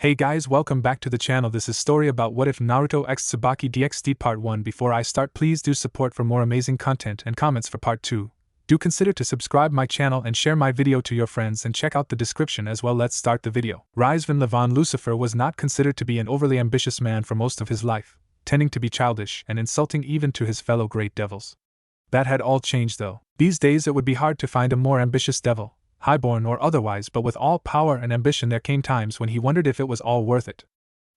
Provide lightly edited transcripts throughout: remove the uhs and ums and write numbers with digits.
Hey guys, welcome back to the channel. This is story about what if Naruto x Tsubaki DxD Part 1. Before I start, please do support for more amazing content and comments for Part 2. Do consider to subscribe my channel and share my video to your friends and check out the description as well. Let's start the video. Rizvan Levon Lucifer was not considered to be an overly ambitious man for most of his life, tending to be childish and insulting even to his fellow great devils. That had all changed though. These days it would be hard to find a more ambitious devil, highborn or otherwise, but with all power and ambition there came times when he wondered if it was all worth it.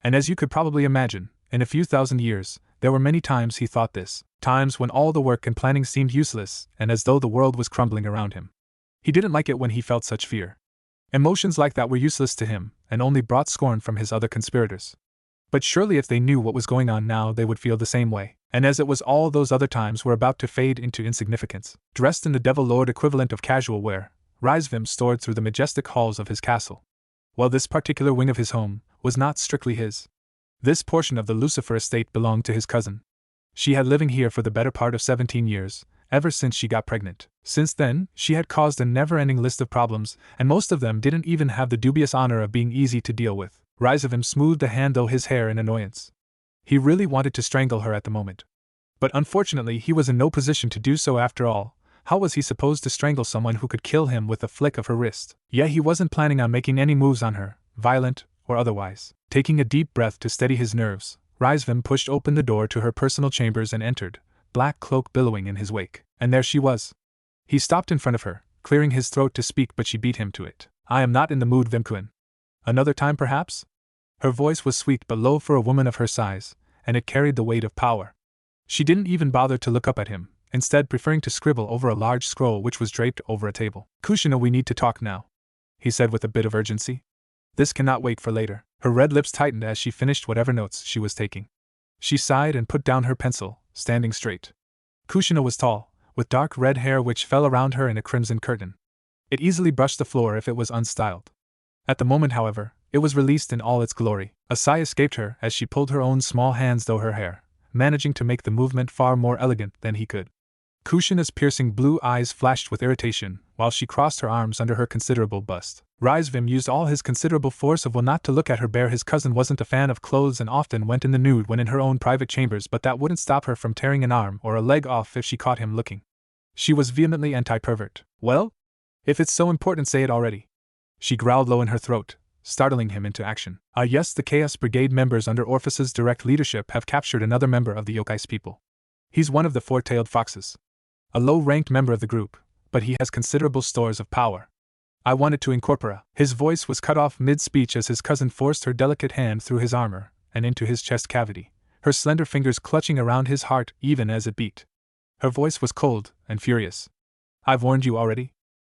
And as you could probably imagine, in a few thousand years, there were many times he thought this, times when all the work and planning seemed useless and as though the world was crumbling around him. He didn't like it when he felt such fear. Emotions like that were useless to him and only brought scorn from his other conspirators. But surely if they knew what was going on now they would feel the same way, and as it was all those other times were about to fade into insignificance. Dressed in the Devil Lord equivalent of casual wear, Rizvan soared through the majestic halls of his castle. While this particular wing of his home was not strictly his. This portion of the Lucifer estate belonged to his cousin. She had living here for the better part of 17 years, ever since she got pregnant. Since then, she had caused a never-ending list of problems, and most of them didn't even have the dubious honor of being easy to deal with. Rizvan smoothed a hand through his hair in annoyance. He really wanted to strangle her at the moment. But unfortunately he was in no position to do so after all. How was he supposed to strangle someone who could kill him with a flick of her wrist? Yet he wasn't planning on making any moves on her, violent or otherwise. Taking a deep breath to steady his nerves, Rizvan pushed open the door to her personal chambers and entered, black cloak billowing in his wake. And there she was. He stopped in front of her, clearing his throat to speak, but she beat him to it. "I am not in the mood, Vimkuen. Another time perhaps?" Her voice was sweet but low for a woman of her size, and it carried the weight of power. She didn't even bother to look up at him, instead preferring to scribble over a large scroll which was draped over a table. "Kusha, we need to talk now," he said with a bit of urgency. "This cannot wait for later." Her red lips tightened as she finished whatever notes she was taking. She sighed and put down her pencil, standing straight. Kusha was tall, with dark red hair which fell around her in a crimson curtain. It easily brushed the floor if it was unstyled. At the moment, however, it was released in all its glory. A sigh escaped her as she pulled her own small hands through her hair, managing to make the movement far more elegant than he could. Kushina's piercing blue eyes flashed with irritation, while she crossed her arms under her considerable bust. Rizvan used all his considerable force of will not to look at her bare. His cousin wasn't a fan of clothes and often went in the nude when in her own private chambers, but that wouldn't stop her from tearing an arm or a leg off if she caught him looking. She was vehemently anti-pervert. "Well? If it's so important, say it already." She growled low in her throat, startling him into action. Yes, the Chaos Brigade members under Orpheus's direct leadership have captured another member of the Yokai's people. He's one of the four-tailed foxes. A low-ranked member of the group, but he has considerable stores of power. I wanted to incorporate. His voice was cut off mid-speech as his cousin forced her delicate hand through his armor and into his chest cavity, her slender fingers clutching around his heart even as it beat. Her voice was cold and furious. "I've warned you already.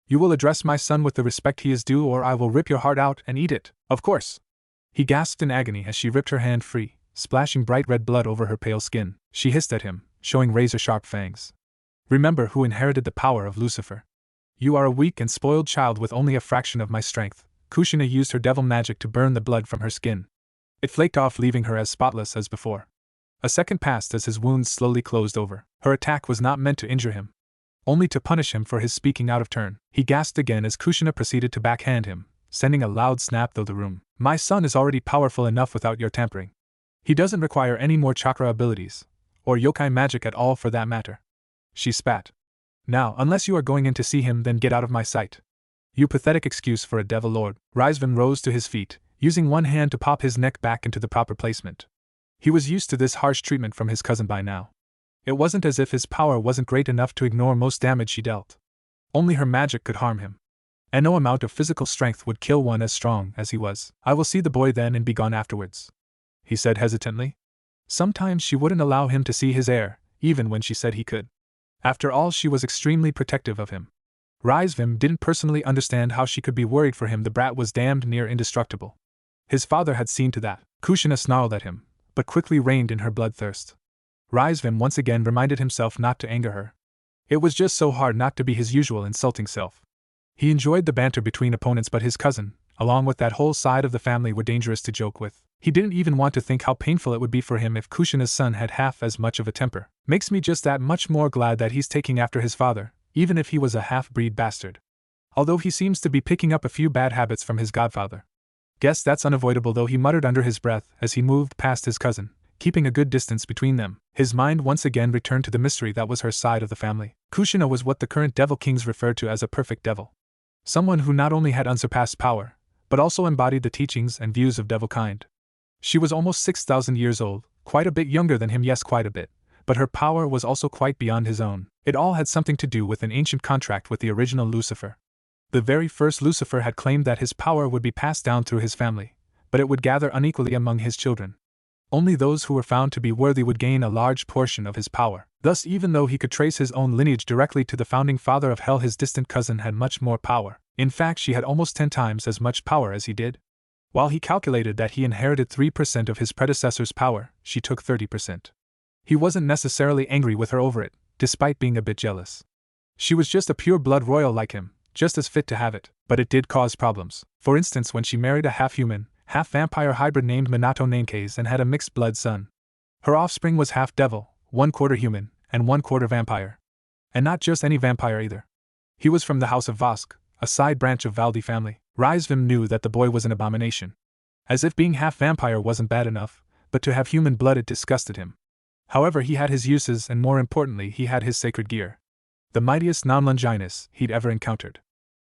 You will address my son with the respect he is due, or I will rip your heart out and eat it, of course." He gasped in agony as she ripped her hand free, splashing bright red blood over her pale skin. She hissed at him, showing razor-sharp fangs. "Remember who inherited the power of Lucifer. You are a weak and spoiled child with only a fraction of my strength." Kushina used her devil magic to burn the blood from her skin. It flaked off, leaving her as spotless as before. A second passed as his wounds slowly closed over. Her attack was not meant to injure him, only to punish him for his speaking out of turn. He gasped again as Kushina proceeded to backhand him, sending a loud snap through the room. "My son is already powerful enough without your tampering. He doesn't require any more chakra abilities, or yokai magic at all for that matter." She spat. "Now, unless you are going in to see him, then get out of my sight." "You pathetic excuse for a devil lord." Rizvan rose to his feet, using one hand to pop his neck back into the proper placement. He was used to this harsh treatment from his cousin by now. It wasn't as if his power wasn't great enough to ignore most damage she dealt. Only her magic could harm him. And no amount of physical strength would kill one as strong as he was. "I will see the boy then and be gone afterwards," he said hesitantly. Sometimes she wouldn't allow him to see his heir, even when she said he could. After all, she was extremely protective of him. Rizvan didn't personally understand how she could be worried for him. The brat was damned near indestructible. His father had seen to that. Kushina snarled at him, but quickly reined in her bloodthirst. Rizvan once again reminded himself not to anger her. It was just so hard not to be his usual insulting self. He enjoyed the banter between opponents, but his cousin, along with that whole side of the family, were dangerous to joke with. He didn't even want to think how painful it would be for him if Kushina's son had half as much of a temper. "Makes me just that much more glad that he's taking after his father, even if he was a half-breed bastard. Although he seems to be picking up a few bad habits from his godfather." Guess that's unavoidable though, he muttered under his breath as he moved past his cousin, keeping a good distance between them. His mind once again returned to the mystery that was her side of the family. Kushina was what the current Devil Kings referred to as a perfect devil. Someone who not only had unsurpassed power, but also embodied the teachings and views of devil kind. She was almost 6,000 years old, quite a bit younger than him, yes, quite a bit, but her power was also quite beyond his own. It all had something to do with an ancient contract with the original Lucifer. The very first Lucifer had claimed that his power would be passed down through his family, but it would gather unequally among his children. Only those who were found to be worthy would gain a large portion of his power. Thus, even though he could trace his own lineage directly to the founding father of Hell, his distant cousin had much more power. In fact, she had almost 10 times as much power as he did. While he calculated that he inherited 3% of his predecessor's power, she took 30%. He wasn't necessarily angry with her over it, despite being a bit jealous. She was just a pure-blood royal like him, just as fit to have it, but it did cause problems. For instance, when she married a half-human, half-vampire hybrid named Minato Nankase and had a mixed-blood son. Her offspring was half-devil, 1/4 human, and 1/4 vampire. And not just any vampire either. He was from the House of Vosk, a side branch of Valdi family. Rizvim knew that the boy was an abomination. As if being half-vampire wasn't bad enough, but to have human blood, it disgusted him. However, he had his uses, and more importantly, he had his sacred gear. The mightiest non-Longinus he'd ever encountered.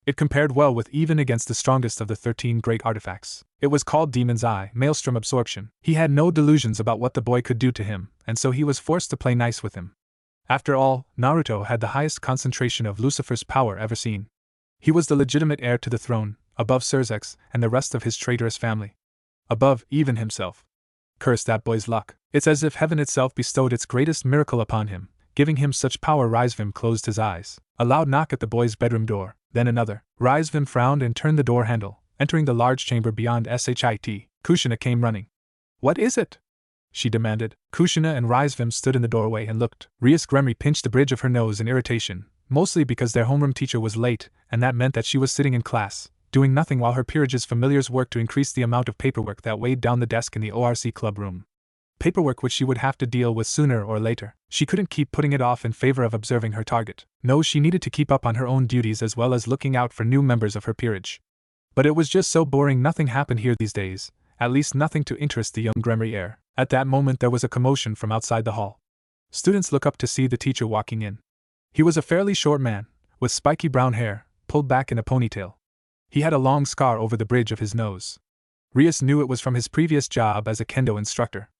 It compared well with even against the strongest of the 13 great artifacts. It was called Demon's Eye, Maelstrom Absorption. He had no delusions about what the boy could do to him, and so he was forced to play nice with him. After all, Naruto had the highest concentration of Lucifer's power ever seen. He was the legitimate heir to the throne, above Surzex and the rest of his traitorous family. Above even himself. Curse that boy's luck. It's as if heaven itself bestowed its greatest miracle upon him, giving him such power. Rizvim closed his eyes. A loud knock at the boy's bedroom door, then another. Rizvim frowned and turned the door handle, entering the large chamber beyond Shit. Kushina came running. "What is it?" she demanded. Kushina and Rizvim stood in the doorway and looked. Rias Gremry pinched the bridge of her nose in irritation, mostly because their homeroom teacher was late, and that meant that she was sitting in class, doing nothing while her peerage's familiars worked to increase the amount of paperwork that weighed down the desk in the ORC club room. Paperwork which she would have to deal with sooner or later. She couldn't keep putting it off in favor of observing her target. No, she needed to keep up on her own duties as well as looking out for new members of her peerage. But it was just so boring. Nothing happened here these days, at least nothing to interest the young Gremry heir. At that moment there was a commotion from outside the hall. Students looked up to see the teacher walking in. He was a fairly short man, with spiky brown hair, pulled back in a ponytail. He had a long scar over the bridge of his nose. Rias knew it was from his previous job as a kendo instructor.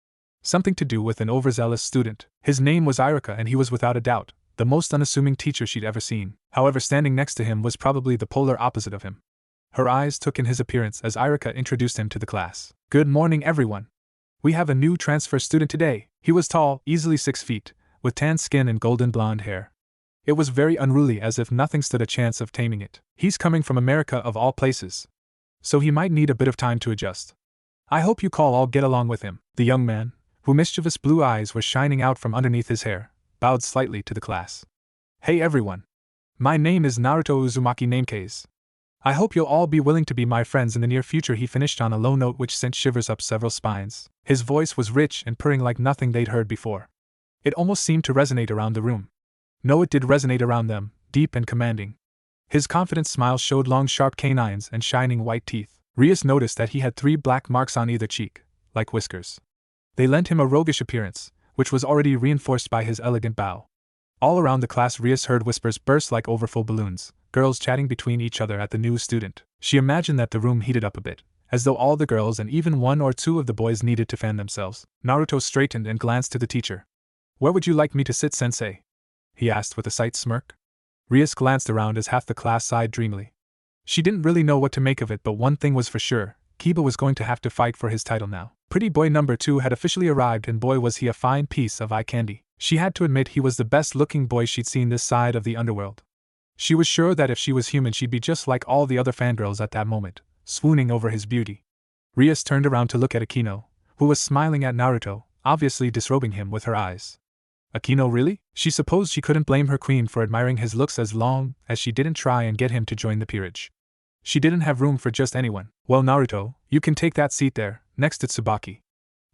Something to do with an overzealous student. His name was Irika, and he was without a doubt the most unassuming teacher she'd ever seen. However, standing next to him was probably the polar opposite of him. Her eyes took in his appearance as Irika introduced him to the class. "Good morning, everyone. We have a new transfer student today." He was tall, easily 6 feet, with tan skin and golden blonde hair. It was very unruly, as if nothing stood a chance of taming it. He's coming from America of all places, so he might need a bit of time to adjust. I hope you all get along with him. The young man, whose mischievous blue eyes were shining out from underneath his hair, bowed slightly to the class. "Hey everyone. My name is Naruto Uzumaki Namekaze. I hope you'll all be willing to be my friends in the near future," he finished on a low note which sent shivers up several spines. His voice was rich and purring like nothing they'd heard before. It almost seemed to resonate around the room. No, it did resonate around them, deep and commanding. His confident smile showed long sharp canines and shining white teeth. Rias noticed that he had 3 black marks on either cheek, like whiskers. They lent him a roguish appearance, which was already reinforced by his elegant bow. All around the class Rias heard whispers burst like overfull balloons, girls chatting between each other at the new student. She imagined that the room heated up a bit, as though all the girls and even 1 or 2 of the boys needed to fan themselves. Naruto straightened and glanced to the teacher. "Where would you like me to sit, sensei?" he asked with a slight smirk. Rias glanced around as half the class sighed dreamily. She didn't really know what to make of it, but one thing was for sure, Kiba was going to have to fight for his title now. Pretty boy number 2 had officially arrived, and boy was he a fine piece of eye candy. She had to admit he was the best looking boy she'd seen this side of the underworld. She was sure that if she was human she'd be just like all the other fangirls at that moment, swooning over his beauty. Rias turned around to look at Akino, who was smiling at Naruto, obviously disrobing him with her eyes. Akino, really? She supposed she couldn't blame her queen for admiring his looks as long as she didn't try and get him to join the peerage. She didn't have room for just anyone. "Well, Naruto, you can take that seat there, next to Tsubaki,"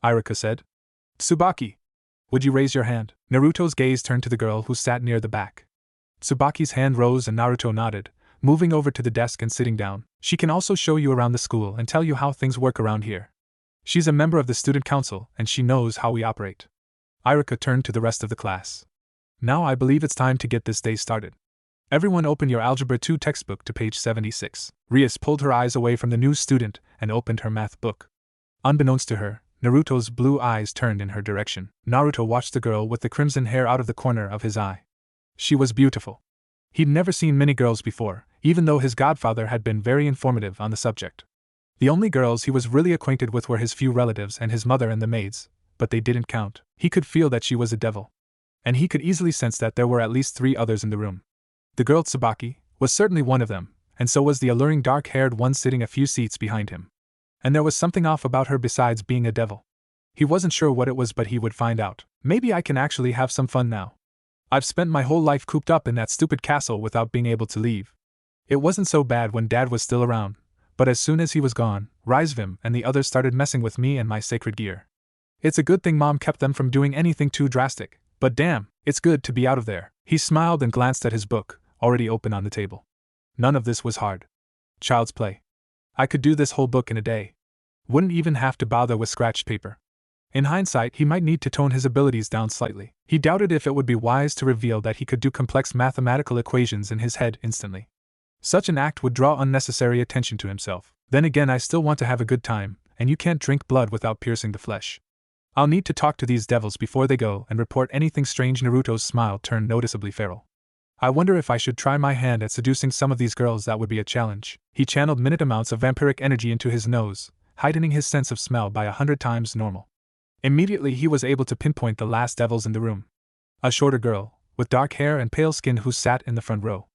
Irika said. "Tsubaki, would you raise your hand?" Naruto's gaze turned to the girl who sat near the back. Tsubaki's hand rose and Naruto nodded, moving over to the desk and sitting down. She can also show you around the school and tell you how things work around here. She's a member of the student council and she knows how we operate. Irika turned to the rest of the class. Now I believe it's time to get this day started. Everyone open your Algebra 2 textbook to page 76. Rias pulled her eyes away from the new student and opened her math book. Unbeknownst to her, Naruto's blue eyes turned in her direction. Naruto watched the girl with the crimson hair out of the corner of his eye. She was beautiful. He'd never seen many girls before, even though his godfather had been very informative on the subject. The only girls he was really acquainted with were his few relatives and his mother and the maids, but they didn't count. He could feel that she was a devil. And he could easily sense that there were at least 3 others in the room. The girl Tsubaki was certainly one of them, and so was the alluring dark-haired one sitting a few seats behind him. And there was something off about her besides being a devil. He wasn't sure what it was, but he would find out. Maybe I can actually have some fun now. I've spent my whole life cooped up in that stupid castle without being able to leave. It wasn't so bad when Dad was still around, but as soon as he was gone, Rizvim and the others started messing with me and my sacred gear. It's a good thing Mom kept them from doing anything too drastic, but damn, it's good to be out of there. He smiled and glanced at his book, already open on the table. None of this was hard. Child's play. I could do this whole book in a day. Wouldn't even have to bother with scratched paper. In hindsight, he might need to tone his abilities down slightly. He doubted if it would be wise to reveal that he could do complex mathematical equations in his head instantly. Such an act would draw unnecessary attention to himself. Then again, I still want to have a good time, and you can't drink blood without piercing the flesh. I'll need to talk to these devils before they go and report anything strange. Naruto's smile turned noticeably feral. I wonder if I should try my hand at seducing some of these girls. That would be a challenge. He channeled minute amounts of vampiric energy into his nose, heightening his sense of smell by 100 times normal. Immediately he was able to pinpoint the last devils in the room. A shorter girl, with dark hair and pale skin who sat in the front row.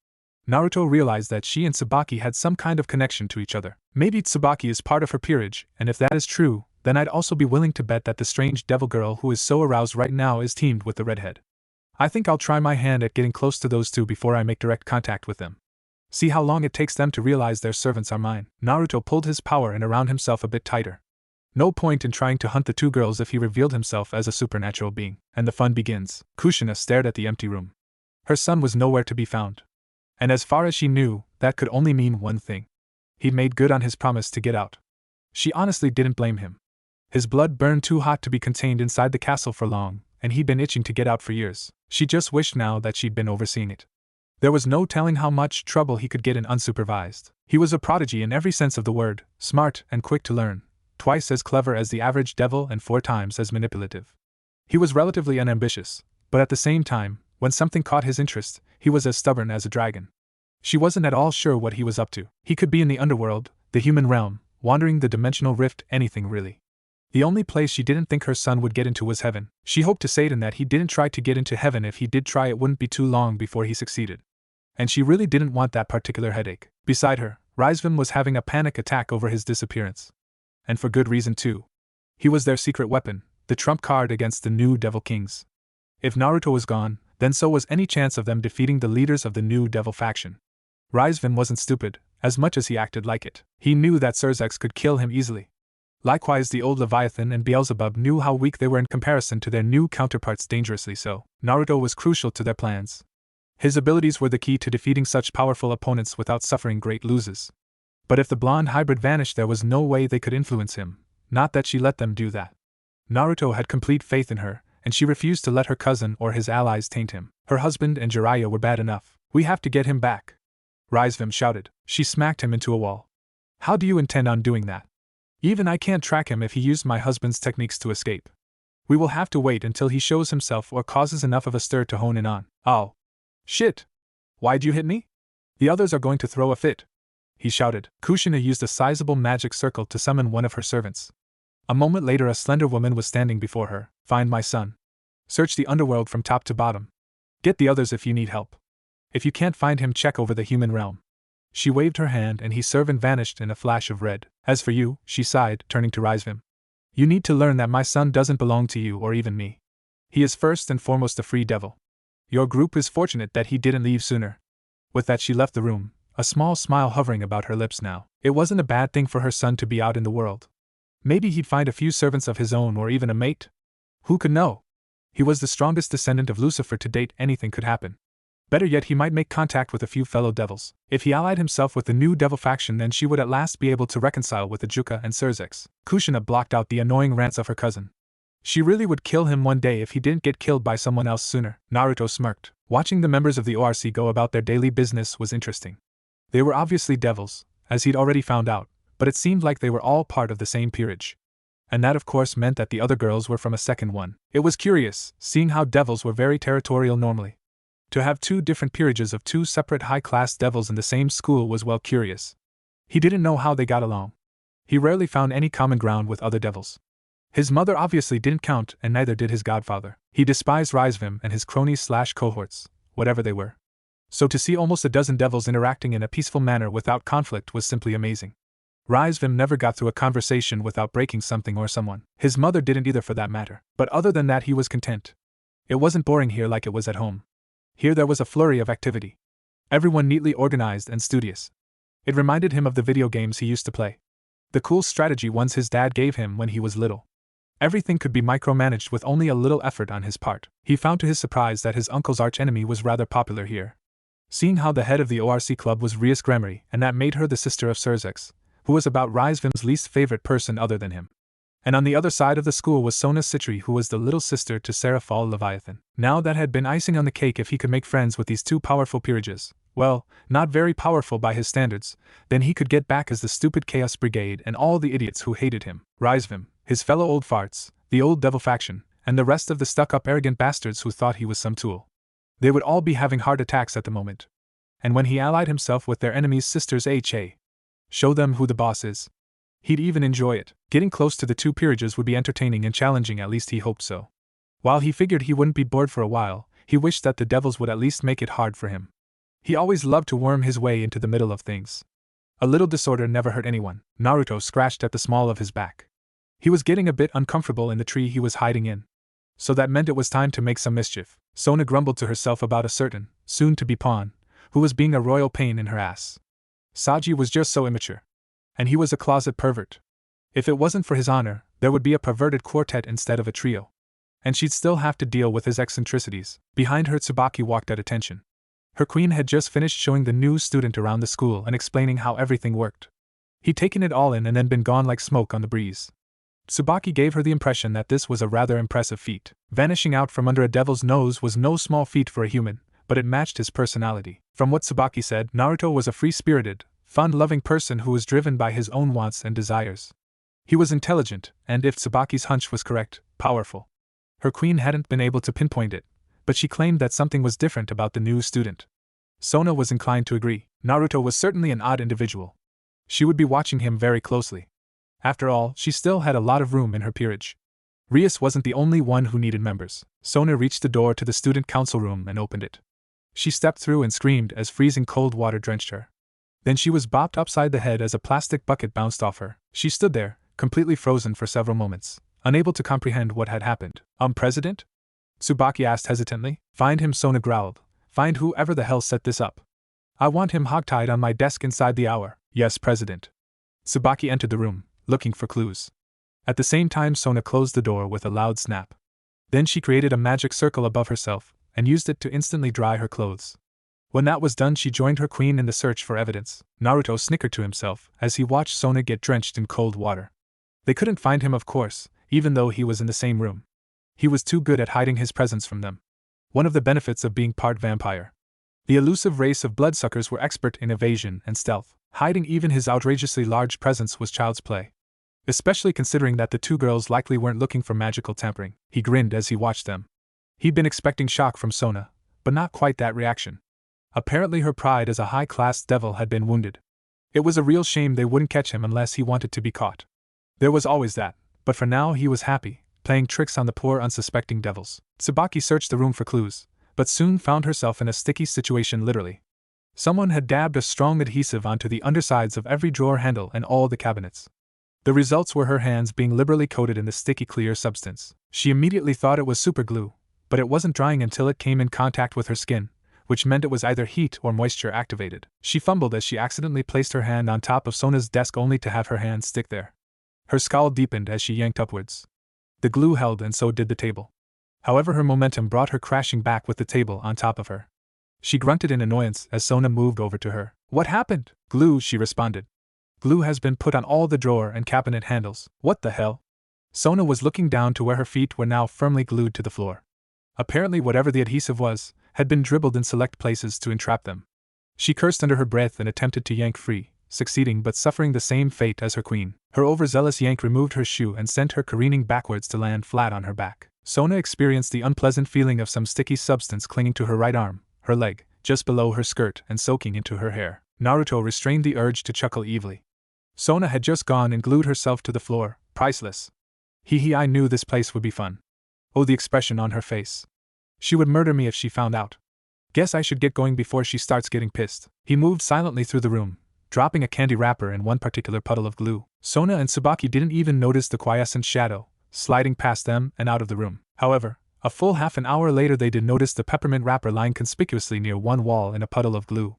Naruto realized that she and Tsubaki had some kind of connection to each other. Maybe Tsubaki is part of her peerage, and if that is true, then I'd also be willing to bet that the strange devil girl who is so aroused right now is teamed with the redhead. I think I'll try my hand at getting close to those two before I make direct contact with them. See how long it takes them to realize their servants are mine. Naruto pulled his power in around himself a bit tighter. No point in trying to hunt the 2 girls if he revealed himself as a supernatural being. And the fun begins. Kushina stared at the empty room. Her son was nowhere to be found. And as far as she knew, that could only mean one thing. He'd made good on his promise to get out. She honestly didn't blame him. His blood burned too hot to be contained inside the castle for long, and he'd been itching to get out for years. She just wished now that she'd been overseeing it. There was no telling how much trouble he could get in unsupervised. He was a prodigy in every sense of the word, smart and quick to learn. Twice as clever as the average devil and 4 times as manipulative. He was relatively unambitious, but at the same time, when something caught his interest, he was as stubborn as a dragon. She wasn't at all sure what he was up to. He could be in the underworld, the human realm, wandering the dimensional rift, anything really. The only place she didn't think her son would get into was heaven. She hoped to Satan that he didn't try to get into heaven. If he did try, it wouldn't be too long before he succeeded. And she really didn't want that particular headache. Beside her, Rizvim was having a panic attack over his disappearance. And for good reason too. He was their secret weapon, the trump card against the new Devil Kings. If Naruto was gone, then so was any chance of them defeating the leaders of the new Devil faction. Rizvim wasn't stupid, as much as he acted like it. He knew that Surzex could kill him easily. Likewise, the old Leviathan and Beelzebub knew how weak they were in comparison to their new counterparts, dangerously so. Naruto was crucial to their plans. His abilities were the key to defeating such powerful opponents without suffering great losses. But if the blonde hybrid vanished, there was no way they could influence him, not that she let them do that. Naruto had complete faith in her, and she refused to let her cousin or his allies taint him. Her husband and Jiraiya were bad enough. We have to get him back, Rizvim shouted. She smacked him into a wall. How do you intend on doing that? Even I can't track him if he used my husband's techniques to escape. We will have to wait until he shows himself or causes enough of a stir to hone in on. Oh. Shit. Why'd you hit me? The others are going to throw a fit, he shouted. Kushina used a sizable magic circle to summon one of her servants. A moment later, a slender woman was standing before her. Find my son. Search the underworld from top to bottom. Get the others if you need help. If you can't find him, check over the human realm. She waved her hand and his servant vanished in a flash of red. As for you, she sighed, turning to Rizvim. You need to learn that my son doesn't belong to you or even me. He is first and foremost a free devil. Your group is fortunate that he didn't leave sooner. With that, she left the room, a small smile hovering about her lips now. It wasn't a bad thing for her son to be out in the world. Maybe he'd find a few servants of his own or even a mate. Who could know? He was the strongest descendant of Lucifer to date. Anything could happen. Better yet, he might make contact with a few fellow devils. If he allied himself with the new devil faction, then she would at last be able to reconcile with the Hyuga and Surzex. Kushina blocked out the annoying rants of her cousin. She really would kill him one day if he didn't get killed by someone else sooner. Naruto smirked. Watching the members of the ORC go about their daily business was interesting. They were obviously devils, as he'd already found out, but it seemed like they were all part of the same peerage. And that of course meant that the other girls were from a second one. It was curious, seeing how devils were very territorial normally. To have two different peerages of two separate high-class devils in the same school was well curious. He didn't know how they got along. He rarely found any common ground with other devils. His mother obviously didn't count, and neither did his godfather. He despised Rizvim and his cronies/cohorts, whatever they were. So to see almost a dozen devils interacting in a peaceful manner without conflict was simply amazing. Rizvim never got through a conversation without breaking something or someone. His mother didn't either for that matter. But other than that, he was content. It wasn't boring here like it was at home. Here there was a flurry of activity. Everyone neatly organized and studious. It reminded him of the video games he used to play. The cool strategy ones his dad gave him when he was little. Everything could be micromanaged with only a little effort on his part. He found to his surprise that his uncle's archenemy was rather popular here. Seeing how the head of the ORC club was Rias Gremory, and that made her the sister of Surzex, who was about Rizvim's least favorite person other than him. And on the other side of the school was Sona Citri, who was the little sister to Seraphal Leviathan. Now that had been icing on the cake if he could make friends with these two powerful peerages. Well, not very powerful by his standards, then he could get back as the stupid Chaos Brigade and all the idiots who hated him. Rizvim, his fellow old farts, the old devil faction, and the rest of the stuck-up arrogant bastards who thought he was some tool. They would all be having heart attacks at the moment. And when he allied himself with their enemies' sisters HA, show them who the boss is. He'd even enjoy it. Getting close to the two peerages would be entertaining and challenging, at least he hoped so. While he figured he wouldn't be bored for a while, he wished that the devils would at least make it hard for him. He always loved to worm his way into the middle of things. A little disorder never hurt anyone. Naruto scratched at the small of his back. He was getting a bit uncomfortable in the tree he was hiding in. So that meant it was time to make some mischief. Sona grumbled to herself about a certain, soon-to-be pawn, who was being a royal pain in her ass. Saji was just so immature. And he was a closet pervert. If it wasn't for his honor, there would be a perverted quartet instead of a trio. And she'd still have to deal with his eccentricities. Behind her, Tsubaki walked at attention. Her queen had just finished showing the new student around the school and explaining how everything worked. He'd taken it all in and then been gone like smoke on the breeze. Tsubaki gave her the impression that this was a rather impressive feat. Vanishing out from under a devil's nose was no small feat for a human, but it matched his personality. From what Tsubaki said, Naruto was a free-spirited, fun-loving person who was driven by his own wants and desires. He was intelligent, and if Tsubaki's hunch was correct, powerful. Her queen hadn't been able to pinpoint it, but she claimed that something was different about the new student. Sona was inclined to agree. Naruto was certainly an odd individual. She would be watching him very closely. After all, she still had a lot of room in her peerage. Rias wasn't the only one who needed members. Sona reached the door to the student council room and opened it. She stepped through and screamed as freezing cold water drenched her. Then she was bopped upside the head as a plastic bucket bounced off her. She stood there, completely frozen for several moments, unable to comprehend what had happened. President? Tsubaki asked hesitantly. Find him, Sona growled. Find whoever the hell set this up. I want him hogtied on my desk inside the hour. Yes, President. Tsubaki entered the room, looking for clues. At the same time, Sona closed the door with a loud snap. Then she created a magic circle above herself, and used it to instantly dry her clothes. When that was done, she joined her queen in the search for evidence. Naruto snickered to himself as he watched Sona get drenched in cold water. They couldn't find him, of course, even though he was in the same room. He was too good at hiding his presence from them. One of the benefits of being part vampire. The elusive race of bloodsuckers were expert in evasion and stealth. Hiding even his outrageously large presence was child's play. Especially considering that the two girls likely weren't looking for magical tampering. He grinned as he watched them. He'd been expecting shock from Sona, but not quite that reaction. Apparently her pride as a high-class devil had been wounded. It was a real shame they wouldn't catch him unless he wanted to be caught. There was always that, but for now he was happy, playing tricks on the poor unsuspecting devils. Tsubaki searched the room for clues, but soon found herself in a sticky situation literally. Someone had dabbed a strong adhesive onto the undersides of every drawer handle and all the cabinets. The results were her hands being liberally coated in the sticky clear substance. She immediately thought it was superglue, but it wasn't drying until it came in contact with her skin, which meant it was either heat or moisture activated. She fumbled as she accidentally placed her hand on top of Sona's desk only to have her hand stick there. Her scowl deepened as she yanked upwards. The glue held and so did the table. However, her momentum brought her crashing back with the table on top of her. She grunted in annoyance as Sona moved over to her. What happened? Glue, she responded. Glue has been put on all the drawer and cabinet handles. What the hell? Sona was looking down to where her feet were now firmly glued to the floor. Apparently whatever the adhesive was, had been dribbled in select places to entrap them. She cursed under her breath and attempted to yank free, succeeding but suffering the same fate as her queen. Her overzealous yank removed her shoe and sent her careening backwards to land flat on her back. Sona experienced the unpleasant feeling of some sticky substance clinging to her right arm, her leg, just below her skirt and soaking into her hair. Naruto restrained the urge to chuckle evilly. Sona had just gone and glued herself to the floor, priceless. I knew this place would be fun. Oh, the expression on her face. She would murder me if she found out. Guess I should get going before she starts getting pissed. He moved silently through the room, dropping a candy wrapper in one particular puddle of glue. Sona and Tsubaki didn't even notice the quiescent shadow, sliding past them and out of the room. However, a full half an hour later they did notice the peppermint wrapper lying conspicuously near one wall in a puddle of glue.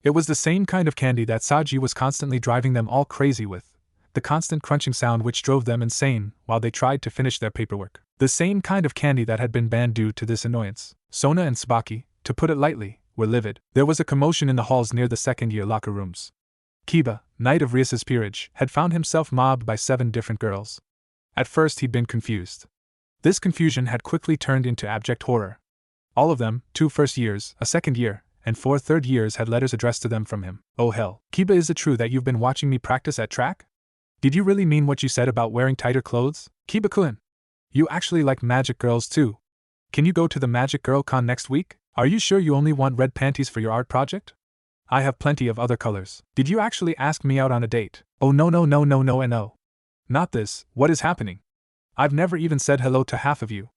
It was the same kind of candy that Saji was constantly driving them all crazy with, the constant crunching sound which drove them insane while they tried to finish their paperwork. The same kind of candy that had been banned due to this annoyance. Sona and Tsubaki, to put it lightly, were livid. There was a commotion in the halls near the second-year locker rooms. Kiba, knight of Rias's peerage, had found himself mobbed by 7 different girls. At first he'd been confused. This confusion had quickly turned into abject horror. All of them, 2 first years, a second year, and 4 third years had letters addressed to them from him. Oh hell. Kiba, is it true that you've been watching me practice at track? Did you really mean what you said about wearing tighter clothes? Kiba-kun, you actually like magic girls too. Can you go to the Magic Girl Con next week? Are you sure you only want red panties for your art project? I have plenty of other colors. Did you actually ask me out on a date? Oh no. Not this, what is happening? I've never even said hello to half of you.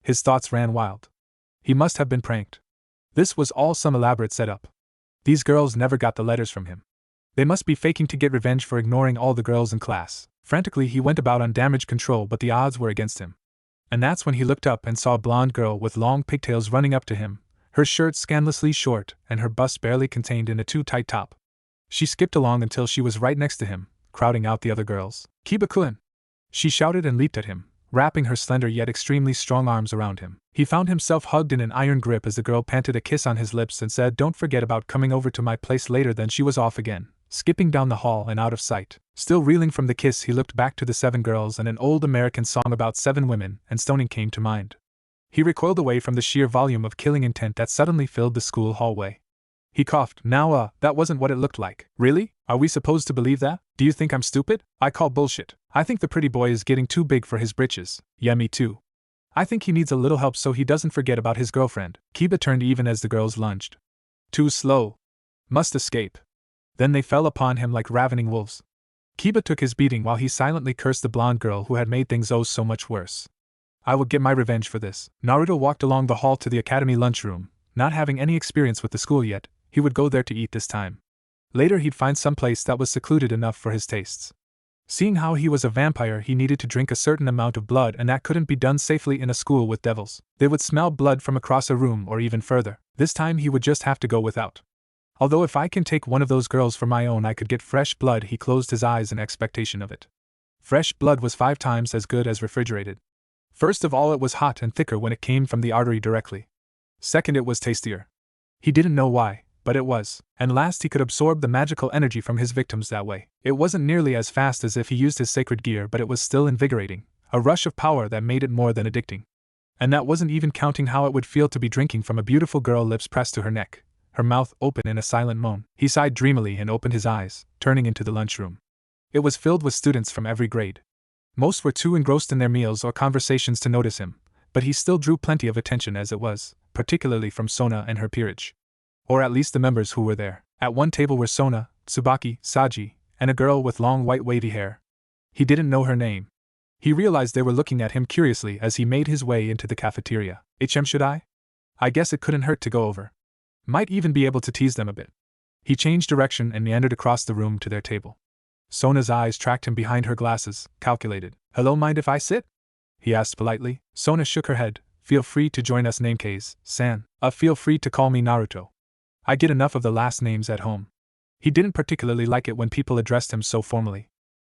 His thoughts ran wild. He must have been pranked. This was all some elaborate setup. These girls never got the letters from him. They must be faking to get revenge for ignoring all the girls in class. Frantically he went about on damage control, but the odds were against him. And that's when he looked up and saw a blonde girl with long pigtails running up to him, her shirt scandalously short and her bust barely contained in a too tight top. She skipped along until she was right next to him, crowding out the other girls. Kiba-kun! She shouted and leaped at him, wrapping her slender yet extremely strong arms around him. He found himself hugged in an iron grip as the girl panted a kiss on his lips and said, "Don't forget about coming over to my place later." Then she was off again, skipping down the hall and out of sight. Still reeling from the kiss, he looked back to the 7 girls, and an old American song about 7 women and stoning came to mind. He recoiled away from the sheer volume of killing intent that suddenly filled the school hallway. He coughed. Now, that wasn't what it looked like. Really? Are we supposed to believe that? Do you think I'm stupid? I call bullshit. I think the pretty boy is getting too big for his britches. Yeah, me too. I think he needs a little help so he doesn't forget about his girlfriend. Kiba turned even as the girls lunged. Too slow. Must escape. Then they fell upon him like ravening wolves. Kiba took his beating while he silently cursed the blonde girl who had made things so much worse. I will get my revenge for this. Naruto walked along the hall to the academy lunchroom. Not having any experience with the school yet, he would go there to eat this time. Later he'd find some place that was secluded enough for his tastes. Seeing how he was a vampire, he needed to drink a certain amount of blood, and that couldn't be done safely in a school with devils. They would smell blood from across a room or even further. This time he would just have to go without. Although if I can take one of those girls for my own, I could get fresh blood. He closed his eyes in expectation of it. Fresh blood was 5 times as good as refrigerated. First of all, it was hot and thicker when it came from the artery directly. Second, it was tastier. He didn't know why, but it was. And last, he could absorb the magical energy from his victims that way. It wasn't nearly as fast as if he used his sacred gear, but it was still invigorating, a rush of power that made it more than addicting. And that wasn't even counting how it would feel to be drinking from a beautiful girl, lips pressed to her neck, her mouth open in a silent moan. He sighed dreamily and opened his eyes, turning into the lunchroom. It was filled with students from every grade. Most were too engrossed in their meals or conversations to notice him, but he still drew plenty of attention as it was, particularly from Sona and her peerage. Or at least the members who were there. At one table were Sona, Tsubaki, Saji, and a girl with long white wavy hair. He didn't know her name. He realized they were looking at him curiously as he made his way into the cafeteria. Should I? I guess it couldn't hurt to go over. Might even be able to tease them a bit. He changed direction and meandered across the room to their table. Sona's eyes tracked him behind her glasses, calculated. Hello, mind if I sit? He asked politely. Sona shook her head. Feel free to join us, Namekaze-san. Feel free to call me Naruto. I get enough of the last names at home. He didn't particularly like it when people addressed him so formally.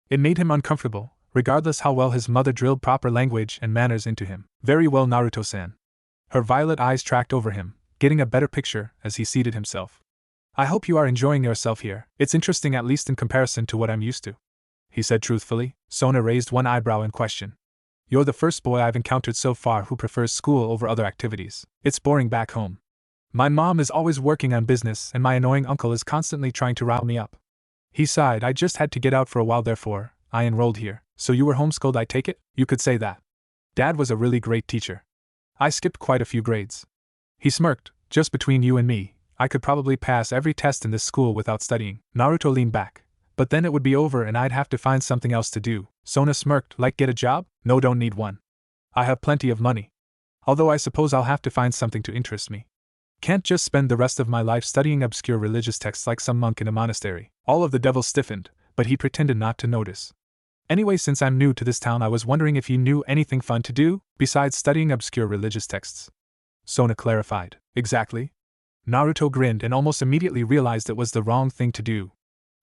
It made him uncomfortable, regardless how well his mother drilled proper language and manners into him. Very well, Naruto-san. Her violet eyes tracked over him, getting a better picture as he seated himself. I hope you are enjoying yourself here. It's interesting at least in comparison to what I'm used to, he said truthfully. Sona raised one eyebrow in question. You're the first boy I've encountered so far who prefers school over other activities. It's boring back home. My mom is always working on business and my annoying uncle is constantly trying to rile me up. He sighed. I just had to get out for a while, therefore I enrolled here. So you were homeschooled, I take it? You could say that. Dad was a really great teacher. I skipped quite a few grades. He smirked. Just between you and me, I could probably pass every test in this school without studying. Naruto leaned back. But then it would be over and I'd have to find something else to do. Sona smirked. Like get a job? No, don't need one. I have plenty of money. Although I suppose I'll have to find something to interest me. Can't just spend the rest of my life studying obscure religious texts like some monk in a monastery. All of the devil stiffened, but he pretended not to notice. Anyway, since I'm new to this town, I was wondering if you knew anything fun to do, besides studying obscure religious texts. Sona clarified. Exactly? Naruto grinned and almost immediately realized it was the wrong thing to do.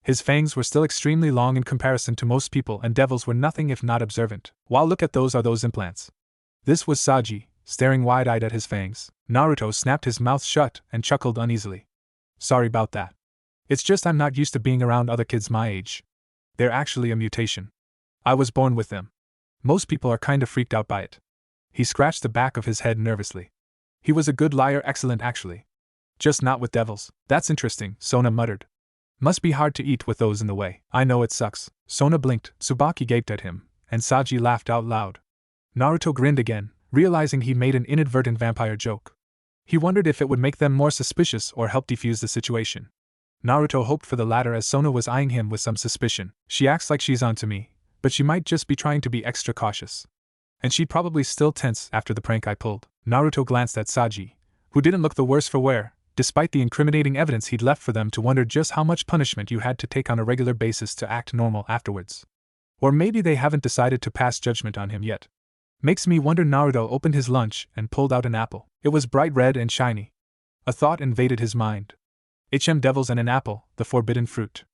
His fangs were still extremely long in comparison to most people, and devils were nothing if not observant. Wow, look at those, are those implants? This was Saji, staring wide-eyed at his fangs. Naruto snapped his mouth shut and chuckled uneasily. Sorry about that. It's just I'm not used to being around other kids my age. They're actually a mutation. I was born with them. Most people are kinda freaked out by it. He scratched the back of his head nervously. He was a good liar, excellent actually. Just not with devils. That's interesting, Sona muttered. Must be hard to eat with those in the way. I know it sucks. Sona blinked. Tsubaki gaped at him, and Saji laughed out loud. Naruto grinned again, realizing he made an inadvertent vampire joke. He wondered if it would make them more suspicious or help defuse the situation. Naruto hoped for the latter as Sona was eyeing him with some suspicion. She acts like she's onto me, but she might just be trying to be extra cautious. And she'd probably still tense after the prank I pulled. Naruto glanced at Saji, who didn't look the worse for wear, despite the incriminating evidence he'd left for them, to wonder just how much punishment you had to take on a regular basis to act normal afterwards. Or maybe they haven't decided to pass judgment on him yet. Makes me wonder. Naruto opened his lunch and pulled out an apple. It was bright red and shiny. A thought invaded his mind. Devils and an apple, the forbidden fruit.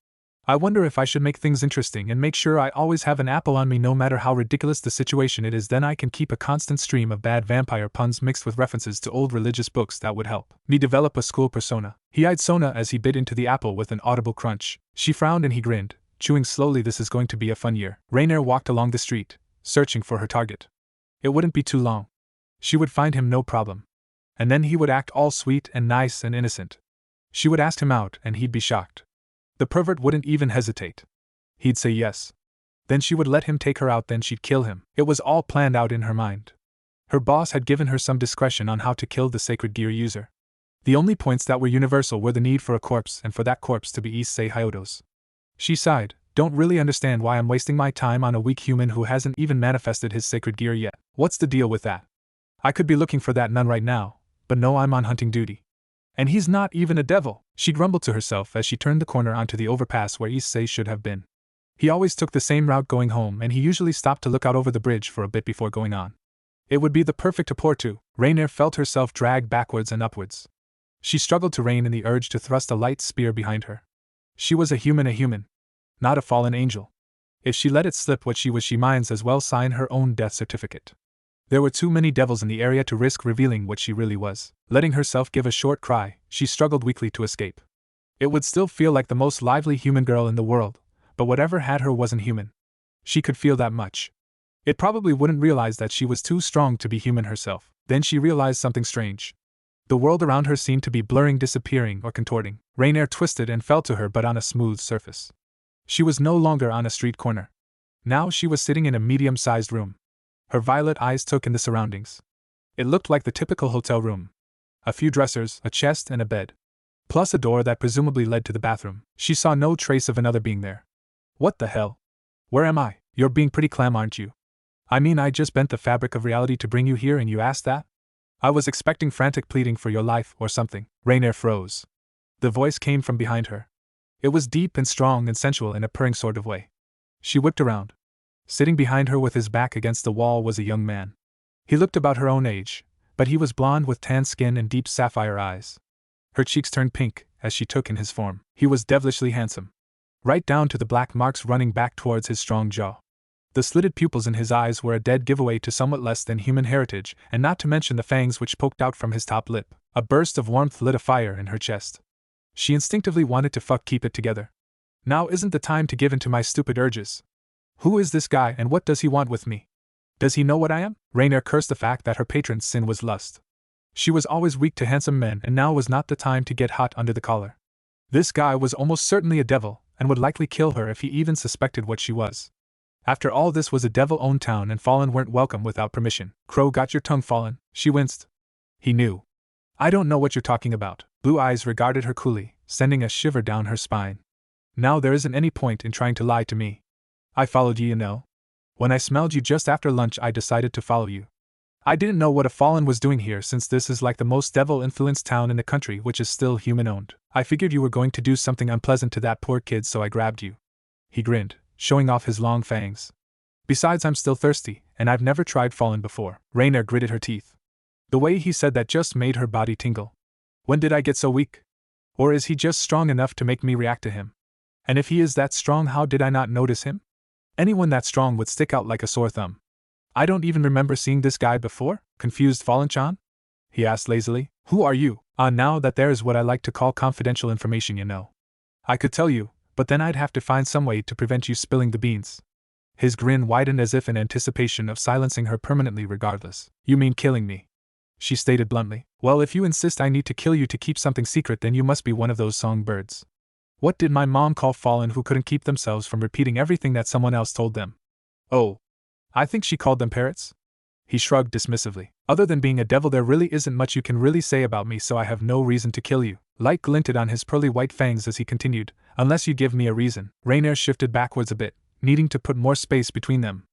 I wonder if I should make things interesting and make sure I always have an apple on me no matter how ridiculous the situation it is. Then I can keep a constant stream of bad vampire puns mixed with references to old religious books that would help me develop a school persona. He eyed Sona as he bit into the apple with an audible crunch. She frowned and he grinned, chewing slowly. This is going to be a fun year. Raynare walked along the street, searching for her target. It wouldn't be too long. She would find him no problem. And then he would act all sweet and nice and innocent. She would ask him out and he'd be shocked. The pervert wouldn't even hesitate. He'd say yes. Then she would let him take her out, then she'd kill him. It was all planned out in her mind. Her boss had given her some discretion on how to kill the sacred gear user. The only points that were universal were the need for a corpse and for that corpse to be Issei Hyuga's. She sighed. Don't really understand why I'm wasting my time on a weak human who hasn't even manifested his sacred gear yet. What's the deal with that? I could be looking for that nun right now, but no, I'm on hunting duty. And he's not even a devil, she grumbled to herself as she turned the corner onto the overpass where Issei should have been. He always took the same route going home, and he usually stopped to look out over the bridge for a bit before going on. It would be the perfect apport to. Raynare felt herself drag backwards and upwards. She struggled to rein in the urge to thrust a light spear behind her. She was a human, not a fallen angel. If she let it slip what she was, she might as well sign her own death certificate. There were too many devils in the area to risk revealing what she really was. Letting herself give a short cry, she struggled weakly to escape. It would still feel like the most lively human girl in the world, but whatever had her wasn't human. She could feel that much. It probably wouldn't realize that she was too strong to be human herself. Then she realized something strange. The world around her seemed to be blurring, disappearing, or contorting. Raynare twisted and fell to her, but on a smooth surface. She was no longer on a street corner. Now she was sitting in a medium-sized room. Her violet eyes took in the surroundings. It looked like the typical hotel room. A few dressers, a chest, and a bed. Plus a door that presumably led to the bathroom. She saw no trace of another being there. What the hell? Where am I? You're being pretty clam, aren't you? I mean, I just bent the fabric of reality to bring you here and you asked that? I was expecting frantic pleading for your life or something. Raynare froze. The voice came from behind her. It was deep and strong and sensual in a purring sort of way. She whipped around. Sitting behind her with his back against the wall was a young man. He looked about her own age, but he was blond with tan skin and deep sapphire eyes. Her cheeks turned pink as she took in his form. He was devilishly handsome. Right down to the black marks running back towards his strong jaw. The slitted pupils in his eyes were a dead giveaway to somewhat less than human heritage, and not to mention the fangs which poked out from his top lip. A burst of warmth lit a fire in her chest. She instinctively wanted to keep it together. Now isn't the time to give in to my stupid urges. Who is this guy and what does he want with me? Does he know what I am? Raynare cursed the fact that her patron's sin was lust. She was always weak to handsome men and now was not the time to get hot under the collar. This guy was almost certainly a devil and would likely kill her if he even suspected what she was. After all, this was a devil-owned town and Fallen weren't welcome without permission. Crow, got your tongue, Fallen? She winced. He knew. I don't know what you're talking about. Blue eyes regarded her coolly, sending a shiver down her spine. Now there isn't any point in trying to lie to me. I followed you, you know. When I smelled you just after lunch, I decided to follow you. I didn't know what a Fallen was doing here since this is like the most devil-influenced town in the country which is still human-owned. I figured you were going to do something unpleasant to that poor kid, so I grabbed you. He grinned, showing off his long fangs. Besides, I'm still thirsty, and I've never tried Fallen before. Raynare gritted her teeth. The way he said that just made her body tingle. When did I get so weak? Or is he just strong enough to make me react to him? And if he is that strong, how did I not notice him? Anyone that strong would stick out like a sore thumb. I don't even remember seeing this guy before, confused Fallen-chan? He asked lazily. Who are you? Now that there is what I like to call confidential information, you know. I could tell you, but then I'd have to find some way to prevent you spilling the beans. His grin widened as if in anticipation of silencing her permanently regardless. You mean killing me? She stated bluntly. Well, if you insist I need to kill you to keep something secret, then you must be one of those songbirds. What did my mom call Fallen who couldn't keep themselves from repeating everything that someone else told them? Oh. I think she called them parrots? He shrugged dismissively. Other than being a devil, there really isn't much you can really say about me, so I have no reason to kill you. Light glinted on his pearly white fangs as he continued, unless you give me a reason. Raynare shifted backwards a bit, needing to put more space between them.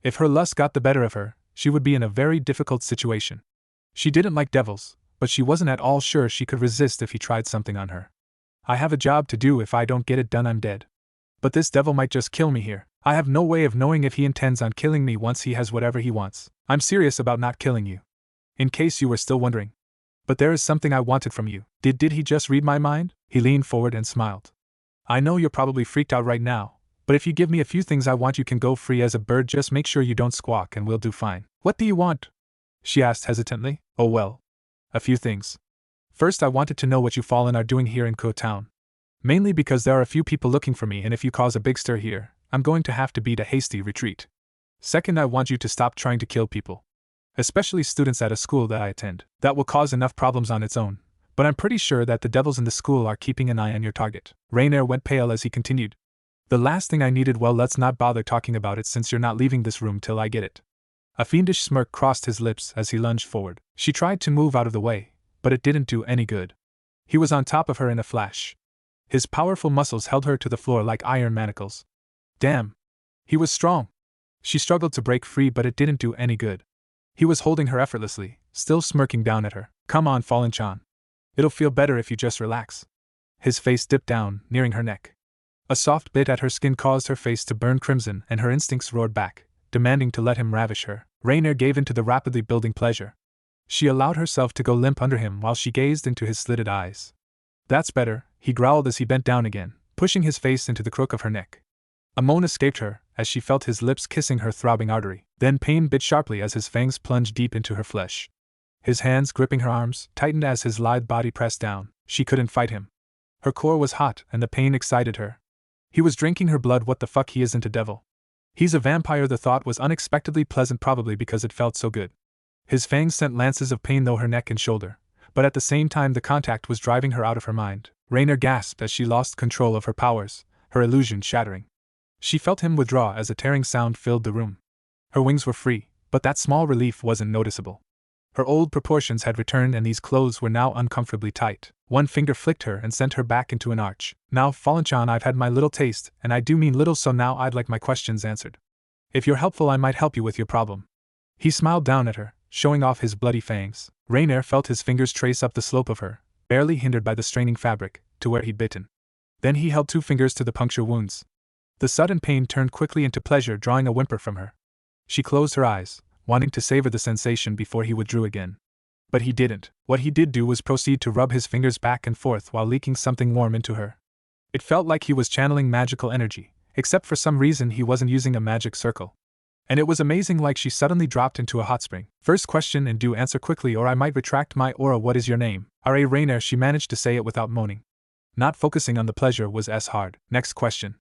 If her lust got the better of her, she would be in a very difficult situation. She didn't like devils, but she wasn't at all sure she could resist if he tried something on her. I have a job to do. If I don't get it done, I'm dead. But this devil might just kill me here. I have no way of knowing if he intends on killing me once he has whatever he wants. I'm serious about not killing you. In case you were still wondering. But there is something I wanted from you. Did he just read my mind? He leaned forward and smiled. I know you're probably freaked out right now, but if you give me a few things I want, you can go free as a bird. Just make sure you don't squawk and we'll do fine. What do you want? She asked hesitantly. Oh well. A few things. First, I wanted to know what you Fallen are doing here in Ko Town. Mainly because there are a few people looking for me, and if you cause a big stir here, I'm going to have to beat a hasty retreat. Second, I want you to stop trying to kill people. Especially students at a school that I attend. That will cause enough problems on its own, but I'm pretty sure that the devils in the school are keeping an eye on your target. Raynare went pale as he continued. The last thing I needed, well, let's not bother talking about it since you're not leaving this room till I get it. A fiendish smirk crossed his lips as he lunged forward. She tried to move out of the way, but it didn't do any good. He was on top of her in a flash. His powerful muscles held her to the floor like iron manacles. Damn. He was strong. She struggled to break free, but it didn't do any good. He was holding her effortlessly, still smirking down at her. Come on, Fallen-chan. It'll feel better if you just relax. His face dipped down, nearing her neck. A soft bit at her skin caused her face to burn crimson, and her instincts roared back, demanding to let him ravish her. Raynare gave in to the rapidly building pleasure. She allowed herself to go limp under him while she gazed into his slitted eyes. That's better, he growled as he bent down again, pushing his face into the crook of her neck. A moan escaped her as she felt his lips kissing her throbbing artery. Then pain bit sharply as his fangs plunged deep into her flesh. His hands gripping her arms tightened as his lithe body pressed down. She couldn't fight him. Her core was hot and the pain excited her. He was drinking her blood. What the fuck, he isn't a devil. He's a vampire. The thought was unexpectedly pleasant, probably because it felt so good. His fangs sent lances of pain through her neck and shoulder, but at the same time the contact was driving her out of her mind. Raynare gasped as she lost control of her powers, her illusion shattering. She felt him withdraw as a tearing sound filled the room. Her wings were free, but that small relief wasn't noticeable. Her old proportions had returned and these clothes were now uncomfortably tight. One finger flicked her and sent her back into an arch. Now, Fallen-chan, I've had my little taste, and I do mean little, so now I'd like my questions answered. If you're helpful, I might help you with your problem. He smiled down at her, showing off his bloody fangs. Raynare felt his fingers trace up the slope of her, barely hindered by the straining fabric, to where he'd bitten. Then he held 2 fingers to the puncture wounds. The sudden pain turned quickly into pleasure, drawing a whimper from her. She closed her eyes, wanting to savor the sensation before he withdrew again. But he didn't. What he did do was proceed to rub his fingers back and forth while leaking something warm into her. It felt like he was channeling magical energy, except for some reason he wasn't using a magic circle. And it was amazing, like she suddenly dropped into a hot spring. First question, and do answer quickly or I might retract my aura. What is your name? Raynare, she managed to say it without moaning. Not focusing on the pleasure was as hard. Next question.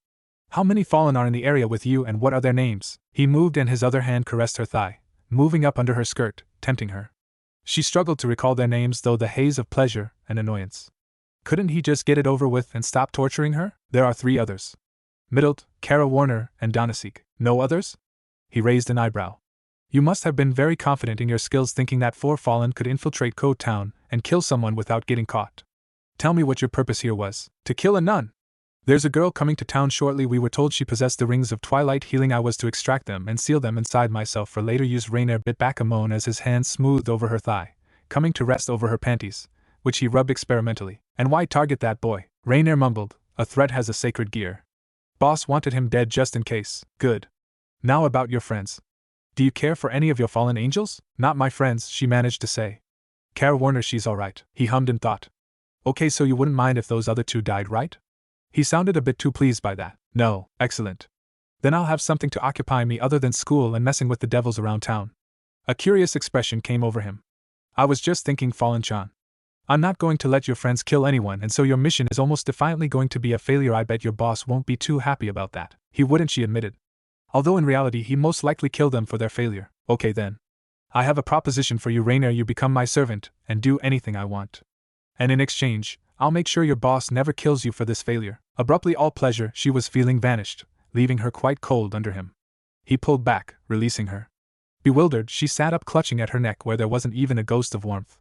How many fallen are in the area with you and what are their names? He moved and his other hand caressed her thigh, moving up under her skirt, tempting her. She struggled to recall their names through the haze of pleasure and annoyance. Couldn't he just get it over with and stop torturing her? There are 3 others. Middled, Calwarn, and Donasik. No others? He raised an eyebrow. You must have been very confident in your skills thinking that 4 fallen could infiltrate Code Town and kill someone without getting caught. Tell me what your purpose here was. To kill a nun. There's a girl coming to town shortly. We were told she possessed the rings of twilight healing. I was to extract them and seal them inside myself for later use. Raynare bit back a moan as his hand smoothed over her thigh, coming to rest over her panties, which he rubbed experimentally. And why target that boy? Raynare mumbled. A threat has a sacred gear. Boss wanted him dead just in case. Good. Now about your friends. Do you care for any of your fallen angels? Not my friends, she managed to say. Calwarn, she's alright, he hummed in thought. Okay, so you wouldn't mind if those other 2 died, right? He sounded a bit too pleased by that. No, excellent. Then I'll have something to occupy me other than school and messing with the devils around town. A curious expression came over him. I was just thinking, Fallen-chan. I'm not going to let your friends kill anyone, and so your mission is almost defiantly going to be a failure. I bet your boss won't be too happy about that. He wouldn't, she admitted. Although in reality he most likely killed them for their failure. Okay then. I have a proposition for you, Raynare. You become my servant, and do anything I want. And in exchange, I'll make sure your boss never kills you for this failure. Abruptly all pleasure she was feeling vanished, leaving her quite cold under him. He pulled back, releasing her. Bewildered, she sat up, clutching at her neck where there wasn't even a ghost of warmth.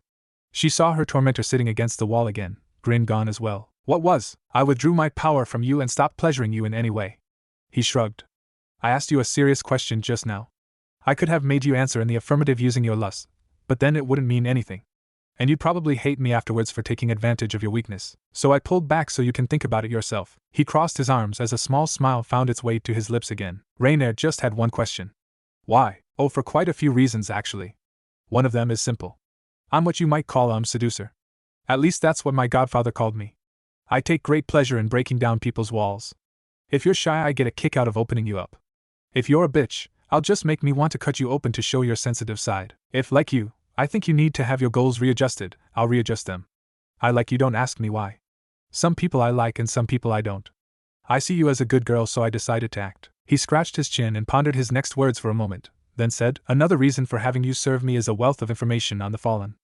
She saw her tormentor sitting against the wall again, grin gone as well. What was? I withdrew my power from you and stopped pleasuring you in any way. He shrugged. I asked you a serious question just now. I could have made you answer in the affirmative using your lust, but then it wouldn't mean anything. And you'd probably hate me afterwards for taking advantage of your weakness. So I pulled back so you can think about it yourself. He crossed his arms as a small smile found its way to his lips again. Raynare just had one question. Why? Oh, for quite a few reasons actually. One of them is simple. I'm what you might call a seducer. At least that's what my godfather called me. I take great pleasure in breaking down people's walls. If you're shy, I get a kick out of opening you up. If you're a bitch, I'll just make me want to cut you open to show your sensitive side. If, like you, I think you need to have your goals readjusted, I'll readjust them. I like you, don't ask me why. Some people I like and some people I don't. I see you as a good girl, so I decided to act. He scratched his chin and pondered his next words for a moment, then said, another reason for having you serve me is a wealth of information on the fallen.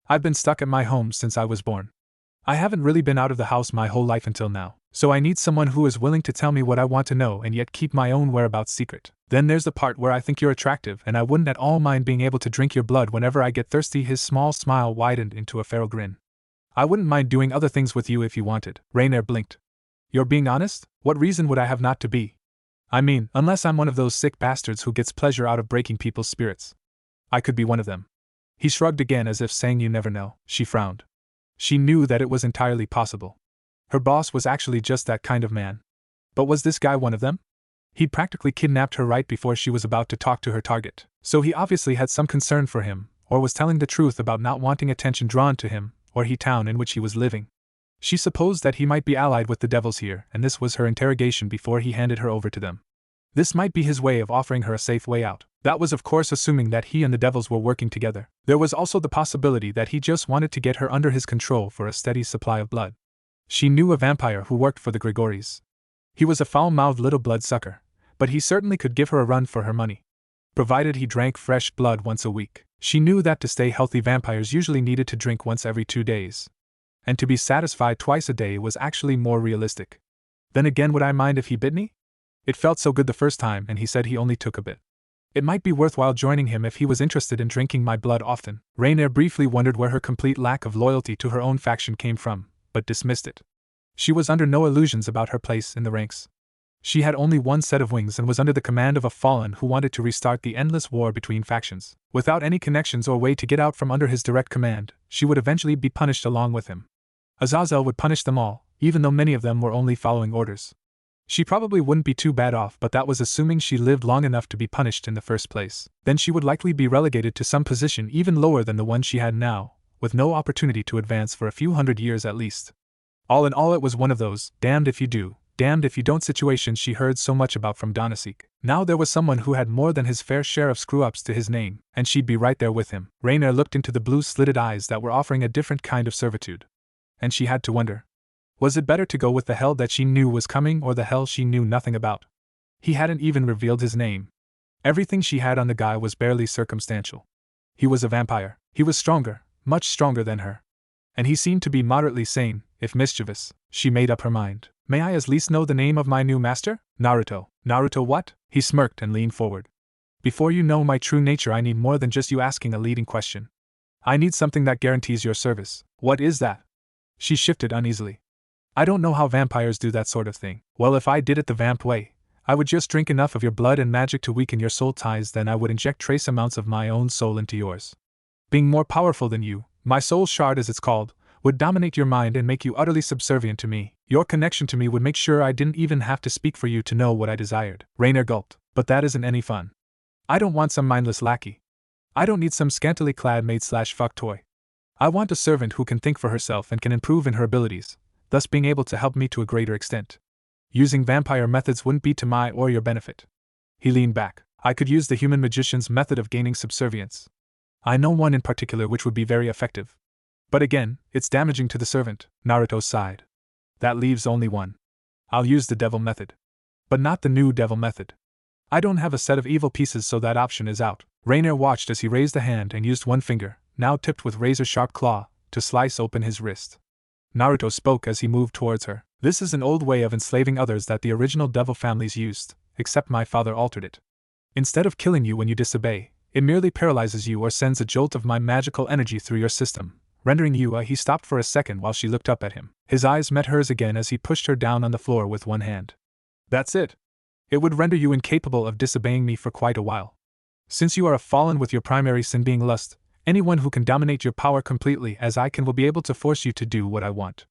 I've been stuck at my home since I was born. I haven't really been out of the house my whole life until now, so I need someone who is willing to tell me what I want to know and yet keep my own whereabouts secret. Then there's the part where I think you're attractive and I wouldn't at all mind being able to drink your blood whenever I get thirsty. His small smile widened into a feral grin. I wouldn't mind doing other things with you if you wanted. Raynare blinked. You're being honest? What reason would I have not to be? I mean, unless I'm one of those sick bastards who gets pleasure out of breaking people's spirits. I could be one of them. He shrugged again as if saying you never know. She frowned. She knew that it was entirely possible. Her boss was actually just that kind of man. But was this guy one of them? He'd practically kidnapped her right before she was about to talk to her target, so he obviously had some concern for him, or was telling the truth about not wanting attention drawn to him, or the town in which he was living. She supposed that he might be allied with the devils here, and this was her interrogation before he handed her over to them. This might be his way of offering her a safe way out. That was of course assuming that he and the devils were working together. There was also the possibility that he just wanted to get her under his control for a steady supply of blood. She knew a vampire who worked for the Gregories. He was a foul-mouthed little bloodsucker, but he certainly could give her a run for her money. Provided he drank fresh blood once a week. She knew that to stay healthy vampires usually needed to drink once every 2 days. And to be satisfied twice a day was actually more realistic. Then again, would I mind if he bit me? It felt so good the first time, and he said he only took a bit. It might be worthwhile joining him if he was interested in drinking my blood often. Raynare briefly wondered where her complete lack of loyalty to her own faction came from, but dismissed it. She was under no illusions about her place in the ranks. She had only one set of wings and was under the command of a fallen who wanted to restart the endless war between factions. Without any connections or way to get out from under his direct command, she would eventually be punished along with him. Azazel would punish them all, even though many of them were only following orders. She probably wouldn't be too bad off, but that was assuming she lived long enough to be punished in the first place. Then she would likely be relegated to some position even lower than the one she had now, with no opportunity to advance for a few hundred years at least. All in all, it was one of those, damned if you do, damned if you don't situations she heard so much about from Donasek. Now there was someone who had more than his fair share of screw-ups to his name, and she'd be right there with him. Raynare looked into the blue slitted eyes that were offering a different kind of servitude. And she had to wonder. Was it better to go with the hell that she knew was coming or the hell she knew nothing about? He hadn't even revealed his name. Everything she had on the guy was barely circumstantial. He was a vampire. He was stronger, much stronger than her. And he seemed to be moderately sane, if mischievous. She made up her mind. May I at least know the name of my new master? Naruto. Naruto what? He smirked and leaned forward. Before you know my true nature, I need more than just you asking a leading question. I need something that guarantees your service. What is that? She shifted uneasily. I don't know how vampires do that sort of thing. Well, if I did it the vamp way, I would just drink enough of your blood and magic to weaken your soul ties, then I would inject trace amounts of my own soul into yours. Being more powerful than you, my soul shard as it's called, would dominate your mind and make you utterly subservient to me. Your connection to me would make sure I didn't even have to speak for you to know what I desired. Raynare gulped. But that isn't any fun. I don't want some mindless lackey. I don't need some scantily clad maid/fuck toy. I want a servant who can think for herself and can improve in her abilities, thus being able to help me to a greater extent. Using vampire methods wouldn't be to my or your benefit. He leaned back. I could use the human magician's method of gaining subservience. I know one in particular which would be very effective. But again, it's damaging to the servant. Naruto sighed. That leaves only one. I'll use the devil method. But not the new devil method. I don't have a set of evil pieces, so that option is out. Raynare watched as he raised a hand and used one finger, now tipped with razor-sharp claw, to slice open his wrist. Naruto spoke as he moved towards her. This is an old way of enslaving others that the original devil families used, except my father altered it. Instead of killing you when you disobey, it merely paralyzes you or sends a jolt of my magical energy through your system, rendering you He stopped for a second while she looked up at him. His eyes met hers again as he pushed her down on the floor with one hand. That's it. It would render you incapable of disobeying me for quite a while. Since you are a fallen with your primary sin being lust, anyone who can dominate your power completely as I can will be able to force you to do what I want.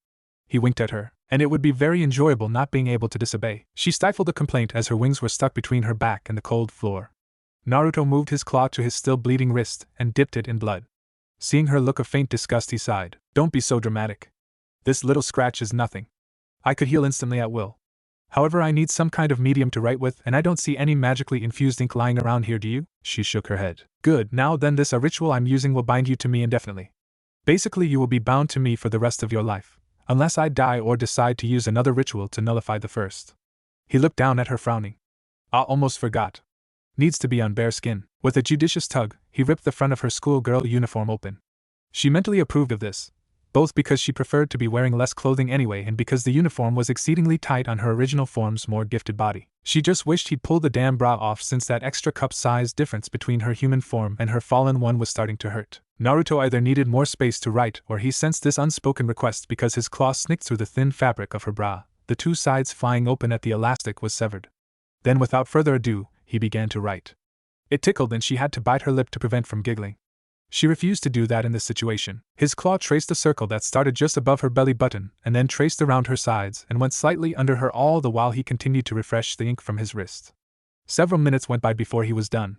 He winked at her, and it would be very enjoyable not being able to disobey. She stifled a complaint as her wings were stuck between her back and the cold floor. Naruto moved his claw to his still bleeding wrist and dipped it in blood. Seeing her look of faint disgust, he sighed. Don't be so dramatic. This little scratch is nothing. I could heal instantly at will. However, I need some kind of medium to write with, and I don't see any magically infused ink lying around here, do you? She shook her head. Good, now then this ritual I'm using will bind you to me indefinitely. Basically you will be bound to me for the rest of your life, unless I die or decide to use another ritual to nullify the first. He looked down at her, frowning. I almost forgot. Needs to be on bare skin. With a judicious tug, he ripped the front of her schoolgirl uniform open. She mentally approved of this, both because she preferred to be wearing less clothing anyway and because the uniform was exceedingly tight on her original form's more gifted body. She just wished he'd pull the damn bra off, since that extra cup-size difference between her human form and her fallen one was starting to hurt. Naruto either needed more space to write, or he sensed this unspoken request because his claw snicked through the thin fabric of her bra, the two sides flying open at the elastic was severed. Then without further ado, he began to write. It tickled and she had to bite her lip to prevent from giggling. She refused to do that in this situation. His claw traced a circle that started just above her belly button and then traced around her sides and went slightly under her, all the while he continued to refresh the ink from his wrist. Several minutes went by before he was done.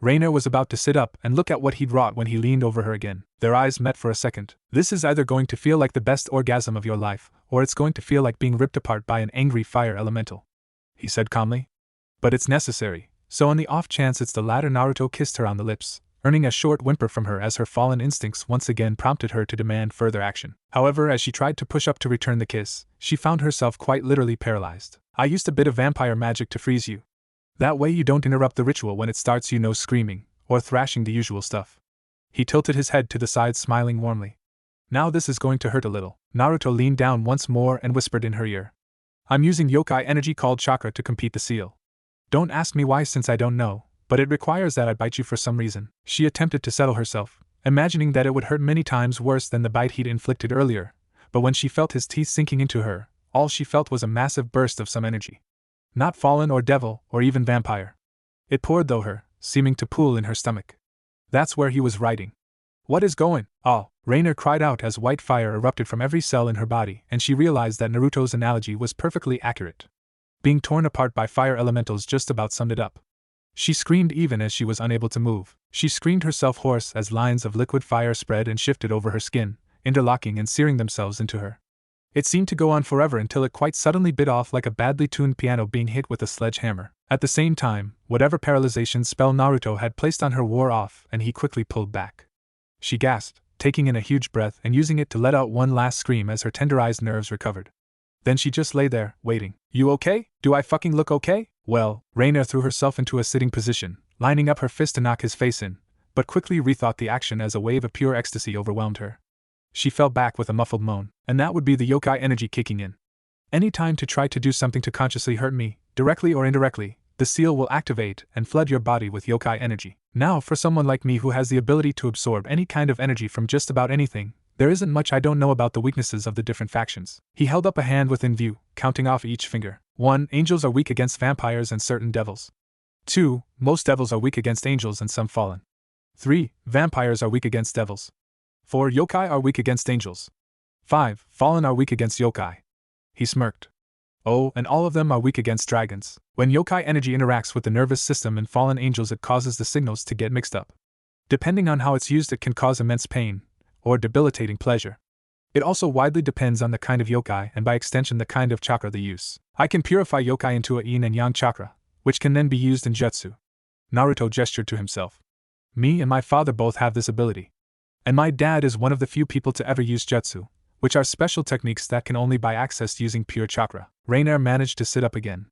Raynare was about to sit up and look at what he'd wrought when he leaned over her again. Their eyes met for a second. This is either going to feel like the best orgasm of your life, or it's going to feel like being ripped apart by an angry fire elemental, he said calmly. But it's necessary, so on the off chance it's the latter. Naruto kissed her on the lips, earning a short whimper from her as her fallen instincts once again prompted her to demand further action. However, as she tried to push up to return the kiss, she found herself quite literally paralyzed. I used a bit of vampire magic to freeze you. That way you don't interrupt the ritual when it starts, you know, screaming, or thrashing, the usual stuff. He tilted his head to the side, smiling warmly. Now this is going to hurt a little. Naruto leaned down once more and whispered in her ear. I'm using yokai energy called chakra to complete the seal. Don't ask me why, since I don't know, but it requires that I bite you for some reason. She attempted to settle herself, imagining that it would hurt many times worse than the bite he'd inflicted earlier, but when she felt his teeth sinking into her, all she felt was a massive burst of some energy. Not fallen or devil or even vampire. It poured through her, seeming to pool in her stomach. That's where he was writing. What is going? Oh, Raynare cried out as white fire erupted from every cell in her body, and she realized that Naruto's analogy was perfectly accurate. Being torn apart by fire elementals just about summed it up. She screamed even as she was unable to move. She screamed herself hoarse as lines of liquid fire spread and shifted over her skin, interlocking and searing themselves into her. It seemed to go on forever until it quite suddenly bit off like a badly tuned piano being hit with a sledgehammer. At the same time, whatever paralyzation spell Naruto had placed on her wore off and he quickly pulled back. She gasped, taking in a huge breath and using it to let out one last scream as her tenderized nerves recovered. Then she just lay there, waiting. You okay? Do I fucking look okay? Well, Raynare threw herself into a sitting position, lining up her fist to knock his face in, but quickly rethought the action as a wave of pure ecstasy overwhelmed her. She fell back with a muffled moan, and that would be the yokai energy kicking in. Any time to try to do something to consciously hurt me, directly or indirectly, the seal will activate and flood your body with yokai energy. Now, for someone like me who has the ability to absorb any kind of energy from just about anything, there isn't much I don't know about the weaknesses of the different factions. He held up a hand within view, counting off each finger. 1. Angels are weak against vampires and certain devils. 2. Most devils are weak against angels and some fallen. 3. Vampires are weak against devils. 4. Yokai are weak against angels. 5. Fallen are weak against yokai. He smirked. Oh, and all of them are weak against dragons. When yokai energy interacts with the nervous system and fallen angels, it causes the signals to get mixed up. Depending on how it's used, it can cause immense pain, or debilitating pleasure. It also widely depends on the kind of yokai and by extension the kind of chakra they use. I can purify yokai into a yin and yang chakra, which can then be used in jutsu. Naruto gestured to himself. Me and my father both have this ability. And my dad is one of the few people to ever use jutsu, which are special techniques that can only be accessed using pure chakra. Raynare managed to sit up again.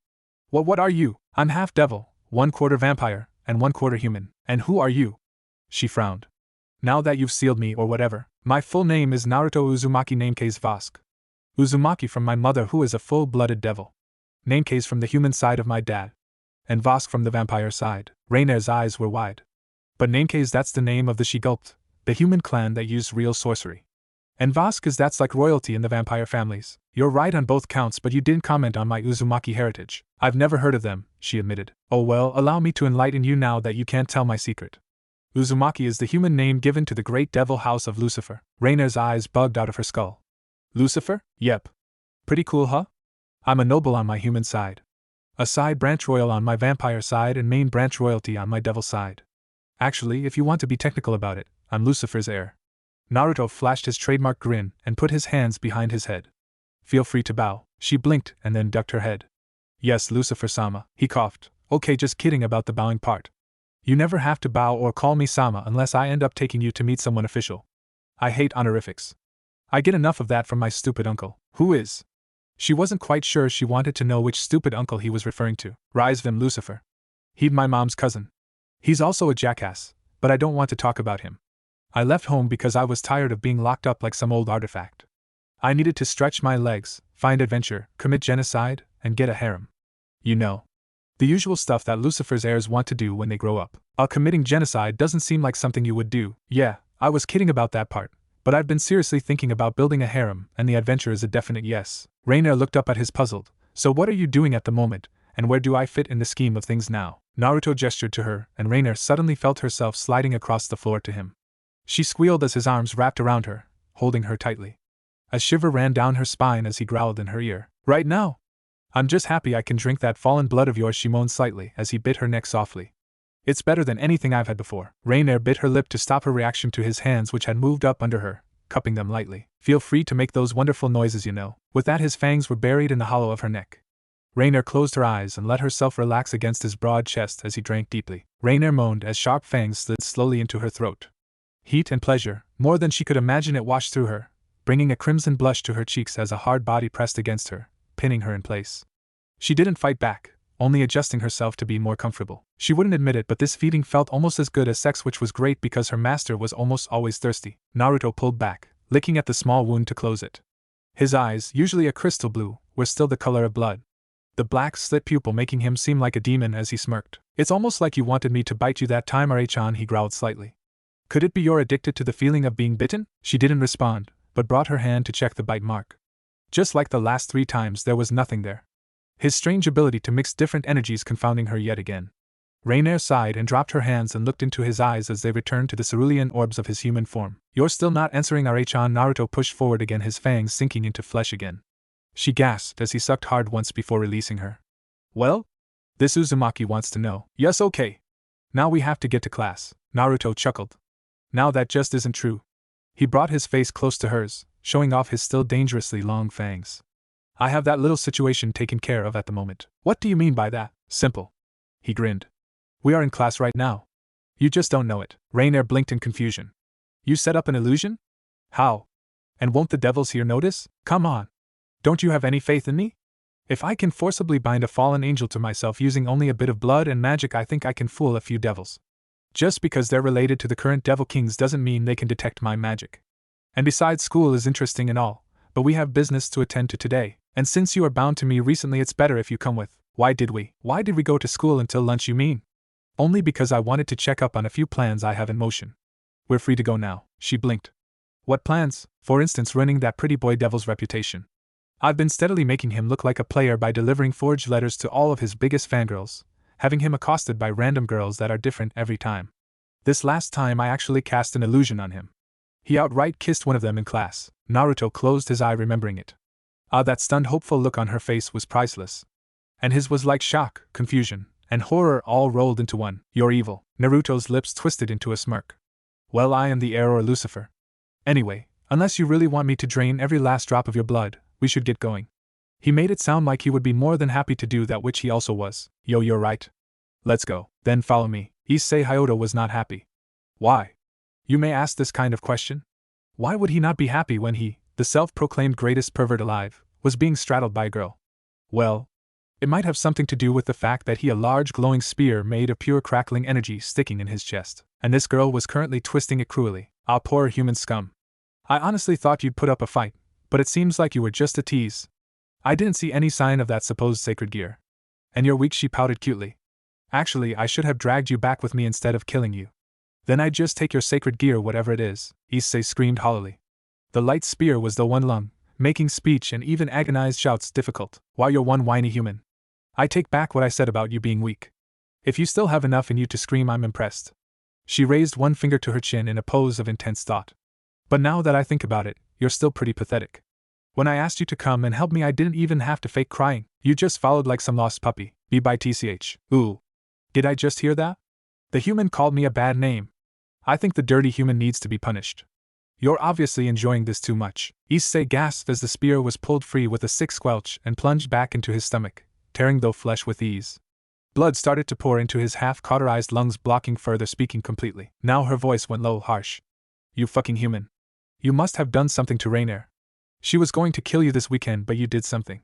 What are you? I'm half devil, 1/4 vampire, and 1/4 human. And who are you? She frowned. Now that you've sealed me or whatever, my full name is Naruto Uzumaki Namecase Vosk. Uzumaki from my mother who is a full-blooded devil. Namecase from the human side of my dad. And Vosk from the vampire side. Raynare's eyes were wide. But Namecase, that's the name of the she gulped, the human clan that used real sorcery. And Vosk is that's like royalty in the vampire families. You're right on both counts, but you didn't comment on my Uzumaki heritage. I've never heard of them, she admitted. Oh well, allow me to enlighten you now that you can't tell my secret. Uzumaki is the human name given to the great devil house of Lucifer. Raynare's eyes bugged out of her skull. Lucifer? Yep. Pretty cool, huh? I'm a noble on my human side. A side branch royal on my vampire side and main branch royalty on my devil side. Actually, if you want to be technical about it, I'm Lucifer's heir. Naruto flashed his trademark grin and put his hands behind his head. Feel free to bow. She blinked and then ducked her head. Yes, Lucifer-sama, he coughed. Okay, just kidding about the bowing part. You never have to bow or call me Sama unless I end up taking you to meet someone official. I hate honorifics. I get enough of that from my stupid uncle. Who is? She wasn't quite sure. She wanted to know which stupid uncle he was referring to. Rise-Vim Lucifer. He'd my mom's cousin. He's also a jackass, but I don't want to talk about him. I left home because I was tired of being locked up like some old artifact. I needed to stretch my legs, find adventure, commit genocide, and get a harem. You know. The usual stuff that Lucifer's heirs want to do when they grow up. Committing genocide doesn't seem like something you would do. Yeah, I was kidding about that part, but I've been seriously thinking about building a harem, and the adventure is a definite yes. Raynare looked up at his puzzled. So what are you doing at the moment, and where do I fit in the scheme of things now? Naruto gestured to her, and Raynare suddenly felt herself sliding across the floor to him. She squealed as his arms wrapped around her, holding her tightly. A shiver ran down her spine as he growled in her ear. Right now? I'm just happy I can drink that fallen blood of yours, she moaned slightly as he bit her neck softly. It's better than anything I've had before. Raynare bit her lip to stop her reaction to his hands which had moved up under her, cupping them lightly. Feel free to make those wonderful noises, you know. With that, his fangs were buried in the hollow of her neck. Raynare closed her eyes and let herself relax against his broad chest as he drank deeply. Raynare moaned as sharp fangs slid slowly into her throat. Heat and pleasure, more than she could imagine it, washed through her, bringing a crimson blush to her cheeks as a hard body pressed against her, pinning her in place. She didn't fight back, only adjusting herself to be more comfortable. She wouldn't admit it, but this feeding felt almost as good as sex, which was great because her master was almost always thirsty. Naruto pulled back, licking at the small wound to close it. His eyes, usually a crystal blue, were still the color of blood. The black slit pupil making him seem like a demon as he smirked. It's almost like you wanted me to bite you that time, Raichan, he growled slightly. Could it be you're addicted to the feeling of being bitten? She didn't respond, but brought her hand to check the bite mark. Just like the last 3 times, there was nothing there. His strange ability to mix different energies confounding her yet again. Raynare sighed and dropped her hands and looked into his eyes as they returned to the cerulean orbs of his human form. You're still not answering, Raichan. Naruto pushed forward again, his fangs sinking into flesh again. She gasped as he sucked hard once before releasing her. Well? This Uzumaki wants to know. Yes, okay. Now we have to get to class. Naruto chuckled. Now that just isn't true. He brought his face close to hers, showing off his still dangerously long fangs. I have that little situation taken care of at the moment. What do you mean by that? Simple. He grinned. We are in class right now. You just don't know it. Raynare blinked in confusion. You set up an illusion? How? And won't the devils here notice? Come on. Don't you have any faith in me? If I can forcibly bind a fallen angel to myself using only a bit of blood and magic, I think I can fool a few devils. Just because they're related to the current devil kings doesn't mean they can detect my magic. And besides, school is interesting and all, but we have business to attend to today, and since you are bound to me recently, it's better if you come with. Why did we go to school until lunch, you mean? Only because I wanted to check up on a few plans I have in motion. We're free to go now, she blinked. What plans? For instance, ruining that pretty boy devil's reputation. I've been steadily making him look like a player by delivering forged letters to all of his biggest fangirls, having him accosted by random girls that are different every time. This last time I actually cast an illusion on him. He outright kissed one of them in class. Naruto closed his eye remembering it. That stunned hopeful look on her face was priceless. And his was like shock, confusion, and horror all rolled into one. You're evil. Naruto's lips twisted into a smirk. Well, I am the heir or Lucifer. Anyway, unless you really want me to drain every last drop of your blood, we should get going. He made it sound like he would be more than happy to do that, which he also was. Yo, you're right. Let's go. Then follow me. Issei Hyuga was not happy. Why? You may ask this kind of question. Why would he not be happy when he, the self-proclaimed greatest pervert alive, was being straddled by a girl? Well, it might have something to do with the fact that he a large glowing spear made of pure crackling energy sticking in his chest, and this girl was currently twisting it cruelly. Ah, poor human scum. I honestly thought you'd put up a fight, but it seems like you were just a tease. I didn't see any sign of that supposed sacred gear. And you're weak, she pouted cutely. Actually, I should have dragged you back with me instead of killing you. Then I'd just take your sacred gear, whatever it is, Issei screamed hollowly. The light spear was the one lung, making speech and even agonized shouts difficult. While you're one whiny human. I take back what I said about you being weak. If you still have enough in you to scream, I'm impressed. She raised one finger to her chin in a pose of intense thought. But now that I think about it, you're still pretty pathetic. When I asked you to come and help me, I didn't even have to fake crying. You just followed like some lost puppy. BYTCH. Ooh. Did I just hear that? The human called me a bad name. I think the dirty human needs to be punished. You're obviously enjoying this too much. Issei gasped as the spear was pulled free with a sick squelch and plunged back into his stomach, tearing through flesh with ease. Blood started to pour into his half-cauterized lungs, blocking further speaking completely. Now her voice went low, harsh. You fucking human. You must have done something to Raynare. She was going to kill you this weekend, but you did something.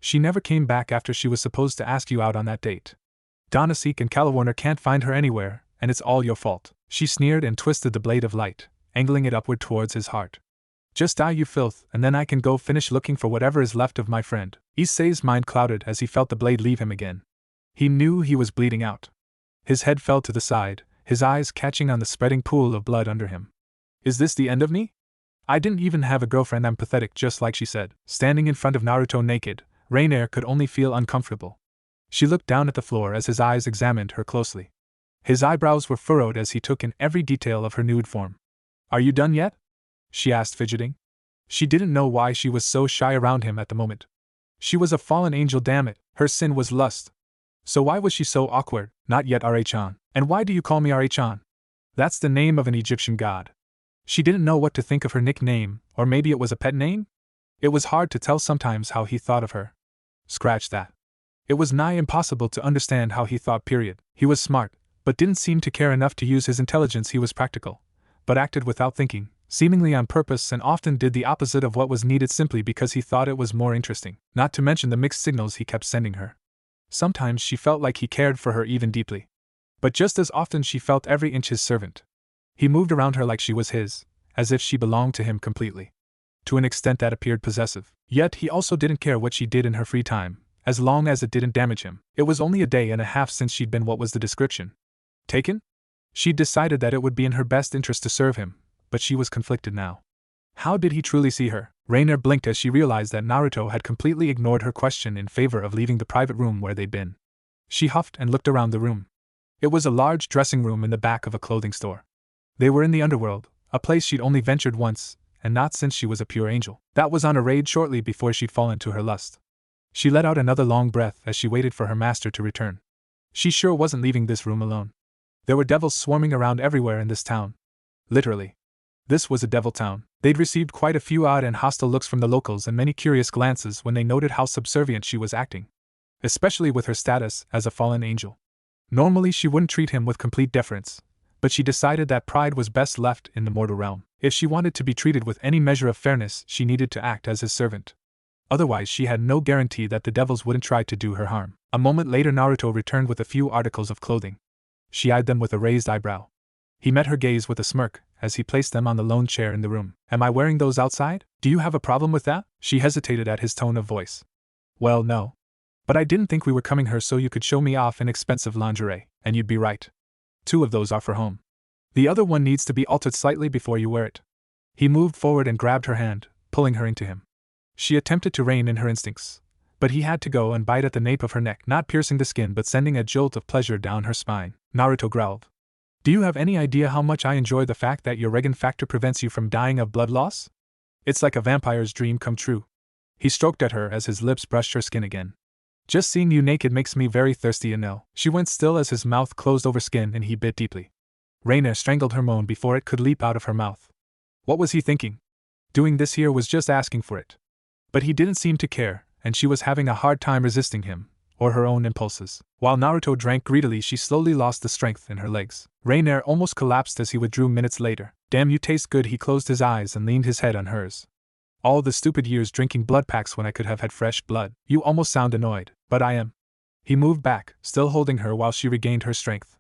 She never came back after she was supposed to ask you out on that date. Donasek and Calwarn can't find her anywhere, and it's all your fault. She sneered and twisted the blade of light, angling it upward towards his heart. Just die, you filth, and then I can go finish looking for whatever is left of my friend. Issei's mind clouded as he felt the blade leave him again. He knew he was bleeding out. His head fell to the side, his eyes catching on the spreading pool of blood under him. Is this the end of me? I didn't even have a girlfriend. I'm pathetic, just like she said. Standing in front of Naruto naked, Raynare could only feel uncomfortable. She looked down at the floor as his eyes examined her closely. His eyebrows were furrowed as he took in every detail of her nude form. Are you done yet? She asked, fidgeting. She didn't know why she was so shy around him at the moment. She was a fallen angel, damn it, her sin was lust. So why was she so awkward? Not yet, Ra-chan. And why do you call me Ra-chan? That's the name of an Egyptian god. She didn't know what to think of her nickname, or maybe it was a pet name? It was hard to tell sometimes how he thought of her. Scratch that. It was nigh impossible to understand how he thought, period. He was smart, but didn't seem to care enough to use his intelligence. He was practical, but acted without thinking, seemingly on purpose, and often did the opposite of what was needed simply because he thought it was more interesting, not to mention the mixed signals he kept sending her. Sometimes she felt like he cared for her even deeply. But just as often she felt every inch his servant. He moved around her like she was his, as if she belonged to him completely. To an extent that appeared possessive. Yet he also didn't care what she did in her free time, as long as it didn't damage him. It was only a day and a half since she'd been what was the description? Taken? She'd decided that it would be in her best interest to serve him, but she was conflicted now. How did he truly see her? Raynare blinked as she realized that Naruto had completely ignored her question in favor of leaving the private room where they'd been. She huffed and looked around the room. It was a large dressing room in the back of a clothing store. They were in the underworld, a place she'd only ventured once, and not since she was a pure angel. That was on a raid shortly before she'd fallen to her lust. She let out another long breath as she waited for her master to return. She sure wasn't leaving this room alone. There were devils swarming around everywhere in this town. Literally. This was a devil town. They'd received quite a few odd and hostile looks from the locals and many curious glances when they noted how subservient she was acting, especially with her status as a fallen angel. Normally she wouldn't treat him with complete deference, but she decided that pride was best left in the mortal realm. If she wanted to be treated with any measure of fairness, she needed to act as his servant. Otherwise she had no guarantee that the devils wouldn't try to do her harm. A moment later Naruto returned with a few articles of clothing. She eyed them with a raised eyebrow. He met her gaze with a smirk as he placed them on the lone chair in the room. Am I wearing those outside? Do you have a problem with that? She hesitated at his tone of voice. Well, no. But I didn't think we were coming here so you could show me off in expensive lingerie, and you'd be right. 2 of those are for home. The other one needs to be altered slightly before you wear it. He moved forward and grabbed her hand, pulling her into him. She attempted to rein in her instincts, but he had to go and bite at the nape of her neck, not piercing the skin but sending a jolt of pleasure down her spine. Naruto growled. Do you have any idea how much I enjoy the fact that your Regen factor prevents you from dying of blood loss? It's like a vampire's dream come true. He stroked at her as his lips brushed her skin again. Just seeing you naked makes me very thirsty, you know. She went still as his mouth closed over skin and he bit deeply. Raynare strangled her moan before it could leap out of her mouth. What was he thinking? Doing this here was just asking for it. But he didn't seem to care, and she was having a hard time resisting him, or her own impulses. While Naruto drank greedily, she slowly lost the strength in her legs. Raynare almost collapsed as he withdrew minutes later. Damn, you taste good. He closed his eyes and leaned his head on hers. All the stupid years drinking blood packs when I could have had fresh blood. You almost sound annoyed, but I am. He moved back, still holding her while she regained her strength.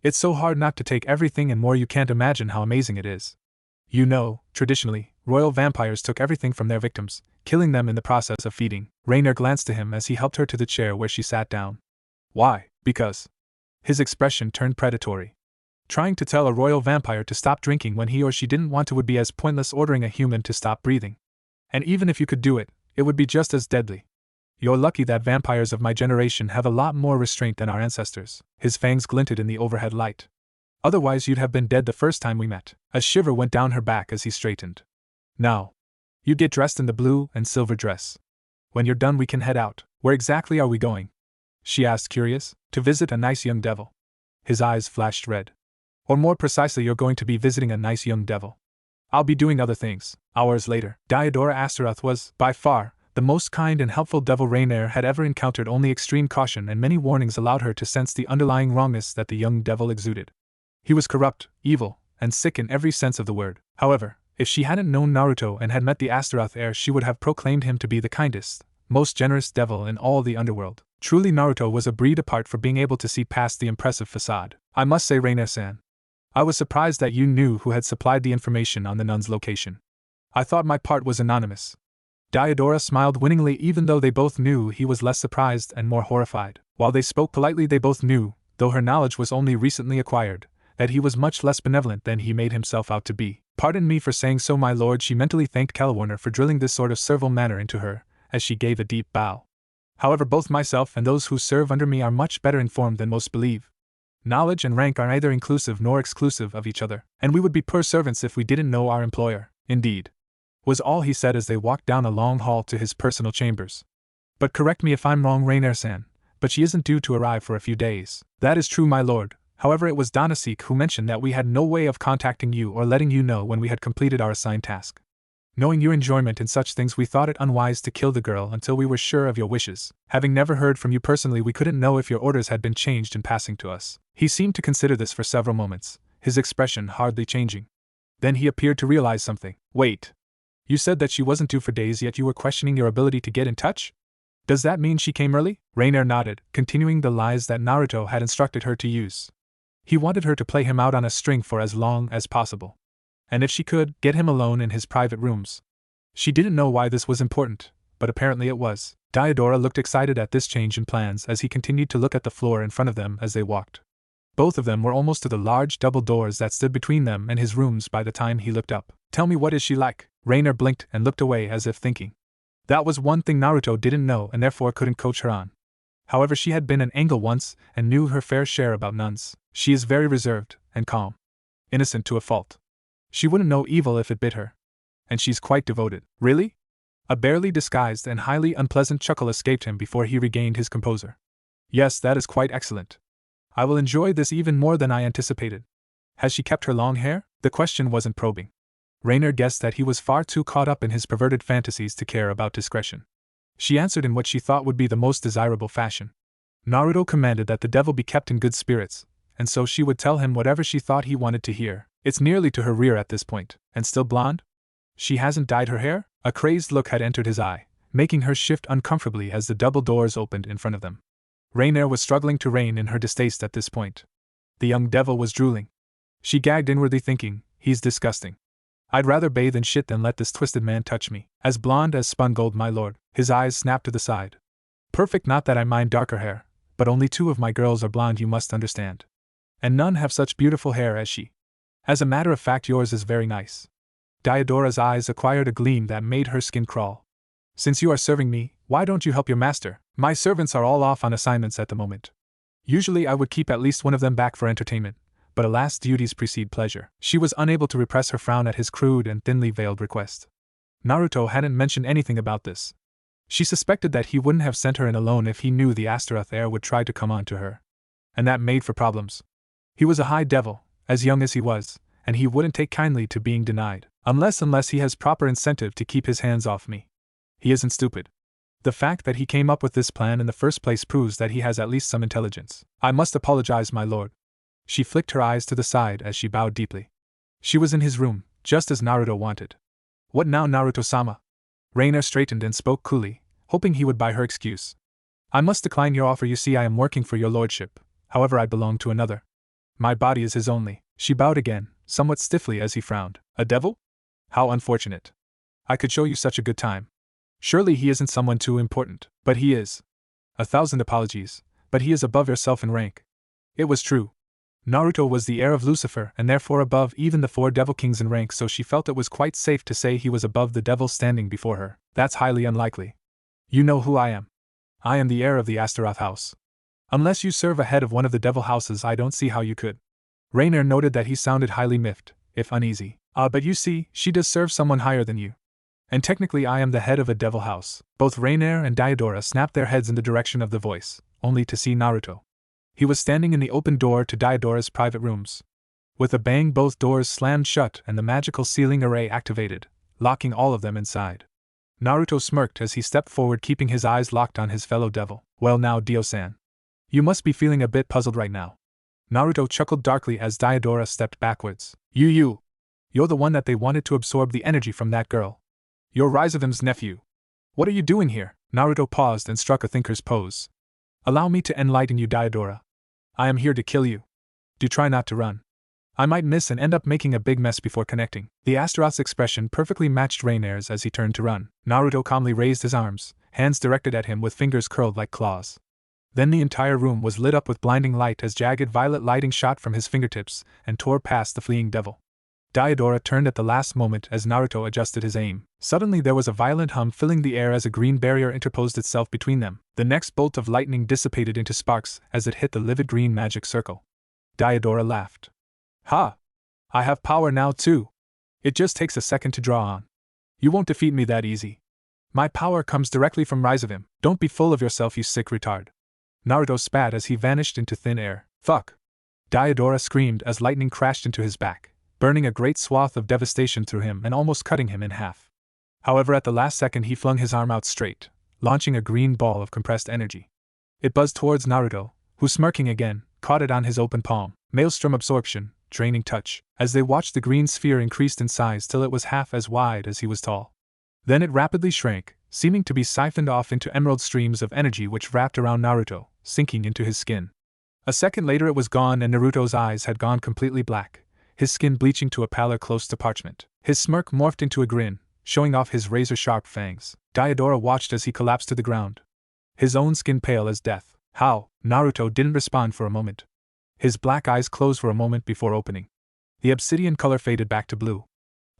It's so hard not to take everything and more. You can't imagine how amazing it is. You know, traditionally, royal vampires took everything from their victims, killing them in the process of feeding. Raynare glanced to him as he helped her to the chair where she sat down. Why? Because. His expression turned predatory. Trying to tell a royal vampire to stop drinking when he or she didn't want to would be as pointless ordering a human to stop breathing. And even if you could do it, it would be just as deadly. You're lucky that vampires of my generation have a lot more restraint than our ancestors. His fangs glinted in the overhead light. Otherwise you'd have been dead the first time we met. A shiver went down her back as he straightened. Now, you get dressed in the blue and silver dress. When you're done we can head out. Where exactly are we going? She asked, curious. To visit a nice young devil. His eyes flashed red. Or more precisely, you're going to be visiting a nice young devil. I'll be doing other things. Hours later, Diodora Astaroth was, by far, the most kind and helpful devil Raynare had ever encountered. Only extreme caution and many warnings allowed her to sense the underlying wrongness that the young devil exuded. He was corrupt, evil, and sick in every sense of the word. However, if she hadn't known Naruto and had met the Astaroth heir, she would have proclaimed him to be the kindest, most generous devil in all the underworld. Truly, Naruto was a breed apart for being able to see past the impressive facade. I must say, Raynare-san, I was surprised that you knew who had supplied the information on the nun's location. I thought my part was anonymous. Diodora smiled winningly, even though they both knew he was less surprised and more horrified. While they spoke politely, they both knew, though her knowledge was only recently acquired, that he was much less benevolent than he made himself out to be. Pardon me for saying so, my lord. She mentally thanked Calwarn for drilling this sort of servile manner into her, as she gave a deep bow. However, both myself and those who serve under me are much better informed than most believe. Knowledge and rank are neither inclusive nor exclusive of each other, and we would be poor servants if we didn't know our employer. Indeed, was all he said as they walked down a long hall to his personal chambers. But correct me if I'm wrong, Raynare-san, but she isn't due to arrive for a few days. That is true, my lord. However, it was Danasik who mentioned that we had no way of contacting you or letting you know when we had completed our assigned task. Knowing your enjoyment in such things, we thought it unwise to kill the girl until we were sure of your wishes. Having never heard from you personally, we couldn't know if your orders had been changed in passing to us. He seemed to consider this for several moments, his expression hardly changing. Then he appeared to realize something. Wait. You said that she wasn't due for days, yet you were questioning your ability to get in touch? Does that mean she came early? Raynare nodded, continuing the lies that Naruto had instructed her to use. He wanted her to play him out on a string for as long as possible. And if she could, get him alone in his private rooms. She didn't know why this was important, but apparently it was. Diodora looked excited at this change in plans as he continued to look at the floor in front of them as they walked. Both of them were almost to the large double doors that stood between them and his rooms by the time he looked up. Tell me, what is she like? Raynare blinked and looked away as if thinking. That was one thing Naruto didn't know and therefore couldn't coach her on. However, she had been an Angel once and knew her fair share about nuns. She is very reserved and calm. Innocent to a fault. She wouldn't know evil if it bit her. And she's quite devoted. Really? A barely disguised and highly unpleasant chuckle escaped him before he regained his composure. Yes, that is quite excellent. I will enjoy this even more than I anticipated. Has she kept her long hair? The question wasn't probing. Raynare guessed that he was far too caught up in his perverted fantasies to care about discretion. She answered in what she thought would be the most desirable fashion. Naruto commanded that the devil be kept in good spirits, and so she would tell him whatever she thought he wanted to hear. It's nearly to her rear at this point. And still blonde? She hasn't dyed her hair? A crazed look had entered his eye, making her shift uncomfortably as the double doors opened in front of them. Raynare was struggling to rein in her distaste at this point. The young devil was drooling. She gagged inwardly thinking, he's disgusting. I'd rather bathe in shit than let this twisted man touch me. As blonde as spun gold, my lord. His eyes snapped to the side. Perfect, not that I mind darker hair, but only 2 of my girls are blonde, you must understand. And none have such beautiful hair as she. As a matter of fact, yours is very nice. Diodora's eyes acquired a gleam that made her skin crawl. Since you are serving me, why don't you help your master? My servants are all off on assignments at the moment. Usually I would keep at least one of them back for entertainment, but alas, duties precede pleasure. She was unable to repress her frown at his crude and thinly veiled request. Naruto hadn't mentioned anything about this. She suspected that he wouldn't have sent her in alone if he knew the Astaroth heir would try to come on to her. And that made for problems. He was a high devil, as young as he was, and he wouldn't take kindly to being denied, unless he has proper incentive to keep his hands off me. He isn't stupid. The fact that he came up with this plan in the first place proves that he has at least some intelligence. I must apologize, my lord. She flicked her eyes to the side as she bowed deeply. She was in his room, just as Naruto wanted. What now, Naruto-sama? Raynare straightened and spoke coolly, hoping he would buy her excuse. I must decline your offer. You see, I am working for your lordship, however I belong to another. My body is his only. She bowed again, somewhat stiffly as he frowned. A devil? How unfortunate. I could show you such a good time. Surely he isn't someone too important, but he is. 1,000 apologies, but he is above yourself in rank. It was true. Naruto was the heir of Lucifer and therefore above even the 4 devil kings in rank, so she felt it was quite safe to say he was above the devil standing before her. That's highly unlikely. You know who I am. I am the heir of the Astaroth house. Unless you serve ahead of one of the devil houses, I don't see how you could. Raynare noted that he sounded highly miffed, if uneasy. But you see, she does serve someone higher than you. And technically I am the head of a devil house. Both Raynare and Diodora snapped their heads in the direction of the voice, only to see Naruto. He was standing in the open door to Diodora's private rooms. With a bang, both doors slammed shut and the magical sealing array activated, locking all of them inside. Naruto smirked as he stepped forward, keeping his eyes locked on his fellow devil. Well now, Dio-san. You must be feeling a bit puzzled right now. Naruto chuckled darkly as Diodora stepped backwards. You're the one that they wanted to absorb the energy from that girl. You're Raizathem's nephew. What are you doing here? Naruto paused and struck a thinker's pose. Allow me to enlighten you, Diodora. I am here to kill you. Do try not to run. I might miss and end up making a big mess before connecting. The Astaroth's expression perfectly matched Raynare's as he turned to run. Naruto calmly raised his arms, hands directed at him with fingers curled like claws. Then the entire room was lit up with blinding light as jagged violet lighting shot from his fingertips and tore past the fleeing devil. Diodora turned at the last moment as Naruto adjusted his aim. Suddenly there was a violent hum filling the air as a green barrier interposed itself between them. The next bolt of lightning dissipated into sparks as it hit the livid green magic circle. Diodora laughed. Ha! I have power now too. It just takes a second to draw on. You won't defeat me that easy. My power comes directly from Raizatham. Don't be full of yourself, you sick retard. Naruto spat as he vanished into thin air. Fuck! Diodora screamed as lightning crashed into his back, burning a great swath of devastation through him and almost cutting him in half. However, at the last second he flung his arm out straight, launching a green ball of compressed energy. It buzzed towards Naruto, who, smirking again, caught it on his open palm. Maelstrom absorption, draining touch. As they watched, the green sphere increased in size till it was half as wide as he was tall. Then it rapidly shrank, seeming to be siphoned off into emerald streams of energy which wrapped around Naruto, sinking into his skin. A second later it was gone and Naruto's eyes had gone completely black, his skin bleaching to a pallor close to parchment. His smirk morphed into a grin, showing off his razor-sharp fangs. Diodora watched as he collapsed to the ground, his own skin pale as death. How? Naruto didn't respond for a moment. His black eyes closed for a moment before opening. The obsidian color faded back to blue.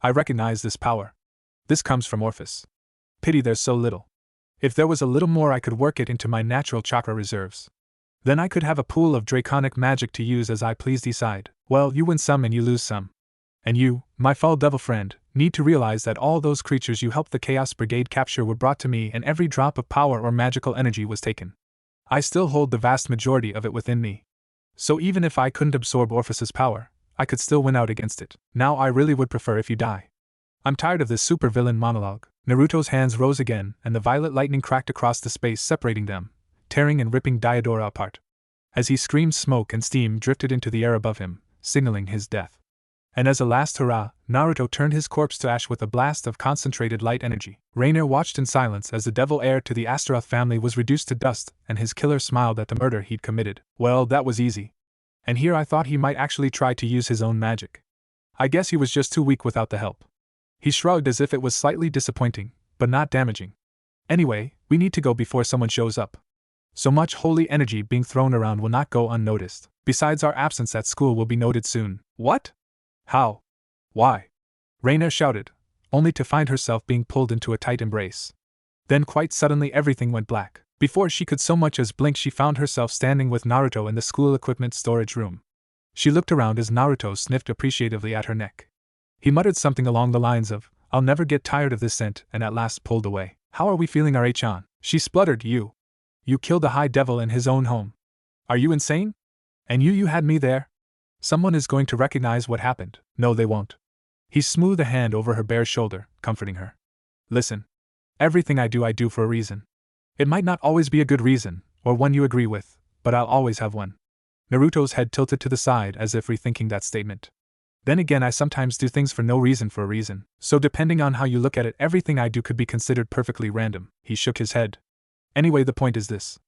I recognize this power. This comes from Orpheus. Pity there's so little. If there was a little more, I could work it into my natural chakra reserves. Then I could have a pool of draconic magic to use as I pleased. He sighed. Well, you win some and you lose some. And you, my foul devil friend, need to realize that all those creatures you helped the Chaos Brigade capture were brought to me and every drop of power or magical energy was taken. I still hold the vast majority of it within me. So even if I couldn't absorb Orpheus's power, I could still win out against it. Now I really would prefer if you die. I'm tired of this supervillain monologue. Naruto's hands rose again, and the violet lightning cracked across the space separating them, tearing and ripping Diodora apart. As he screamed, smoke and steam drifted into the air above him, signaling his death. And as a last hurrah, Naruto turned his corpse to ash with a blast of concentrated light energy. Raynare watched in silence as the devil heir to the Astaroth family was reduced to dust, and his killer smiled at the murder he'd committed. Well, that was easy. And here I thought he might actually try to use his own magic. I guess he was just too weak without the help. He shrugged as if it was slightly disappointing, but not damaging. Anyway, we need to go before someone shows up. So much holy energy being thrown around will not go unnoticed. Besides, our absence at school will be noted soon. What? How? Why? Raynare shouted, only to find herself being pulled into a tight embrace. Then quite suddenly everything went black. Before she could so much as blink, she found herself standing with Naruto in the school equipment storage room. She looked around as Naruto sniffed appreciatively at her neck. He muttered something along the lines of, "I'll never get tired of this scent," and at last pulled away. "How are we feeling, R.H.on?" She spluttered. You killed the high devil in his own home. Are you insane? And you had me there? Someone is going to recognize what happened." "No, they won't." He smoothed a hand over her bare shoulder, comforting her. "Listen. Everything I do for a reason. It might not always be a good reason, or one you agree with, but I'll always have one." Naruto's head tilted to the side as if rethinking that statement. "Then again, I sometimes do things for no reason for a reason, so depending on how you look at it, everything I do could be considered perfectly random." He shook his head. "Anyway, the point is this.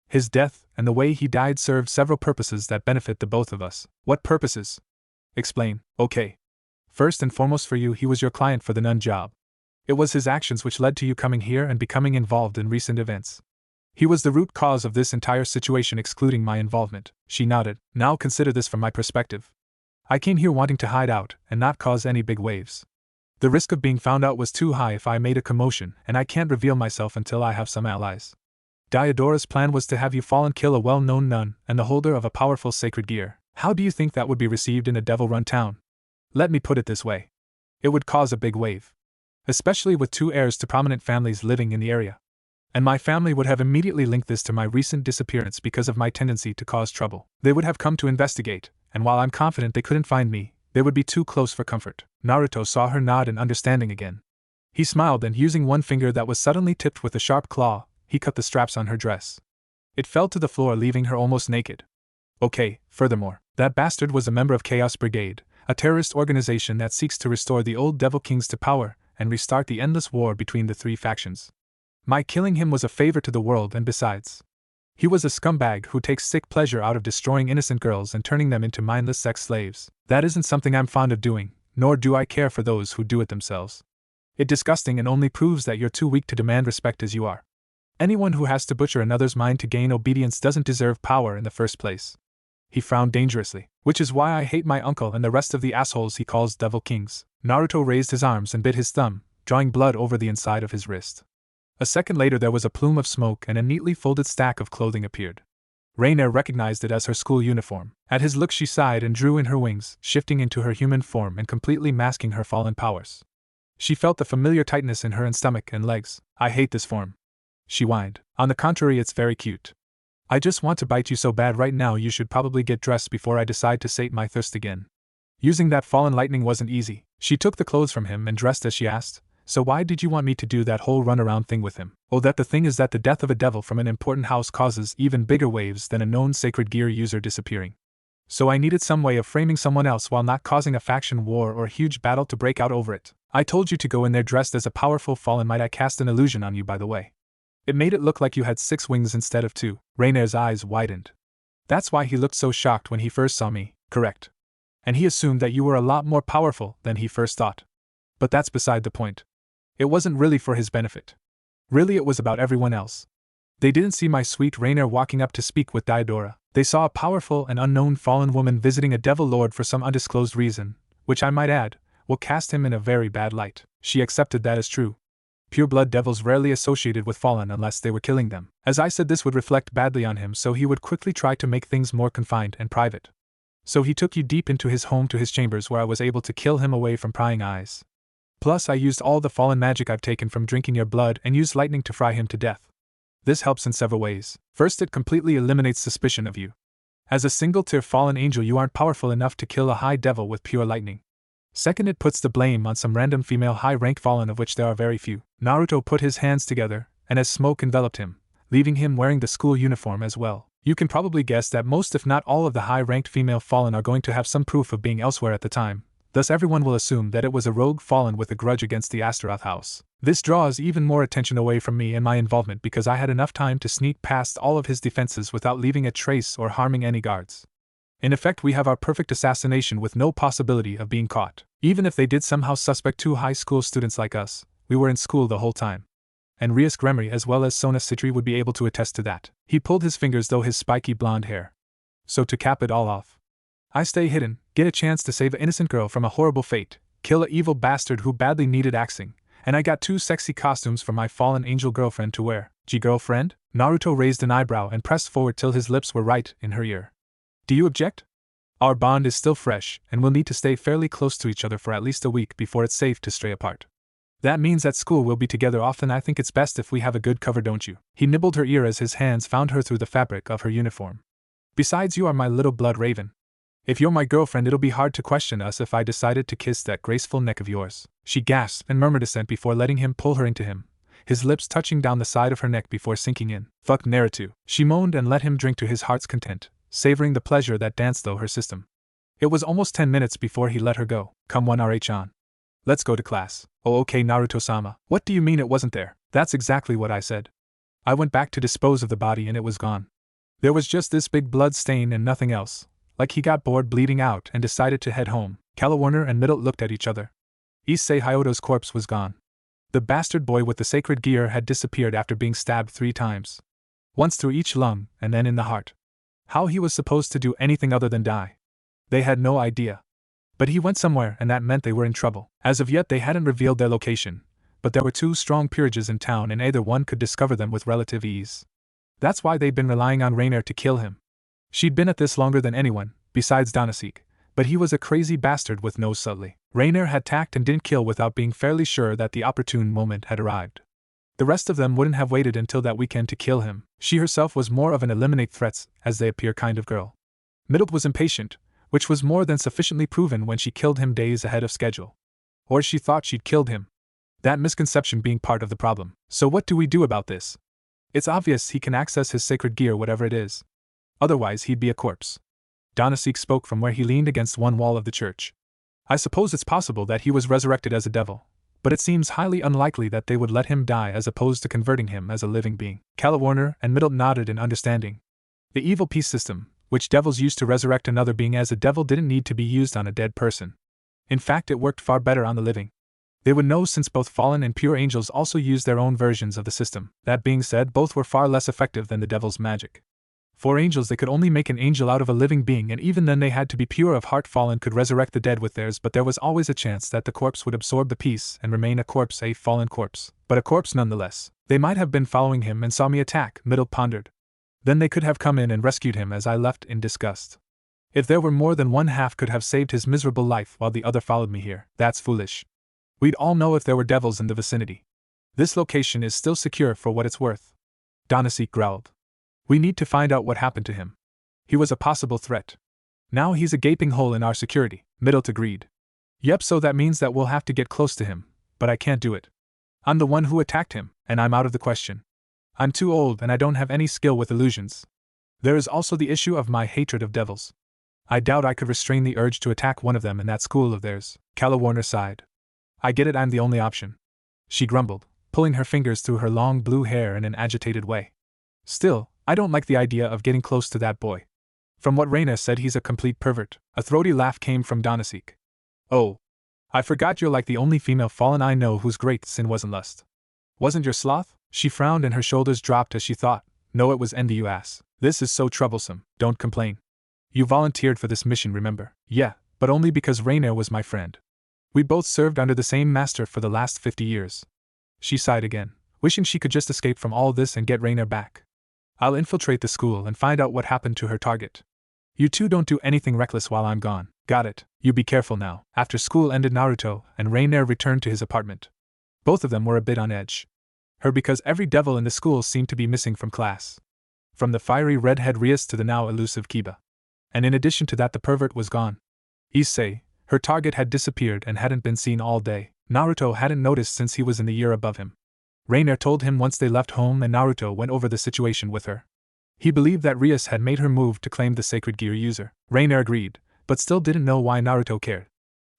His death, and the way he died, served several purposes that benefit the both of us." "What purposes?" "Explain." "Okay. First and foremost, for you, he was your client for the nun job. It was his actions which led to you coming here and becoming involved in recent events. He was the root cause of this entire situation, excluding my involvement." She nodded. "Now consider this from my perspective. I came here wanting to hide out and not cause any big waves. The risk of being found out was too high if I made a commotion, and I can't reveal myself until I have some allies. Diodora's plan was to have you fall and kill a well-known nun and the holder of a powerful sacred gear. How do you think that would be received in a devil-run town? Let me put it this way. It would cause a big wave. Especially with two heirs to prominent families living in the area. And my family would have immediately linked this to my recent disappearance because of my tendency to cause trouble. They would have come to investigate, and while I'm confident they couldn't find me, they would be too close for comfort." Naruto saw her nod in understanding again. He smiled and, using one finger that was suddenly tipped with a sharp claw, he cut the straps on her dress. It fell to the floor, leaving her almost naked. "Okay, furthermore, that bastard was a member of Chaos Brigade, a terrorist organization that seeks to restore the old Devil Kings to power and restart the endless war between the three factions. My killing him was a favor to the world, and besides, he was a scumbag who takes sick pleasure out of destroying innocent girls and turning them into mindless sex slaves. That isn't something I'm fond of doing, nor do I care for those who do it themselves. It's disgusting and only proves that you're too weak to demand respect as you are. Anyone who has to butcher another's mind to gain obedience doesn't deserve power in the first place." He frowned dangerously. "Which is why I hate my uncle and the rest of the assholes he calls Devil Kings." Naruto raised his arms and bit his thumb, drawing blood over the inside of his wrist. A second later, there was a plume of smoke and a neatly folded stack of clothing appeared. Raynare recognized it as her school uniform. At his look, she sighed and drew in her wings, shifting into her human form and completely masking her fallen powers. She felt the familiar tightness in her stomach and legs. "I hate this form," she whined. "On the contrary, it's very cute. I just want to bite you so bad right now. You should probably get dressed before I decide to sate my thirst again." Using that fallen lightning wasn't easy. She took the clothes from him and dressed as she asked, "So why did you want me to do that whole runaround thing with him?" "Oh, that the thing is that the death of a devil from an important house causes even bigger waves than a known sacred gear user disappearing. So I needed some way of framing someone else while not causing a faction war or a huge battle to break out over it. I told you to go in there dressed as a powerful fallen. Might I cast an illusion on you, by the way? It made it look like you had 6 wings instead of 2. Raynare's eyes widened. "That's why he looked so shocked when he first saw me, correct? And he assumed that you were a lot more powerful than he first thought. But that's beside the point. It wasn't really for his benefit. Really, it was about everyone else. They didn't see my sweet Raynare walking up to speak with Diodora. They saw a powerful and unknown fallen woman visiting a devil lord for some undisclosed reason, which I might add, will cast him in a very bad light." She accepted that as true. Pure-blood devils rarely associated with fallen unless they were killing them. As I said, this would reflect badly on him, so he would quickly try to make things more confined and private. So he took you deep into his home, to his chambers, where I was able to kill him away from prying eyes. Plus, I used all the fallen magic I've taken from drinking your blood and used lightning to fry him to death. This helps in several ways. First, it completely eliminates suspicion of you. As a single-tier fallen angel, you aren't powerful enough to kill a high devil with pure lightning. Second, it puts the blame on some random female high-rank fallen of which there are very few. Naruto put his hands together, and as smoke enveloped him, leaving him wearing the school uniform as well. You can probably guess that most if not all of the high-ranked female fallen are going to have some proof of being elsewhere at the time, thus everyone will assume that it was a rogue fallen with a grudge against the Astaroth house. This draws even more attention away from me and my involvement because I had enough time to sneak past all of his defenses without leaving a trace or harming any guards. In effect, we have our perfect assassination with no possibility of being caught. Even if they did somehow suspect 2 high school students like us, we were in school the whole time. And Rias Gremory as well as Sona Citri would be able to attest to that. He pulled his fingers through his spiky blonde hair. So to cap it all off, I stay hidden, get a chance to save an innocent girl from a horrible fate, kill an evil bastard who badly needed axing, and I got 2 sexy costumes for my fallen angel girlfriend to wear. Girlfriend? Naruto raised an eyebrow and pressed forward till his lips were right in her ear. Do you object? Our bond is still fresh, and we'll need to stay fairly close to each other for at least a week before it's safe to stray apart. That means at school we'll be together often. I think it's best if we have a good cover, don't you? He nibbled her ear as his hands found her through the fabric of her uniform. Besides, you are my little blood raven. If you're my girlfriend, it'll be hard to question us if I decided to kiss that graceful neck of yours. She gasped and murmured assent before letting him pull her into him, his lips touching down the side of her neck before sinking in. Fuck Naruto. She moaned and let him drink to his heart's content, savoring the pleasure that danced through her system. It was almost 10 minutes before he let her go. Come 1rh on. Let's go to class. Oh okay Naruto-sama. What do you mean it wasn't there? That's exactly what I said. I went back to dispose of the body and it was gone. There was just this big blood stain and nothing else. Like he got bored bleeding out and decided to head home. Calwarn and Middle looked at each other. Issei Hyodo's corpse was gone. The bastard boy with the sacred gear had disappeared after being stabbed 3 times. Once through each lung and then in the heart. How he was supposed to do anything other than die? They had no idea. But he went somewhere and that meant they were in trouble. As of yet they hadn't revealed their location, but there were 2 strong peerages in town and either one could discover them with relative ease. That's why they'd been relying on Raynare to kill him. She'd been at this longer than anyone, besides Danasik, but he was a crazy bastard with no subtlety. Raynare had tact and didn't kill without being fairly sure that the opportune moment had arrived. The rest of them wouldn't have waited until that weekend to kill him. She herself was more of an eliminate threats as they appear kind of girl. Middle was impatient, which was more than sufficiently proven when she killed him days ahead of schedule. Or she thought she'd killed him. That misconception being part of the problem. So what do we do about this? It's obvious he can access his sacred gear, whatever it is. Otherwise he'd be a corpse. Danasik spoke from where he leaned against one wall of the church. I suppose it's possible that he was resurrected as a devil, but it seems highly unlikely that they would let him die as opposed to converting him as a living being. Calwarn and Middle nodded in understanding. The evil peace system, which devils used to resurrect another being as a devil, didn't need to be used on a dead person. In fact, it worked far better on the living. They would know since both fallen and pure angels also used their own versions of the system. That being said, both were far less effective than the devil's magic. For angels, they could only make an angel out of a living being, and even then they had to be pure of heart. Fallen could resurrect the dead with theirs, but there was always a chance that the corpse would absorb the peace and remain a corpse, a fallen corpse, but a corpse nonetheless. They might have been following him and saw me attack, Middle pondered. Then they could have come in and rescued him as I left in disgust. If there were more than one, half could have saved his miserable life while the other followed me here. That's foolish. We'd all know if there were devils in the vicinity. This location is still secure for what it's worth. Danasik growled. We need to find out what happened to him. He was a possible threat. Now he's a gaping hole in our security, Middle agreed. Yep, so that means that we'll have to get close to him, but I can't do it. I'm the one who attacked him, and I'm out of the question. I'm too old and I don't have any skill with illusions. There is also the issue of my hatred of devils. I doubt I could restrain the urge to attack one of them in that school of theirs. Calwarn sighed. I get it, I'm the only option. She grumbled, pulling her fingers through her long blue hair in an agitated way. Still, I don't like the idea of getting close to that boy. From what Raynare said, he's a complete pervert. A throaty laugh came from Danasik. Oh. I forgot you're like the only female fallen I know whose great sin wasn't lust. Wasn't your sloth? She frowned and her shoulders dropped as she thought. No, it was envy, you ass. This is so troublesome. Don't complain. You volunteered for this mission, remember? Yeah, but only because Raynare was my friend. We both served under the same master for the last 50 years. She sighed again, wishing she could just escape from all this and get Raynare back. I'll infiltrate the school and find out what happened to her target. You two don't do anything reckless while I'm gone. Got it. You be careful now. After school ended, Naruto and Raynare returned to his apartment. Both of them were a bit on edge. Her because every devil in the school seemed to be missing from class. From the fiery redhead Rias to the now elusive Kiba. And in addition to that, the pervert was gone. Issei, Her target had disappeared and hadn't been seen all day. Naruto hadn't noticed since he was in the year above him. Raynare told him once they left home and Naruto went over the situation with her. He believed that Rias had made her move to claim the sacred gear user. Raynare agreed, but still didn't know why Naruto cared.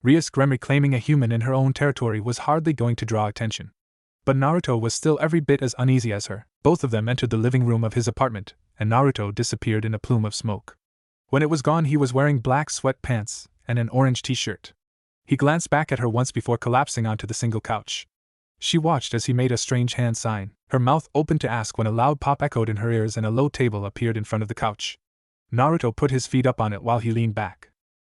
Rias Gremry claiming a human in her own territory was hardly going to draw attention. But Naruto was still every bit as uneasy as her. Both of them entered the living room of his apartment, and Naruto disappeared in a plume of smoke. When it was gone, he was wearing black sweatpants and an orange t-shirt. He glanced back at her once before collapsing onto the single couch. She watched as he made a strange hand sign, her mouth open to ask when a loud pop echoed in her ears and a low table appeared in front of the couch. Naruto put his feet up on it while he leaned back.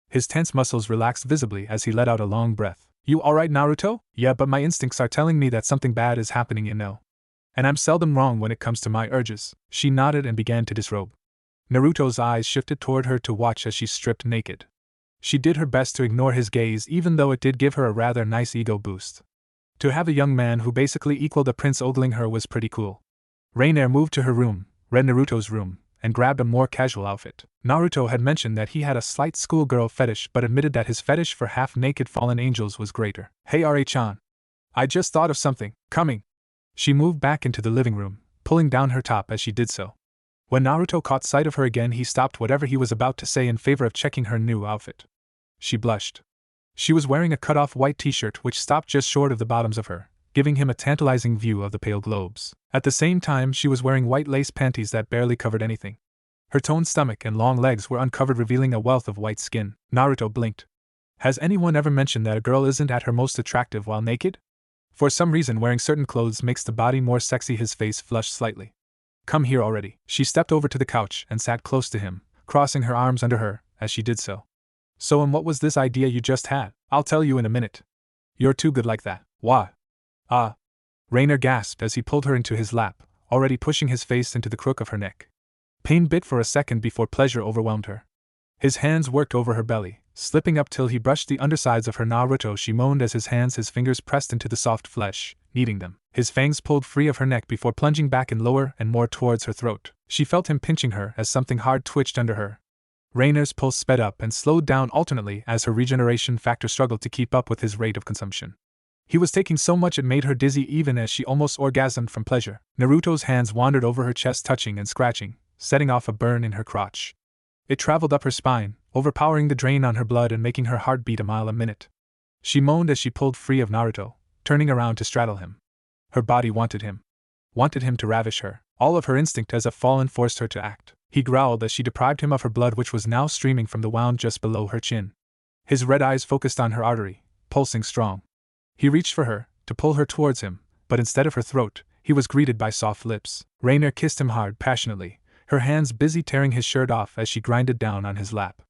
His tense muscles relaxed visibly as he let out a long breath. "You alright, Naruto?" "Yeah, but my instincts are telling me that something bad is happening, you know. And I'm seldom wrong when it comes to my urges." She nodded and began to disrobe. Naruto's eyes shifted toward her to watch as she stripped naked. She did her best to ignore his gaze, even though it did give her a rather nice ego boost. To have a young man who basically equaled a prince ogling her was pretty cool. Raynare moved to her room, read Naruto's room, and grabbed a more casual outfit. Naruto had mentioned that he had a slight schoolgirl fetish but admitted that his fetish for half-naked fallen angels was greater. "Hey RA-chan. I just thought of something. Coming." She moved back into the living room, pulling down her top as she did so. When Naruto caught sight of her again, he stopped whatever he was about to say in favor of checking her new outfit. She blushed. She was wearing a cut-off white t-shirt which stopped just short of the bottoms of her, giving him a tantalizing view of the pale globes. At the same time, she was wearing white lace panties that barely covered anything. Her toned stomach and long legs were uncovered, revealing a wealth of white skin. Naruto blinked. Has anyone ever mentioned that a girl isn't at her most attractive while naked? For some reason, wearing certain clothes makes the body more sexy. His face flushed slightly. "Come here already." She stepped over to the couch and sat close to him, crossing her arms under her as she did so. "So, and what was this idea you just had?" "I'll tell you in a minute. You're too good like that." "Why?" "Ah." Raynare gasped as he pulled her into his lap, already pushing his face into the crook of her neck. Pain bit for a second before pleasure overwhelmed her. His hands worked over her belly, slipping up till he brushed the undersides of her. "Naruto," she moaned as his fingers pressed into the soft flesh, kneading them. His fangs pulled free of her neck before plunging back and lower and more towards her throat. She felt him pinching her as something hard twitched under her. Raynare's pulse sped up and slowed down alternately as her regeneration factor struggled to keep up with his rate of consumption. He was taking so much it made her dizzy even as she almost orgasmed from pleasure. Naruto's hands wandered over her chest, touching and scratching, setting off a burn in her crotch. It traveled up her spine, overpowering the drain on her blood and making her heart beat a mile a minute. She moaned as she pulled free of Naruto, turning around to straddle him. Her body wanted him to ravish her. All of her instinct as a fallen forced her to act. He growled as she deprived him of her blood, which was now streaming from the wound just below her chin. His red eyes focused on her artery, pulsing strong. He reached for her, to pull her towards him, but instead of her throat, he was greeted by soft lips. Raynare kissed him hard, passionately, her hands busy tearing his shirt off as she grinded down on his lap.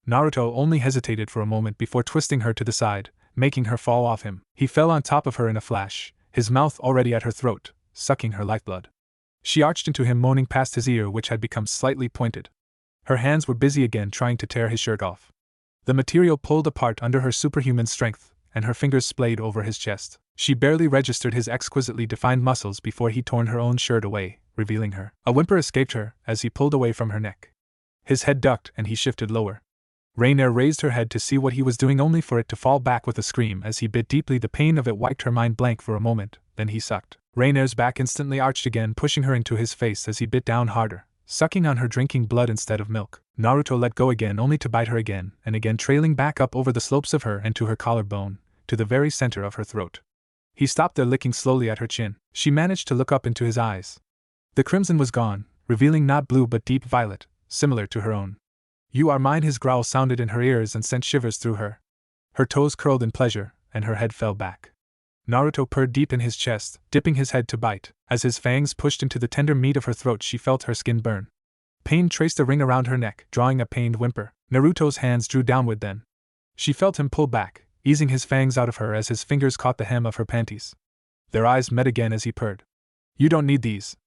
Naruto only hesitated for a moment before twisting her to the side, making her fall off him. He fell on top of her in a flash, his mouth already at her throat, sucking her lifeblood. She arched into him, moaning past his ear, which had become slightly pointed. Her hands were busy again trying to tear his shirt off. The material pulled apart under her superhuman strength, and her fingers splayed over his chest. She barely registered his exquisitely defined muscles before he torn her own shirt away, revealing her. A whimper escaped her as he pulled away from her neck. His head ducked and he shifted lower. Raynare raised her head to see what he was doing, only for it to fall back with a scream as he bit deeply. The pain of it wiped her mind blank for a moment, then he sucked. Raynare's back instantly arched again, pushing her into his face as he bit down harder, sucking on her, drinking blood instead of milk. Naruto let go again, only to bite her again and again, trailing back up over the slopes of her and to her collarbone, to the very center of her throat. He stopped there, licking slowly at her chin. She managed to look up into his eyes. The crimson was gone, revealing not blue but deep violet, similar to her own. "You are mine," his growl sounded in her ears and sent shivers through her. Her toes curled in pleasure, and her head fell back. Naruto purred deep in his chest, dipping his head to bite. As his fangs pushed into the tender meat of her throat, she felt her skin burn. Pain traced a ring around her neck, drawing a pained whimper. Naruto's hands drew downward then. She felt him pull back, easing his fangs out of her as his fingers caught the hem of her panties. Their eyes met again as he purred. "You don't need these."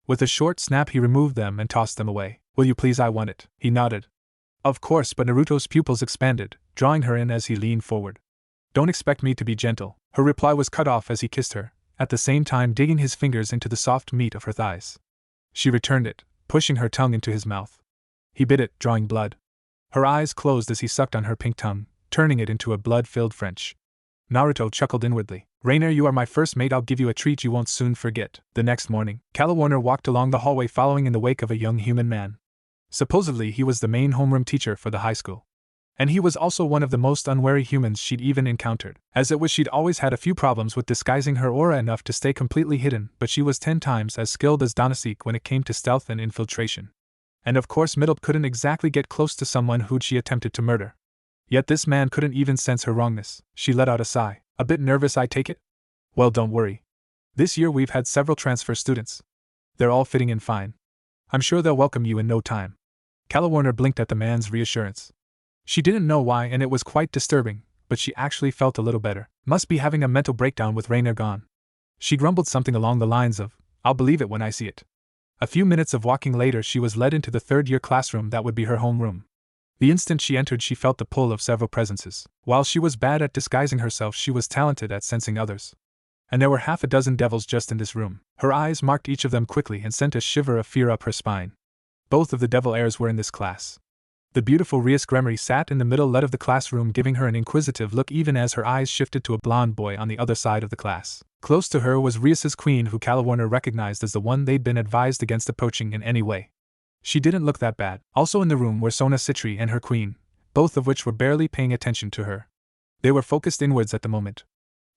With a short snap he removed them and tossed them away. "Will you please? I want it." He nodded. "Of course," but Naruto's pupils expanded, drawing her in as he leaned forward. "Don't expect me to be gentle." Her reply was cut off as he kissed her, at the same time digging his fingers into the soft meat of her thighs. She returned it, pushing her tongue into his mouth. He bit it, drawing blood. Her eyes closed as he sucked on her pink tongue, turning it into a blood-filled French. Naruto chuckled inwardly. Raynare, you are my first mate, I'll give you a treat you won't soon forget. The next morning, Calwarn walked along the hallway following in the wake of a young human man. Supposedly he was the main homeroom teacher for the high school. And he was also one of the most unwary humans she'd even encountered. As it was, she'd always had a few problems with disguising her aura enough to stay completely hidden, but she was 10 times as skilled as Danasik when it came to stealth and infiltration. And of course Middle couldn't exactly get close to someone who'd she attempted to murder. Yet this man couldn't even sense her wrongness. She let out a sigh. A bit nervous, I take it? Well, don't worry. This year we've had several transfer students. They're all fitting in fine. I'm sure they'll welcome you in no time. Calwarn blinked at the man's reassurance. She didn't know why, and it was quite disturbing, but she actually felt a little better. Must be having a mental breakdown with Raynare gone. She grumbled something along the lines of, I'll believe it when I see it. A few minutes of walking later she was led into the third-year classroom that would be her homeroom. The instant she entered she felt the pull of several presences. While she was bad at disguising herself, she was talented at sensing others. And there were half a dozen devils just in this room. Her eyes marked each of them quickly and sent a shiver of fear up her spine. Both of the devil heirs were in this class. The beautiful Rias Gremory sat in the middle led of the classroom, giving her an inquisitive look even as her eyes shifted to a blonde boy on the other side of the class. Close to her was Rias's queen, who Calwarn recognized as the one they'd been advised against approaching in any way. She didn't look that bad. Also in the room were Sona Citri and her queen, both of which were barely paying attention to her. They were focused inwards at the moment,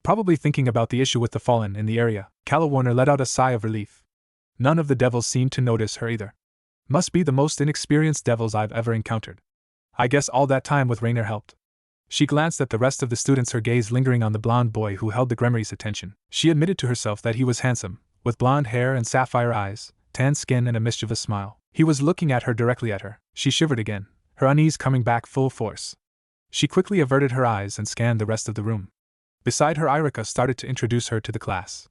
probably thinking about the issue with the fallen in the area. Calwarn let out a sigh of relief. None of the devils seemed to notice her either. Must be the most inexperienced devils I've ever encountered. I guess all that time with Raynare helped. She glanced at the rest of the students, her gaze lingering on the blonde boy who held the Gremory's attention. She admitted to herself that he was handsome, with blonde hair and sapphire eyes, tan skin and a mischievous smile. He was looking at her, directly at her. She shivered again, her unease coming back full force. She quickly averted her eyes and scanned the rest of the room. Beside her, Irika started to introduce her to the class.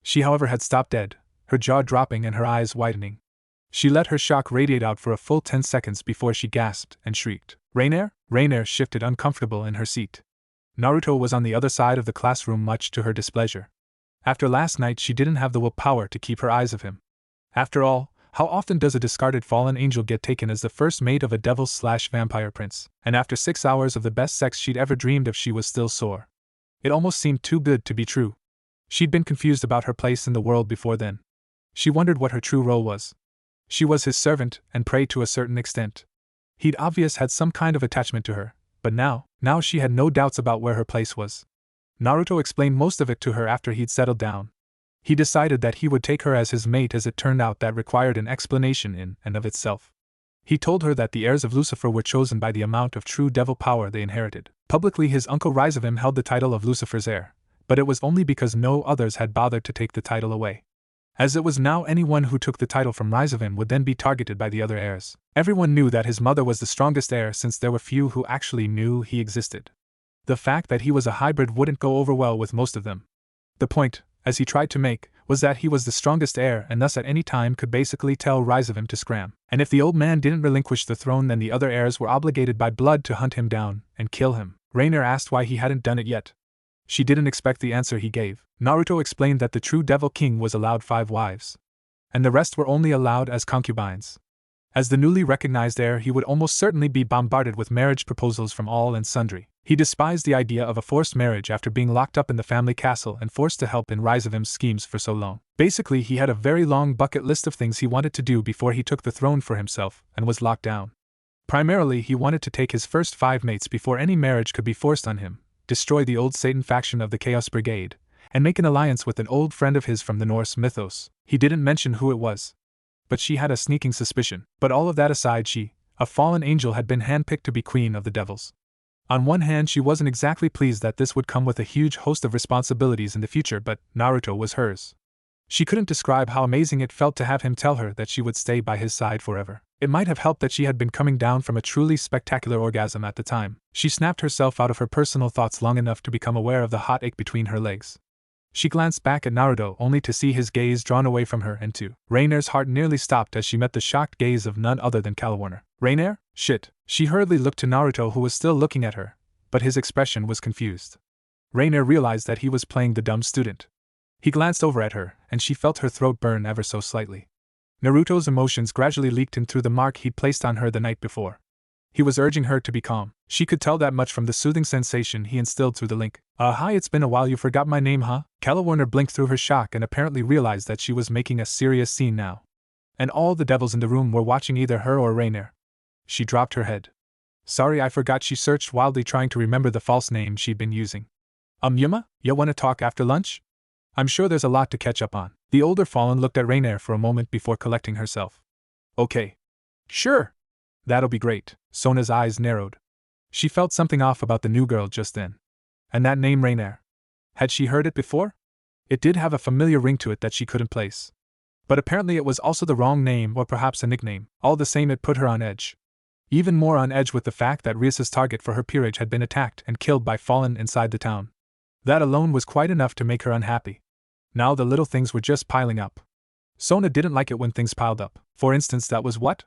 She, however, had stopped dead, her jaw dropping and her eyes widening. She let her shock radiate out for a full 10 seconds before she gasped and shrieked. Raynare? Raynare shifted uncomfortable in her seat. Naruto was on the other side of the classroom, much to her displeasure. After last night she didn't have the willpower to keep her eyes off him. After all, how often does a discarded fallen angel get taken as the first mate of a devil/vampire prince? And after 6 hours of the best sex she'd ever dreamed of, she was still sore. It almost seemed too good to be true. She'd been confused about her place in the world before then. She wondered what her true role was. She was his servant and prey to a certain extent. He'd obviously had some kind of attachment to her, but now she had no doubts about where her place was. Naruto explained most of it to her after he'd settled down. He decided that he would take her as his mate, as it turned out that required an explanation in and of itself. He told her that the heirs of Lucifer were chosen by the amount of true devil power they inherited. Publicly his uncle Ryzavim held the title of Lucifer's heir, but it was only because no others had bothered to take the title away. As it was now, anyone who took the title from Ryzavim would then be targeted by the other heirs. Everyone knew that his mother was the strongest heir, since there were few who actually knew he existed. The fact that he was a hybrid wouldn't go over well with most of them. The point, as he tried to make, was that he was the strongest heir and thus at any time could basically tell Ryzavim to scram. And if the old man didn't relinquish the throne, then the other heirs were obligated by blood to hunt him down and kill him. Raynare asked why he hadn't done it yet. She didn't expect the answer he gave. Naruto explained that the true Devil King was allowed 5 wives, and the rest were only allowed as concubines. As the newly recognized heir, he would almost certainly be bombarded with marriage proposals from all and sundry. He despised the idea of a forced marriage after being locked up in the family castle and forced to help in Ryzavim's schemes for so long. Basically, he had a very long bucket list of things he wanted to do before he took the throne for himself and was locked down. Primarily, he wanted to take his first 5 mates before any marriage could be forced on him, destroy the old Satan faction of the Chaos Brigade, and make an alliance with an old friend of his from the Norse mythos. He didn't mention who it was, but she had a sneaking suspicion. But all of that aside, she, a fallen angel, had been handpicked to be queen of the devils. On one hand, she wasn't exactly pleased that this would come with a huge host of responsibilities in the future, but Naruto was hers. She couldn't describe how amazing it felt to have him tell her that she would stay by his side forever. It might have helped that she had been coming down from a truly spectacular orgasm at the time. She snapped herself out of her personal thoughts long enough to become aware of the hot ache between her legs. She glanced back at Naruto only to see his gaze drawn away from her, and to Raynare's heart nearly stopped as she met the shocked gaze of none other than Calwarn. Raynare? Shit. She hurriedly looked to Naruto, who was still looking at her, but his expression was confused. Raynare realized that he was playing the dumb student. He glanced over at her, and she felt her throat burn ever so slightly. Naruto's emotions gradually leaked in through the mark he'd placed on her the night before. He was urging her to be calm. She could tell that much from the soothing sensation he instilled through the link. Hi, it's been a while, you forgot my name, huh? Calwarn blinked through her shock and apparently realized that she was making a serious scene now. And all the devils in the room were watching either her or Raynare. She dropped her head. Sorry, I forgot, she searched wildly, trying to remember the false name she'd been using. Yuma, you wanna talk after lunch? I'm sure there's a lot to catch up on. The older Fallen looked at Raynare for a moment before collecting herself. Okay. Sure. That'll be great. Sona's eyes narrowed. She felt something off about the new girl just then. And that name Raynare. Had she heard it before? It did have a familiar ring to it that she couldn't place. But apparently it was also the wrong name, or perhaps a nickname. All the same, it put her on edge. Even more on edge with the fact that Rias's target for her peerage had been attacked and killed by Fallen inside the town. That alone was quite enough to make her unhappy. Now the little things were just piling up. Sona didn't like it when things piled up. For instance, that was what?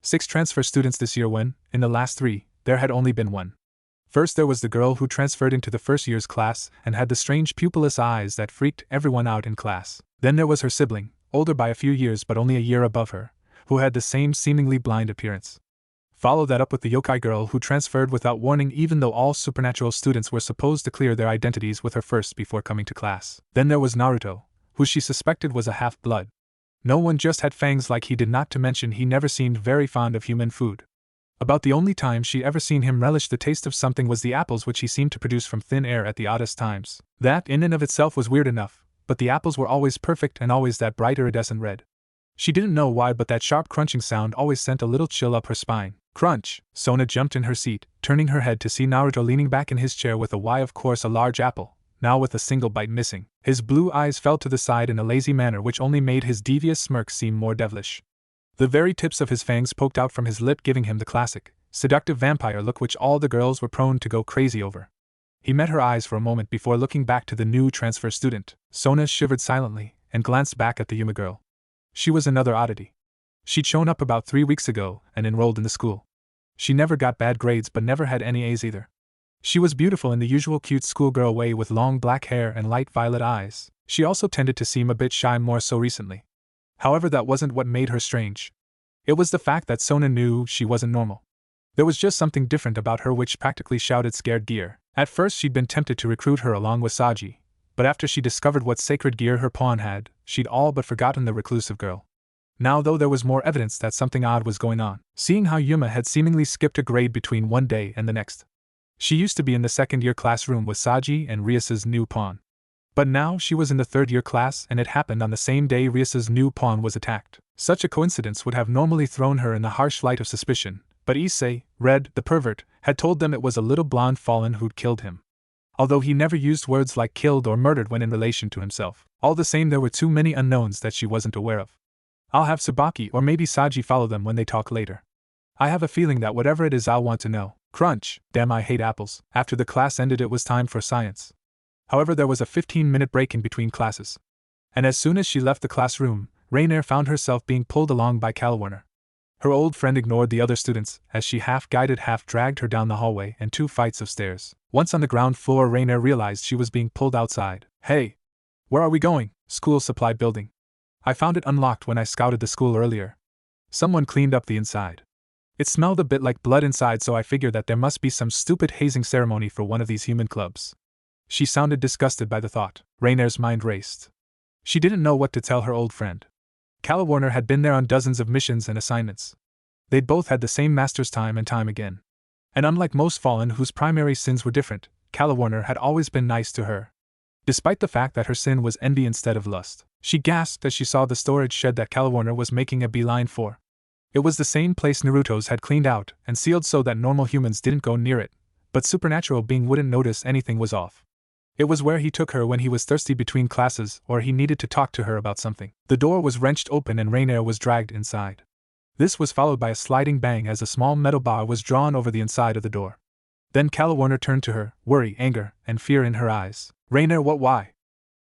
6 transfer students this year when, in the last 3, there had only been 1. First there was the girl who transferred into the first year's class and had the strange pupilless eyes that freaked everyone out in class. Then there was her sibling, older by a few years but only a year above her, who had the same seemingly blind appearance. Follow that up with the yokai girl who transferred without warning, even though all supernatural students were supposed to clear their identities with her first before coming to class. Then there was Naruto, who she suspected was a half-blood. No one just had fangs like he did, not to mention he never seemed very fond of human food. About the only time she ever seen him relish the taste of something was the apples which he seemed to produce from thin air at the oddest times. That in and of itself was weird enough, but the apples were always perfect and always that bright iridescent red. She didn't know why, but that sharp crunching sound always sent a little chill up her spine. Crunch! Sona jumped in her seat, turning her head to see Naruto leaning back in his chair with of course a large apple, now with a single bite missing. His blue eyes fell to the side in a lazy manner which only made his devious smirk seem more devilish. The very tips of his fangs poked out from his lip, giving him the classic, seductive vampire look which all the girls were prone to go crazy over. He met her eyes for a moment before looking back to the new transfer student. Sona shivered silently and glanced back at the Yuma girl. She was another oddity. She'd shown up about 3 weeks ago and enrolled in the school. She never got bad grades but never had any A's either. She was beautiful in the usual cute schoolgirl way with long black hair and light violet eyes. She also tended to seem a bit shy, more so recently. However, that wasn't what made her strange. It was the fact that Sona knew she wasn't normal. There was just something different about her which practically shouted scared gear. At first she'd been tempted to recruit her along with Saji, but after she discovered what sacred gear her pawn had, she'd all but forgotten the reclusive girl. Now though there was more evidence that something odd was going on, seeing how Yuma had seemingly skipped a grade between one day and the next. She used to be in the second-year classroom with Saji and Rias's new pawn. But now she was in the third-year class, and it happened on the same day Rias's new pawn was attacked. Such a coincidence would have normally thrown her in the harsh light of suspicion, but Issei, Red, the pervert, had told them it was a little blonde Fallen who'd killed him. Although he never used words like killed or murdered when in relation to himself, all the same there were too many unknowns that she wasn't aware of. I'll have Tsubaki or maybe Saji follow them when they talk later. I have a feeling that whatever it is I'll want to know. Crunch! Damn, I hate apples. After the class ended it was time for science. However, there was a 15-minute break in between classes. And as soon as she left the classroom, Raynare found herself being pulled along by Calwarn. Her old friend ignored the other students as she half-guided, half-dragged her down the hallway and 2 flights of stairs. Once on the ground floor, Raynare realized she was being pulled outside. Hey! Where are we going? School supply building. I found it unlocked when I scouted the school earlier. Someone cleaned up the inside. It smelled a bit like blood inside, so I figured that there must be some stupid hazing ceremony for one of these human clubs. She sounded disgusted by the thought. Raynare's mind raced. She didn't know what to tell her old friend. Calwarn had been there on dozens of missions and assignments. They'd both had the same masters time and time again. And unlike most Fallen whose primary sins were different, Calwarn had always been nice to her. Despite the fact that her sin was envy instead of lust. She gasped as she saw the storage shed that Calwarn was making a beeline for. It was the same place Naruto's had cleaned out and sealed so that normal humans didn't go near it, but supernatural being wouldn't notice anything was off. It was where he took her when he was thirsty between classes or he needed to talk to her about something. The door was wrenched open and Raynare was dragged inside. This was followed by a sliding bang as a small metal bar was drawn over the inside of the door. Then Calwarn turned to her, worry, anger, and fear in her eyes. Raynare, why?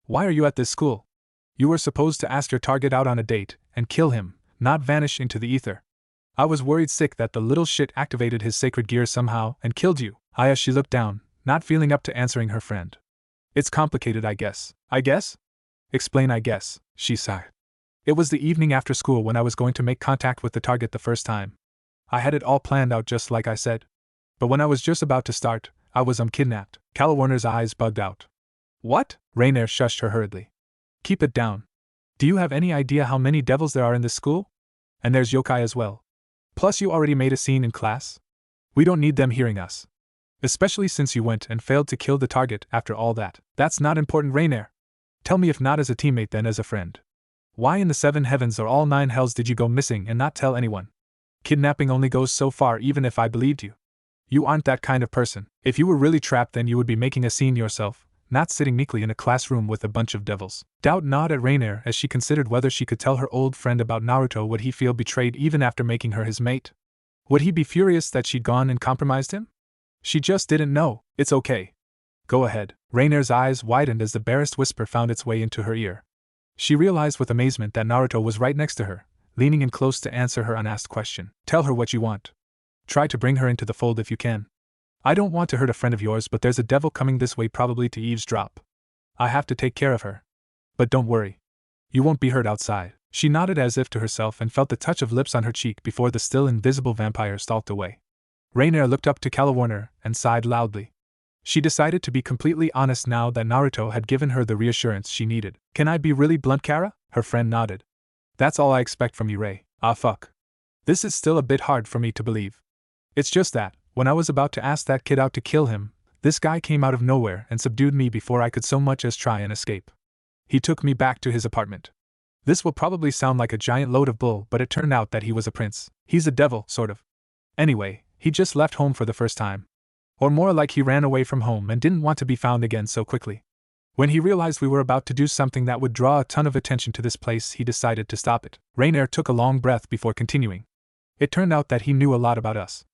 Why are you at this school? You were supposed to ask your target out on a date and kill him, not vanish into the ether. I was worried sick that the little shit activated his sacred gear somehow and killed you. Aya, she looked down, not feeling up to answering her friend. It's complicated, I guess. I guess? Explain, I guess, she sighed. It was the evening after school when I was going to make contact with the target the first time. I had it all planned out just like I said. But when I was just about to start, I was kidnapped. Calwarn's eyes bugged out. What? Raynare shushed her hurriedly. Keep it down. Do you have any idea how many devils there are in this school? And there's yokai as well. Plus you already made a scene in class. We don't need them hearing us. Especially since you went and failed to kill the target after all that. That's not important, Raynare. Tell me, if not as a teammate, then as a friend. Why in the 7 heavens or all 9 hells did you go missing and not tell anyone? Kidnapping only goes so far, even if I believed you. You aren't that kind of person. If you were really trapped, then you would be making a scene yourself, not sitting meekly in a classroom with a bunch of devils. Doubt gnawed at Raynare as she considered whether she could tell her old friend about Naruto. Would he feel betrayed even after making her his mate? Would he be furious that she'd gone and compromised him? She just didn't know. It's okay. Go ahead. Raynare's eyes widened as the barest whisper found its way into her ear. She realized with amazement that Naruto was right next to her, leaning in close to answer her unasked question. Tell her what you want. Try to bring her into the fold if you can. I don't want to hurt a friend of yours, but there's a devil coming this way, probably to eavesdrop. I have to take care of her. But don't worry. You won't be hurt outside. She nodded as if to herself and felt the touch of lips on her cheek before the still invisible vampire stalked away. Raynare looked up to Calwarn and sighed loudly. She decided to be completely honest now that Naruto had given her the reassurance she needed. Can I be really blunt, Kara? Her friend nodded. That's all I expect from you, Ray. Ah, fuck. This is still a bit hard for me to believe. It's just that, when I was about to ask that kid out to kill him, this guy came out of nowhere and subdued me before I could so much as try and escape. He took me back to his apartment. This will probably sound like a giant load of bull, but it turned out that he was a prince. He's a devil, sort of. Anyway, he just left home for the first time. Or more like he ran away from home and didn't want to be found again so quickly. When he realized we were about to do something that would draw a ton of attention to this place, he decided to stop it. Raynare took a long breath before continuing. It turned out that he knew a lot about us.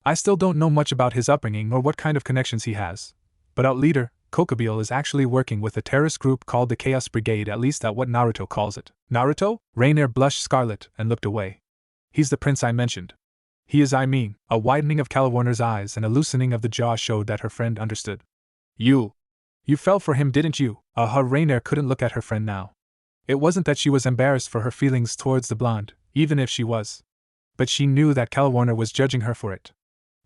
I still don't know much about his upbringing or what kind of connections he has, but our leader, Kokubile, is actually working with a terrorist group called the Chaos Brigade, at least that's what Naruto calls it. Naruto? Raynare blushed scarlet and looked away. He's the prince I mentioned. He is, I mean. A widening of Calwarn's eyes and a loosening of the jaw showed that her friend understood. You fell for him, didn't you? Raynare couldn't look at her friend now. It wasn't that she was embarrassed for her feelings towards the blonde, even if she was. But she knew that Calwarn was judging her for it.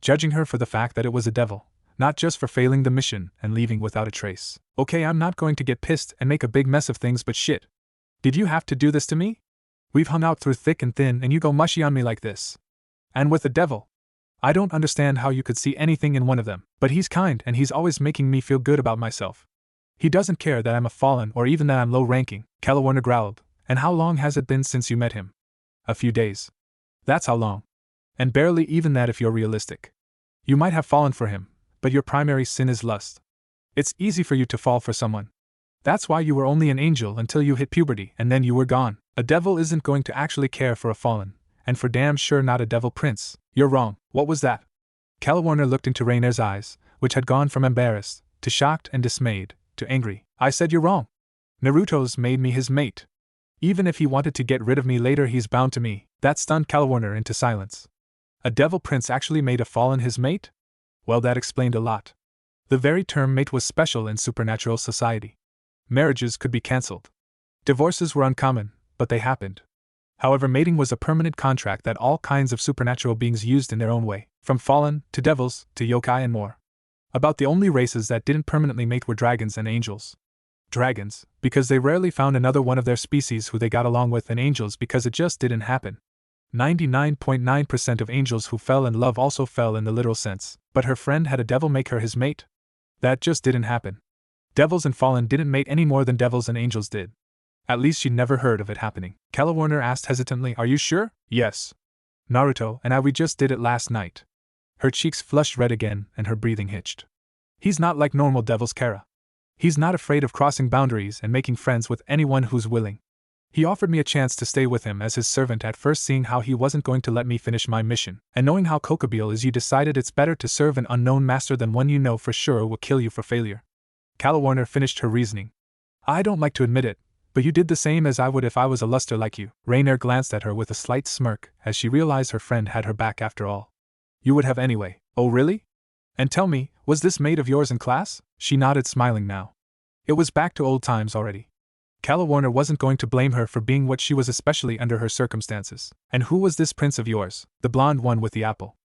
Judging her for the fact that it was a devil, not just for failing the mission and leaving without a trace. Okay, I'm not going to get pissed and make a big mess of things, but shit. Did you have to do this to me? We've hung out through thick and thin and you go mushy on me like this. And with the devil. I don't understand how you could see anything in one of them, but he's kind and he's always making me feel good about myself. He doesn't care that I'm a fallen or even that I'm low-ranking, Calwarn growled. And how long has it been since you met him? A few days. That's how long. And barely even that if you're realistic. You might have fallen for him, but your primary sin is lust. It's easy for you to fall for someone. That's why you were only an angel until you hit puberty and then you were gone. A devil isn't going to actually care for a fallen, and for damn sure not a devil prince. You're wrong. What was that? Calwarn looked into Raynare's eyes, which had gone from embarrassed, to shocked and dismayed, to angry. I said you're wrong. Naruto's made me his mate. Even if he wanted to get rid of me later, he's bound to me. That stunned Calwarn into silence. A devil prince actually made a fallen his mate? Well, that explained a lot. The very term mate was special in supernatural society. Marriages could be cancelled. Divorces were uncommon, but they happened. However, mating was a permanent contract that all kinds of supernatural beings used in their own way, from fallen, to devils, to yokai and more. About the only races that didn't permanently mate were dragons and angels. Dragons, because they rarely found another one of their species who they got along with, and angels because it just didn't happen. 99.9% of angels who fell in love also fell in the literal sense, but her friend had a devil make her his mate? That just didn't happen. Devils and fallen didn't mate any more than devils and angels did. At least she'd never heard of it happening. Calwarn asked hesitantly, are you sure? Yes. Naruto and we just did it last night. Her cheeks flushed red again and her breathing hitched. He's not like normal devils, Kara. He's not afraid of crossing boundaries and making friends with anyone who's willing. He offered me a chance to stay with him as his servant at first, seeing how he wasn't going to let me finish my mission, and knowing how Kokubile is, you decided it's better to serve an unknown master than one you know for sure will kill you for failure. Calwarn finished her reasoning. I don't like to admit it, but you did the same as I would if I was a luster like you. Raynare glanced at her with a slight smirk as she realized her friend had her back after all. You would have anyway. Oh really? And tell me, was this mate of yours in class? She nodded, smiling now. It was back to old times already. Calwarn wasn't going to blame her for being what she was, especially under her circumstances. And who was this prince of yours, the blonde one with the apple?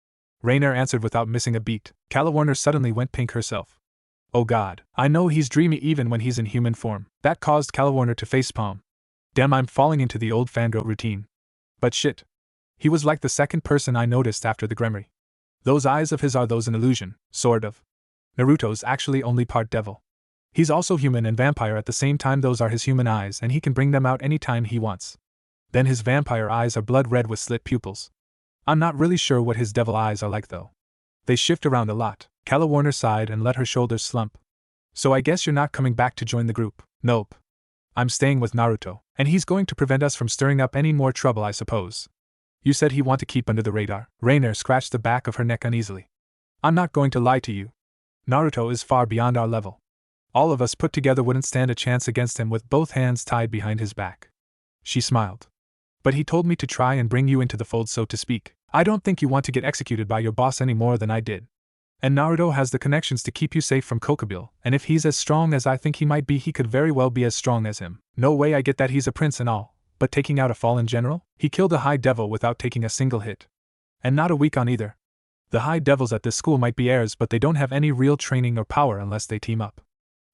Raynare answered without missing a beat. Calwarn suddenly went pink herself. Oh god, I know he's dreamy even when he's in human form. That caused Calwarn to facepalm. Damn, I'm falling into the old fangirl routine. But shit. He was like the second person I noticed after the Gremory. Those eyes of his, are those an illusion? Sort of. Naruto's actually only part devil. He's also human and vampire at the same time. Those are his human eyes and he can bring them out anytime he wants. Then his vampire eyes are blood red with slit pupils. I'm not really sure what his devil eyes are like though. They shift around a lot. Calwarn sighed and let her shoulders slump. So I guess you're not coming back to join the group? Nope. I'm staying with Naruto, and he's going to prevent us from stirring up any more trouble, I suppose. You said he want to keep under the radar. Raynare scratched the back of her neck uneasily. I'm not going to lie to you. Naruto is far beyond our level. All of us put together wouldn't stand a chance against him with both hands tied behind his back. She smiled. But he told me to try and bring you into the fold, so to speak. I don't think you want to get executed by your boss any more than I did. And Naruto has the connections to keep you safe from Kokobil, and if he's as strong as I think he might be, he could very well be as strong as him. No way, I get that he's a prince and all, but taking out a fallen general? He killed a high devil without taking a single hit. And not a weak on either. The high devils at this school might be heirs, but they don't have any real training or power unless they team up.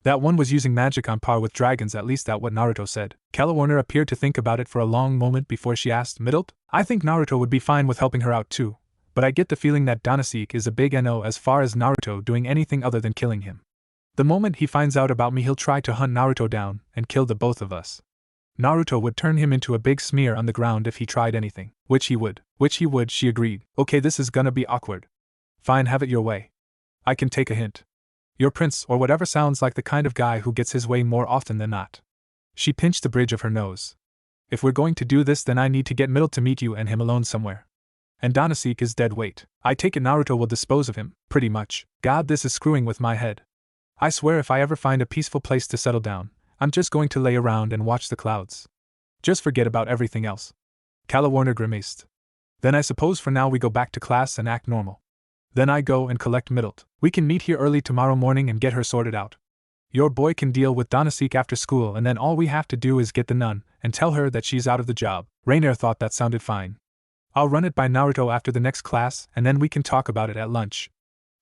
That one was using magic on par with dragons, at least that's what Naruto said. Calwarn appeared to think about it for a long moment before she asked, Middled? I think Naruto would be fine with helping her out too, but I get the feeling that Danasik is a big no as far as Naruto doing anything other than killing him. The moment he finds out about me, he'll try to hunt Naruto down and kill the both of us. Naruto would turn him into a big smear on the ground if he tried anything. Which he would, she agreed. Okay, this is gonna be awkward. Fine, have it your way. I can take a hint. Your prince or whatever sounds like the kind of guy who gets his way more often than not. She pinched the bridge of her nose. If we're going to do this, then I need to get Middle to meet you and him alone somewhere. And Danasik is dead weight. I take it Naruto will dispose of him, pretty much. God, this is screwing with my head. I swear if I ever find a peaceful place to settle down, I'm just going to lay around and watch the clouds. Just forget about everything else. Calwarn grimaced. Then I suppose for now we go back to class and act normal. Then I go and collect Middle. We can meet here early tomorrow morning and get her sorted out. Your boy can deal with Danasik after school, and then all we have to do is get the nun and tell her that she's out of the job. Raynare thought that sounded fine. I'll run it by Naruto after the next class, and then we can talk about it at lunch.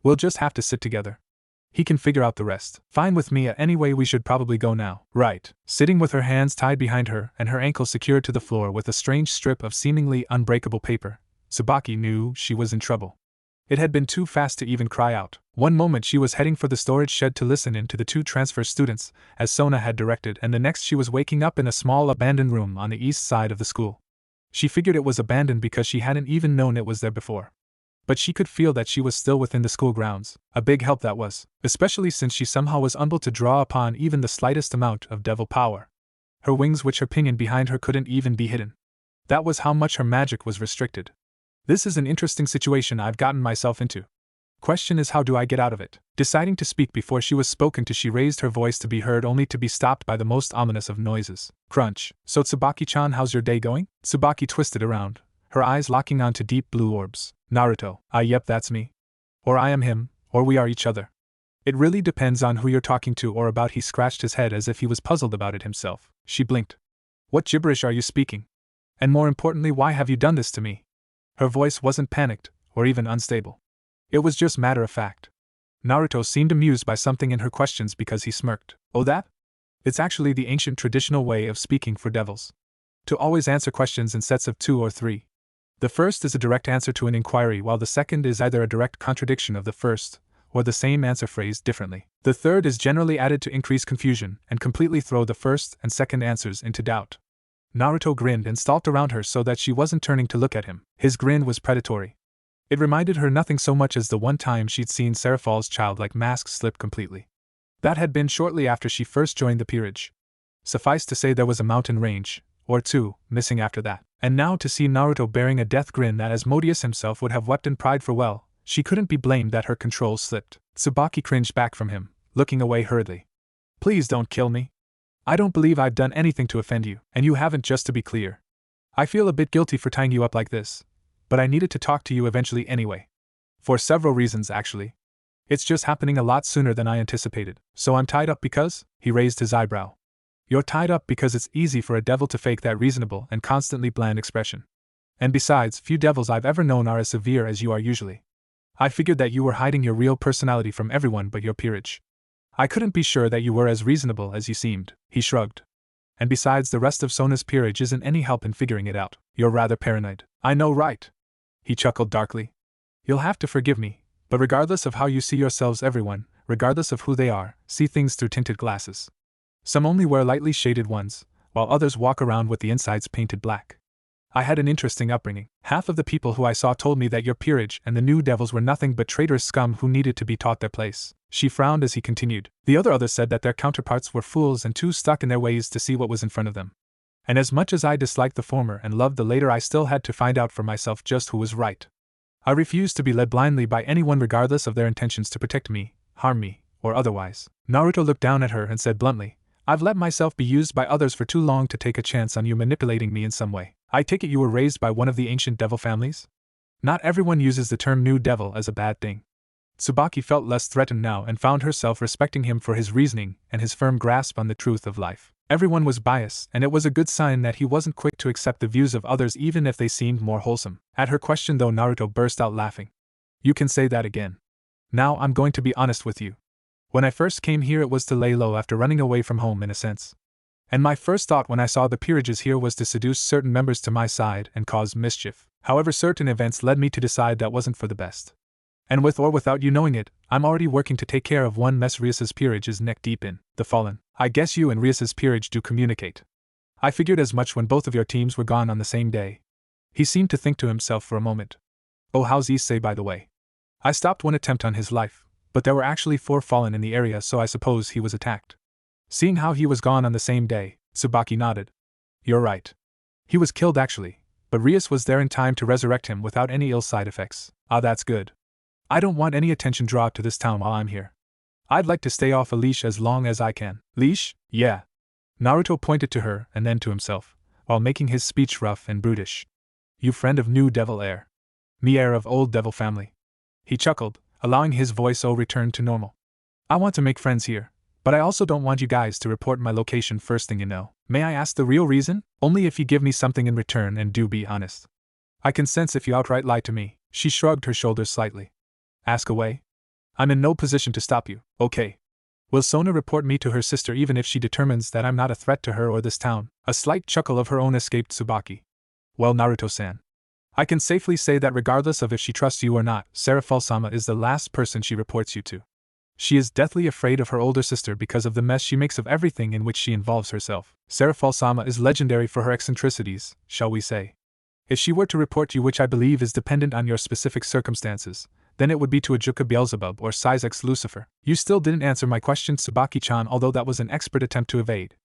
We'll just have to sit together. He can figure out the rest. Fine with me. Anyway, we should probably go now. Right. Sitting with her hands tied behind her and her ankles secured to the floor with a strange strip of seemingly unbreakable paper, Tsubaki knew she was in trouble. It had been too fast to even cry out. One moment she was heading for the storage shed to listen in to the 2 transfer students, as Sona had directed, and the next she was waking up in a small abandoned room on the east side of the school. She figured it was abandoned because she hadn't even known it was there before. But she could feel that she was still within the school grounds. A big help that was, especially since she somehow was unable to draw upon even the slightest amount of devil power. Her wings, which her pinion behind her, couldn't even be hidden. That was how much her magic was restricted. This is an interesting situation I've gotten myself into. Question is, how do I get out of it? Deciding to speak before she was spoken to, she raised her voice to be heard, only to be stopped by the most ominous of noises. Crunch. So Tsubaki-chan, how's your day going? Tsubaki twisted around, her eyes locking onto deep blue orbs. Naruto. Yep, that's me. Or I am him, or we are each other. It really depends on who you're talking to or about. He scratched his head as if he was puzzled about it himself. She blinked. What gibberish are you speaking? And more importantly, why have you done this to me? Her voice wasn't panicked, or even unstable. It was just matter of fact. Naruto seemed amused by something in her questions because he smirked. Oh, that? It's actually the ancient traditional way of speaking for devils. To always answer questions in sets of 2 or 3. The first is a direct answer to an inquiry, while the second is either a direct contradiction of the first, or the same answer phrased differently. The third is generally added to increase confusion and completely throw the first and second answers into doubt. Naruto grinned and stalked around her so that she wasn't turning to look at him. His grin was predatory. It reminded her nothing so much as the one time she'd seen Seraph's childlike mask slip completely. That had been shortly after she first joined the peerage. Suffice to say there was a mountain range, or 2, missing after that. And now to see Naruto bearing a death grin that Asmodeus himself would have wept in pride for, well, she couldn't be blamed that her control slipped. Tsubaki cringed back from him, looking away hurriedly. Please don't kill me. I don't believe I've done anything to offend you, and you haven't, just to be clear. I feel a bit guilty for tying you up like this, but I needed to talk to you eventually anyway. For several reasons, actually. It's just happening a lot sooner than I anticipated. So I'm tied up because? He raised his eyebrow. You're tied up because it's easy for a devil to fake that reasonable and constantly bland expression. And besides, few devils I've ever known are as severe as you are usually. I figured that you were hiding your real personality from everyone but your peerage. I couldn't be sure that you were as reasonable as you seemed." He shrugged. "And besides, the rest of Sona's peerage isn't any help in figuring it out. You're rather paranoid." "I know, right?" He chuckled darkly. "You'll have to forgive me, but regardless of how you see yourselves, everyone, regardless of who they are, see things through tinted glasses. Some only wear lightly shaded ones, while others walk around with the insides painted black. I had an interesting upbringing. Half of the people who I saw told me that your peerage and the new devils were nothing but traitorous scum who needed to be taught their place." She frowned as he continued. "The others said that their counterparts were fools and too stuck in their ways to see what was in front of them. And as much as I disliked the former and loved the later, I still had to find out for myself just who was right. I refused to be led blindly by anyone regardless of their intentions to protect me, harm me, or otherwise." Naruto looked down at her and said bluntly, "I've let myself be used by others for too long to take a chance on you manipulating me in some way. I take it you were raised by one of the ancient devil families? Not everyone uses the term new devil as a bad thing." Tsubaki felt less threatened now and found herself respecting him for his reasoning and his firm grasp on the truth of life. Everyone was biased, and it was a good sign that he wasn't quick to accept the views of others even if they seemed more wholesome. At her question though, Naruto burst out laughing. "You can say that again. Now I'm going to be honest with you. When I first came here it was to lay low after running away from home in a sense. And my first thought when I saw the peerages here was to seduce certain members to my side and cause mischief. However, certain events led me to decide that wasn't for the best. And with or without you knowing it, I'm already working to take care of one mess Rias's peerage is neck deep in, the Fallen. I guess you and Rias's peerage do communicate. I figured as much when both of your teams were gone on the same day." He seemed to think to himself for a moment. "Oh, how's Issei, by the way? I stopped one attempt on his life, but there were actually 4 Fallen in the area, so I suppose he was attacked." Seeing how he was gone on the same day, Tsubaki nodded. "You're right. He was killed actually, but Rias was there in time to resurrect him without any ill side effects." "Ah, that's good. I don't want any attention drawn to this town while I'm here. I'd like to stay off a leash as long as I can." "Leash? Yeah." Naruto pointed to her and then to himself, while making his speech rough and brutish. "You friend of new devil heir. Me heir of old devil family." He chuckled, allowing his voice to return to normal. "I want to make friends here, but I also don't want you guys to report my location first thing you know. May I ask the real reason? Only if you give me something in return, and do be honest. I can sense if you outright lie to me." She shrugged her shoulders slightly. "Ask away. I'm in no position to stop you." "Okay. Will Sona report me to her sister even if she determines that I'm not a threat to her or this town?" A slight chuckle of her own escaped Tsubaki. "Well, Naruto-san, I can safely say that regardless of if she trusts you or not, Sarafal-sama is the last person she reports you to. She is deathly afraid of her older sister because of the mess she makes of everything in which she involves herself. Sarafal-sama is legendary for her eccentricities, shall we say. If she were to report you, which I believe is dependent on your specific circumstances, then it would be to Ajuka Beelzebub or Sizex Lucifer." "You still didn't answer my question, Tsubaki-chan, although that was an expert attempt to evade.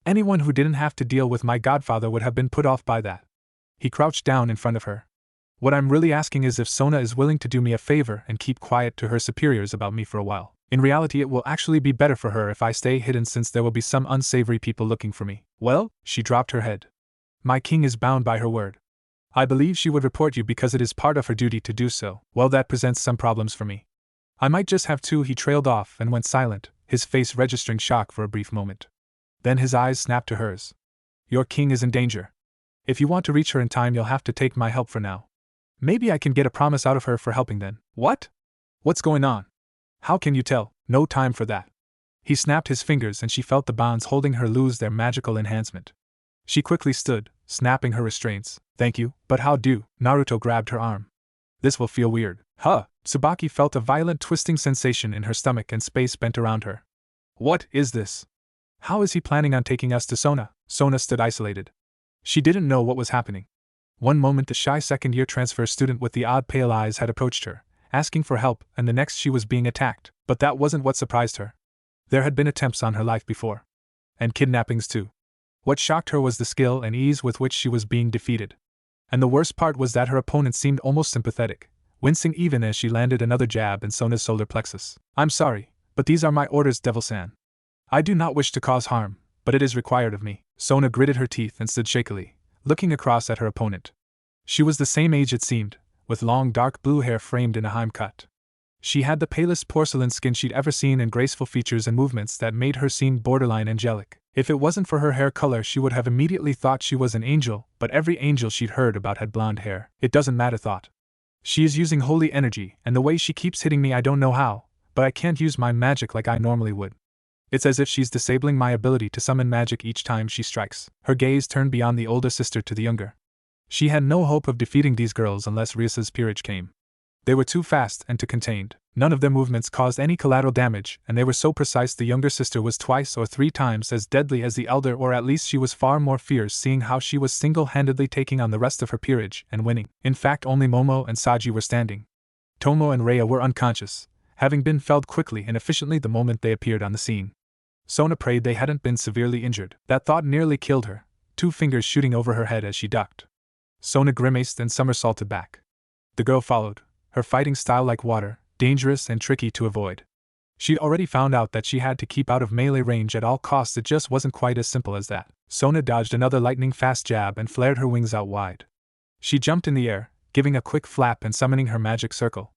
Anyone who didn't have to deal with my godfather would have been put off by that." He crouched down in front of her. "What I'm really asking is if Sona is willing to do me a favor and keep quiet to her superiors about me for a while. In reality, it will actually be better for her if I stay hidden, since there will be some unsavory people looking for me." "Well," she dropped her head. "My king is bound by her word. I believe she would report you because it is part of her duty to do so." "Well, that presents some problems for me. I might just have to." He trailed off and went silent, his face registering shock for a brief moment. Then his eyes snapped to hers. "Your king is in danger. If you want to reach her in time, you'll have to take my help for now. Maybe I can get a promise out of her for helping then." "What? What's going on? How can you tell?" "No time for that." He snapped his fingers and she felt the bonds holding her lose their magical enhancement. She quickly stood, snapping her restraints. "Thank you, but how do?" Naruto grabbed her arm. "This will feel weird." "Huh!" Tsubaki felt a violent twisting sensation in her stomach and space bent around her. "What is this? How is he planning on taking us to Sona?" Sona stood isolated. She didn't know what was happening. One moment the shy second-year transfer student with the odd pale eyes had approached her, asking for help, and the next she was being attacked. But that wasn't what surprised her. There had been attempts on her life before. And kidnappings too. What shocked her was the skill and ease with which she was being defeated. And the worst part was that her opponent seemed almost sympathetic, wincing even as she landed another jab in Sona's solar plexus. "I'm sorry, but these are my orders, Devil-san. I do not wish to cause harm, but it is required of me." Sona gritted her teeth and stood shakily, looking across at her opponent. She was the same age it seemed, with long dark blue hair framed in a Heim cut. She had the palest porcelain skin she'd ever seen and graceful features and movements that made her seem borderline angelic. If it wasn't for her hair color, she would have immediately thought she was an angel, but every angel she'd heard about had blonde hair. "It doesn't matter," thought She is using holy energy, and the way she keeps hitting me I don't know how, but I can't use my magic like I normally would. It's as if she's disabling my ability to summon magic each time she strikes. Her gaze turned beyond the older sister to the younger. She had no hope of defeating these girls unless Ryasa's peerage came. They were too fast and too contained. None of their movements caused any collateral damage, and they were so precise the younger sister was 2 or 3 times as deadly as the elder, or at least she was far more fierce, seeing how she was single-handedly taking on the rest of her peerage and winning. In fact, only Momo and Saji were standing. Tomo and Rhea were unconscious, having been felled quickly and efficiently the moment they appeared on the scene. Sona prayed they hadn't been severely injured. That thought nearly killed her, 2 fingers shooting over her head as she ducked. Sona grimaced and somersaulted back. The girl followed, her fighting style like water, dangerous and tricky to avoid. She'd already found out that she had to keep out of melee range at all costs. It just wasn't quite as simple as that. Sona dodged another lightning-fast jab and flared her wings out wide. She jumped in the air, giving a quick flap and summoning her magic circle.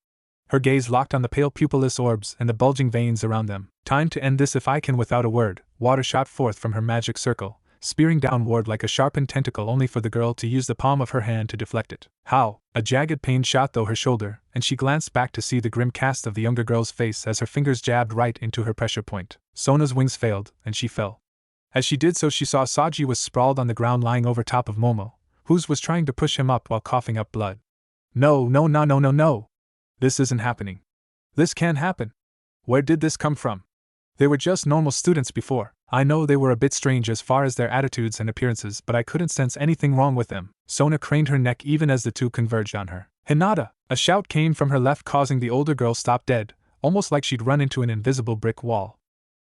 Her gaze locked on the pale pupilless orbs and the bulging veins around them. Time to end this if I can. Without a word, water shot forth from her magic circle, spearing downward like a sharpened tentacle, only for the girl to use the palm of her hand to deflect it. How? A jagged pain shot through her shoulder, and she glanced back to see the grim cast of the younger girl's face as her fingers jabbed right into her pressure point. Sona's wings failed, and she fell. As she did so, she saw Saji was sprawled on the ground lying over top of Momo, whose was trying to push him up while coughing up blood. No. This isn't happening. This can't happen. Where did this come from? They were just normal students before. I know they were a bit strange as far as their attitudes and appearances, but I couldn't sense anything wrong with them. Sona craned her neck even as the two converged on her. Hinata! A shout came from her left, causing the older girl stop dead, almost like she'd run into an invisible brick wall.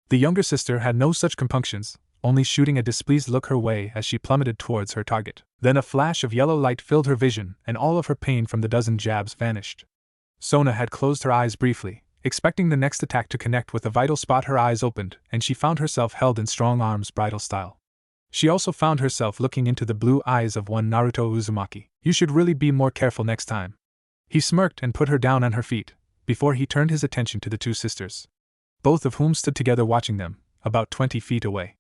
The younger sister had no such compunctions, only shooting a displeased look her way as she plummeted towards her target. Then a flash of yellow light filled her vision, and all of her pain from the dozen jabs vanished. Sona had closed her eyes briefly, expecting the next attack to connect with a vital spot. Her eyes opened, and she found herself held in strong arms, bridal style. She also found herself looking into the blue eyes of one Naruto Uzumaki. You should really be more careful next time. He smirked and put her down on her feet, before he turned his attention to the two sisters, both of whom stood together watching them, about 20 feet away.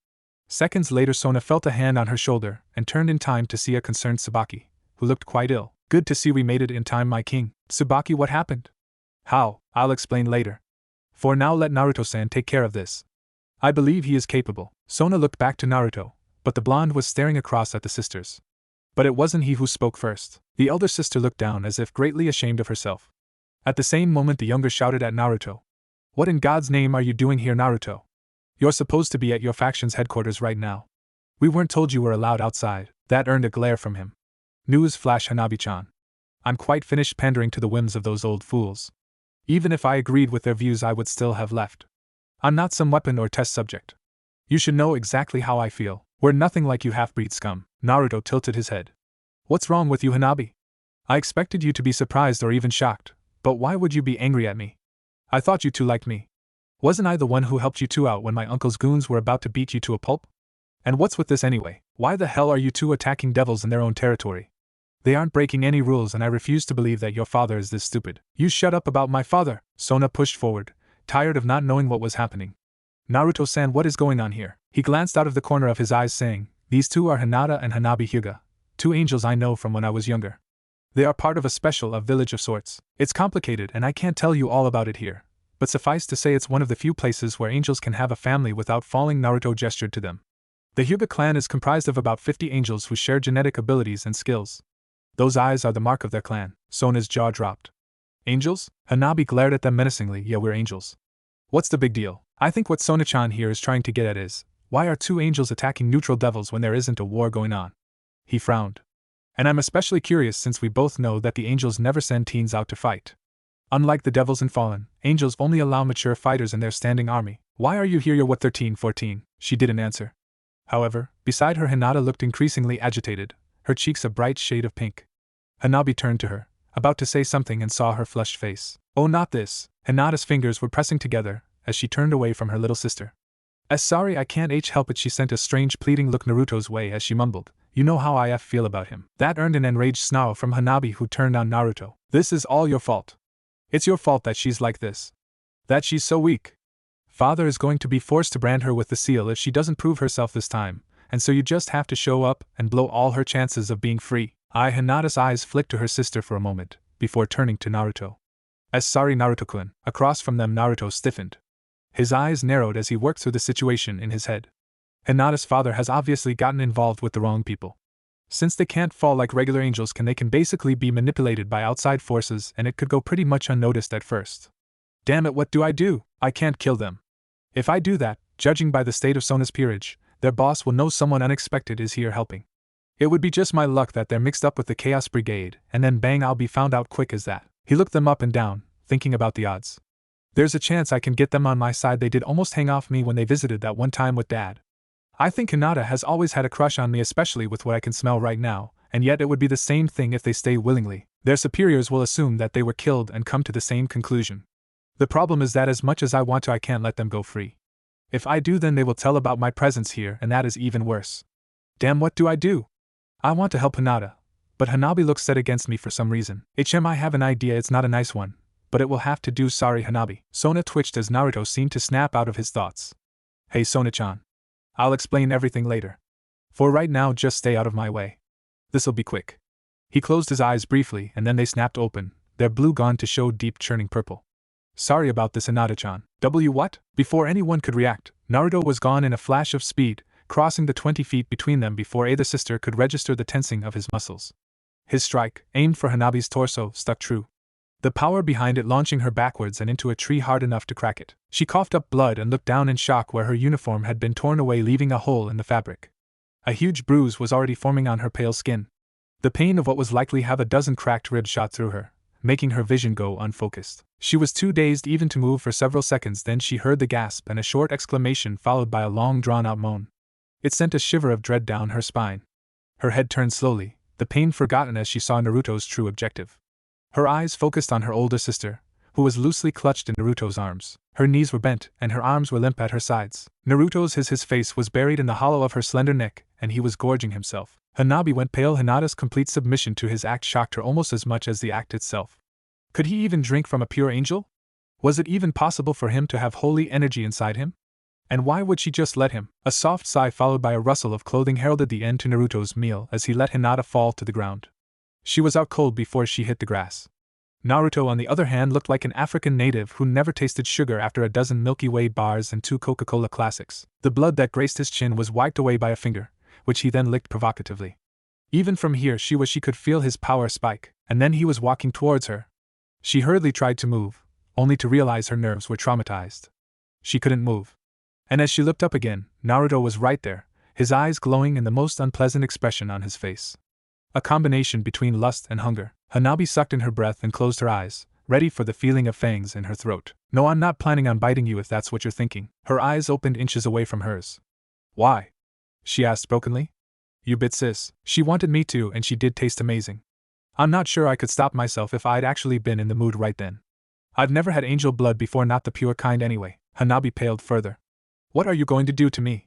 Seconds later, Sona felt a hand on her shoulder and turned in time to see a concerned Tsubaki, who looked quite ill. Good to see we made it in time, my king. Tsubaki, what happened? How? I'll explain later. For now, let Naruto-san take care of this. I believe he is capable. Sona looked back to Naruto, but the blonde was staring across at the sisters. But it wasn't he who spoke first. The elder sister looked down as if greatly ashamed of herself. At the same moment, the younger shouted at Naruto. What in God's name are you doing here, Naruto? You're supposed to be at your faction's headquarters right now. We weren't told you were allowed outside. That earned a glare from him. News flash, Hanabi-chan. I'm quite finished pandering to the whims of those old fools. Even if I agreed with their views, I would still have left. I'm not some weapon or test subject. You should know exactly how I feel. We're nothing like you half-breed scum. Naruto tilted his head. What's wrong with you, Hanabi? I expected you to be surprised or even shocked, but why would you be angry at me? I thought you two liked me. Wasn't I the one who helped you two out when my uncle's goons were about to beat you to a pulp? And what's with this anyway? Why the hell are you two attacking devils in their own territory? They aren't breaking any rules, and I refuse to believe that your father is this stupid. You shut up about my father. Sona pushed forward, tired of not knowing what was happening. Naruto-san, what is going on here? He glanced out of the corner of his eyes, saying, These two are Hinata and Hanabi Hyuga, 2 angels I know from when I was younger. They are part of a village of sorts. It's complicated and I can't tell you all about it here, but suffice to say it's one of the few places where angels can have a family without falling. Naruto gestured to them. The Hyuga clan is comprised of about 50 angels who share genetic abilities and skills. Those eyes are the mark of their clan. Sona's jaw dropped. Angels? Hanabi glared at them menacingly. Yeah, we're angels. What's the big deal? I think what Sona-chan here is trying to get at is, why are 2 angels attacking neutral devils when there isn't a war going on? He frowned. And I'm especially curious since we both know that the angels never send teens out to fight. Unlike the devils and fallen, angels only allow mature fighters in their standing army. Why are you here? You're what, 13, 14? She didn't answer. However, beside her, Hinata looked increasingly agitated, her cheeks a bright shade of pink. Hanabi turned to her, about to say something, and saw her flushed face. Oh, not this. Hinata's fingers were pressing together as she turned away from her little sister. Sorry, I can't help it. She sent a strange pleading look Naruto's way as she mumbled, You know how I feel about him. That earned an enraged snarl from Hanabi, who turned on Naruto. This is all your fault. It's your fault that she's like this. That she's so weak. Father is going to be forced to brand her with the seal if she doesn't prove herself this time, and so you just have to show up and blow all her chances of being free. Hinata's eyes flicked to her sister for a moment, before turning to Naruto. Sorry Naruto-kun." Across from them Naruto stiffened. His eyes narrowed as he worked through the situation in his head. Hinata's father has obviously gotten involved with the wrong people. Since they can't fall like regular angels, they can basically be manipulated by outside forces, and it could go pretty much unnoticed at first. Damn it, what do? I can't kill them. If I do that, judging by the state of Sona's peerage, their boss will know someone unexpected is here helping. It would be just my luck that they're mixed up with the Chaos Brigade, and then bang, I'll be found out quick as that. He looked them up and down, thinking about the odds. There's a chance I can get them on my side. They did almost hang off me when they visited that one time with Dad. I think Hinata has always had a crush on me, especially with what I can smell right now, and yet it would be the same thing if they stay willingly. Their superiors will assume that they were killed and come to the same conclusion. The problem is that as much as I want to, I can't let them go free. If I do, then they will tell about my presence here, and that is even worse. Damn, what do? I want to help Hinata, but Hanabi looks set against me for some reason. I have an idea, it's not a nice one, but it will have to do. Sorry Hanabi. Sona twitched as Naruto seemed to snap out of his thoughts. Hey Sona-chan. I'll explain everything later. For right now, just stay out of my way. This'll be quick. He closed his eyes briefly and then they snapped open, their blue gone to show deep churning purple. Sorry about this Hinata-chan. What? Before anyone could react, Naruto was gone in a flash of speed, crossing the 20 feet between them before either sister could register the tensing of his muscles. His strike, aimed for Hanabi's torso, stuck true. The power behind it launching her backwards and into a tree hard enough to crack it. She coughed up blood and looked down in shock where her uniform had been torn away, leaving a hole in the fabric. A huge bruise was already forming on her pale skin. The pain of what was likely have a dozen cracked ribs shot through her, making her vision go unfocused. She was too dazed even to move for several seconds. Then she heard the gasp and a short exclamation followed by a long drawn-out moan. It sent a shiver of dread down her spine. Her head turned slowly, the pain forgotten as she saw Naruto's true objective. Her eyes focused on her older sister, who was loosely clutched in Naruto's arms. Her knees were bent, and her arms were limp at her sides. His face was buried in the hollow of her slender neck, and he was gorging himself. Hanabi went pale. Hinata's complete submission to his act shocked her almost as much as the act itself. Could he even drink from a pure angel? Was it even possible for him to have holy energy inside him? And why would she just let him? A soft sigh followed by a rustle of clothing heralded the end to Naruto's meal as he let Hinata fall to the ground. She was out cold before she hit the grass. Naruto, on the other hand, looked like an African native who never tasted sugar after a dozen Milky Way bars and 2 Coca-Cola classics. The blood that graced his chin was wiped away by a finger, which he then licked provocatively. Even from here she could feel his power spike, and then he was walking towards her. She hurriedly tried to move, only to realize her nerves were traumatized. She couldn't move. And as she looked up again, Naruto was right there, his eyes glowing and the most unpleasant expression on his face. A combination between lust and hunger. Hanabi sucked in her breath and closed her eyes, ready for the feeling of fangs in her throat. No, I'm not planning on biting you if that's what you're thinking. Her eyes opened inches away from hers. Why? She asked brokenly. You bit sis. She wanted me to, and she did taste amazing. I'm not sure I could stop myself if I'd actually been in the mood right then. I've never had angel blood before, not the pure kind anyway. Hanabi paled further. What are you going to do to me?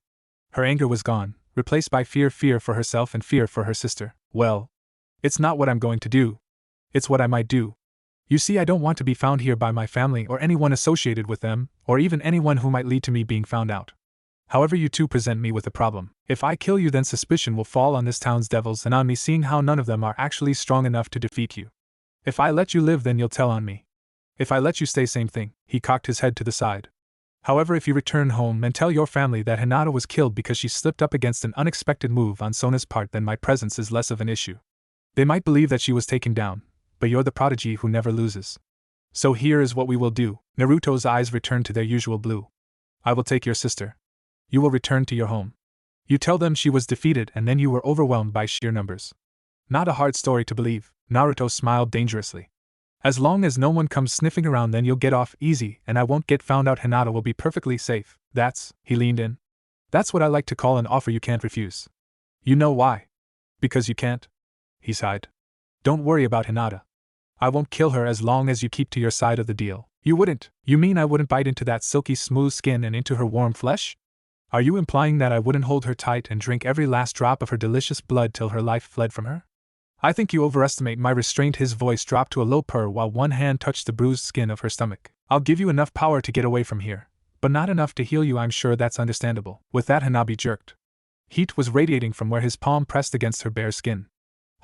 Her anger was gone, replaced by fear for herself and fear for her sister. Well, it's not what I'm going to do. It's what I might do. You see, I don't want to be found here by my family or anyone associated with them, or even anyone who might lead to me being found out. However, you two present me with a problem. If I kill you, then suspicion will fall on this town's devils and on me, seeing how none of them are actually strong enough to defeat you. If I let you live, then you'll tell on me. If I let you stay, same thing. He cocked his head to the side. However, if you return home and tell your family that Hinata was killed because she slipped up against an unexpected move on Sona's part, then my presence is less of an issue. They might believe that she was taken down, but you're the prodigy who never loses. So here is what we will do. Naruto's eyes returned to their usual blue. I will take your sister. You will return to your home. You tell them she was defeated and then you were overwhelmed by sheer numbers. Not a hard story to believe. Naruto smiled dangerously. As long as no one comes sniffing around, then you'll get off easy and I won't get found out. Hinata will be perfectly safe. He leaned in. That's what I like to call an offer you can't refuse. You know why? Because you can't? He sighed. Don't worry about Hinata. I won't kill her as long as you keep to your side of the deal. You wouldn't? You mean I wouldn't bite into that silky smooth skin and into her warm flesh? Are you implying that I wouldn't hold her tight and drink every last drop of her delicious blood till her life fled from her? I think you overestimate my restraint. His voice dropped to a low purr while one hand touched the bruised skin of her stomach. I'll give you enough power to get away from here, but not enough to heal you. I'm sure that's understandable. With that, Hanabi jerked. Heat was radiating from where his palm pressed against her bare skin.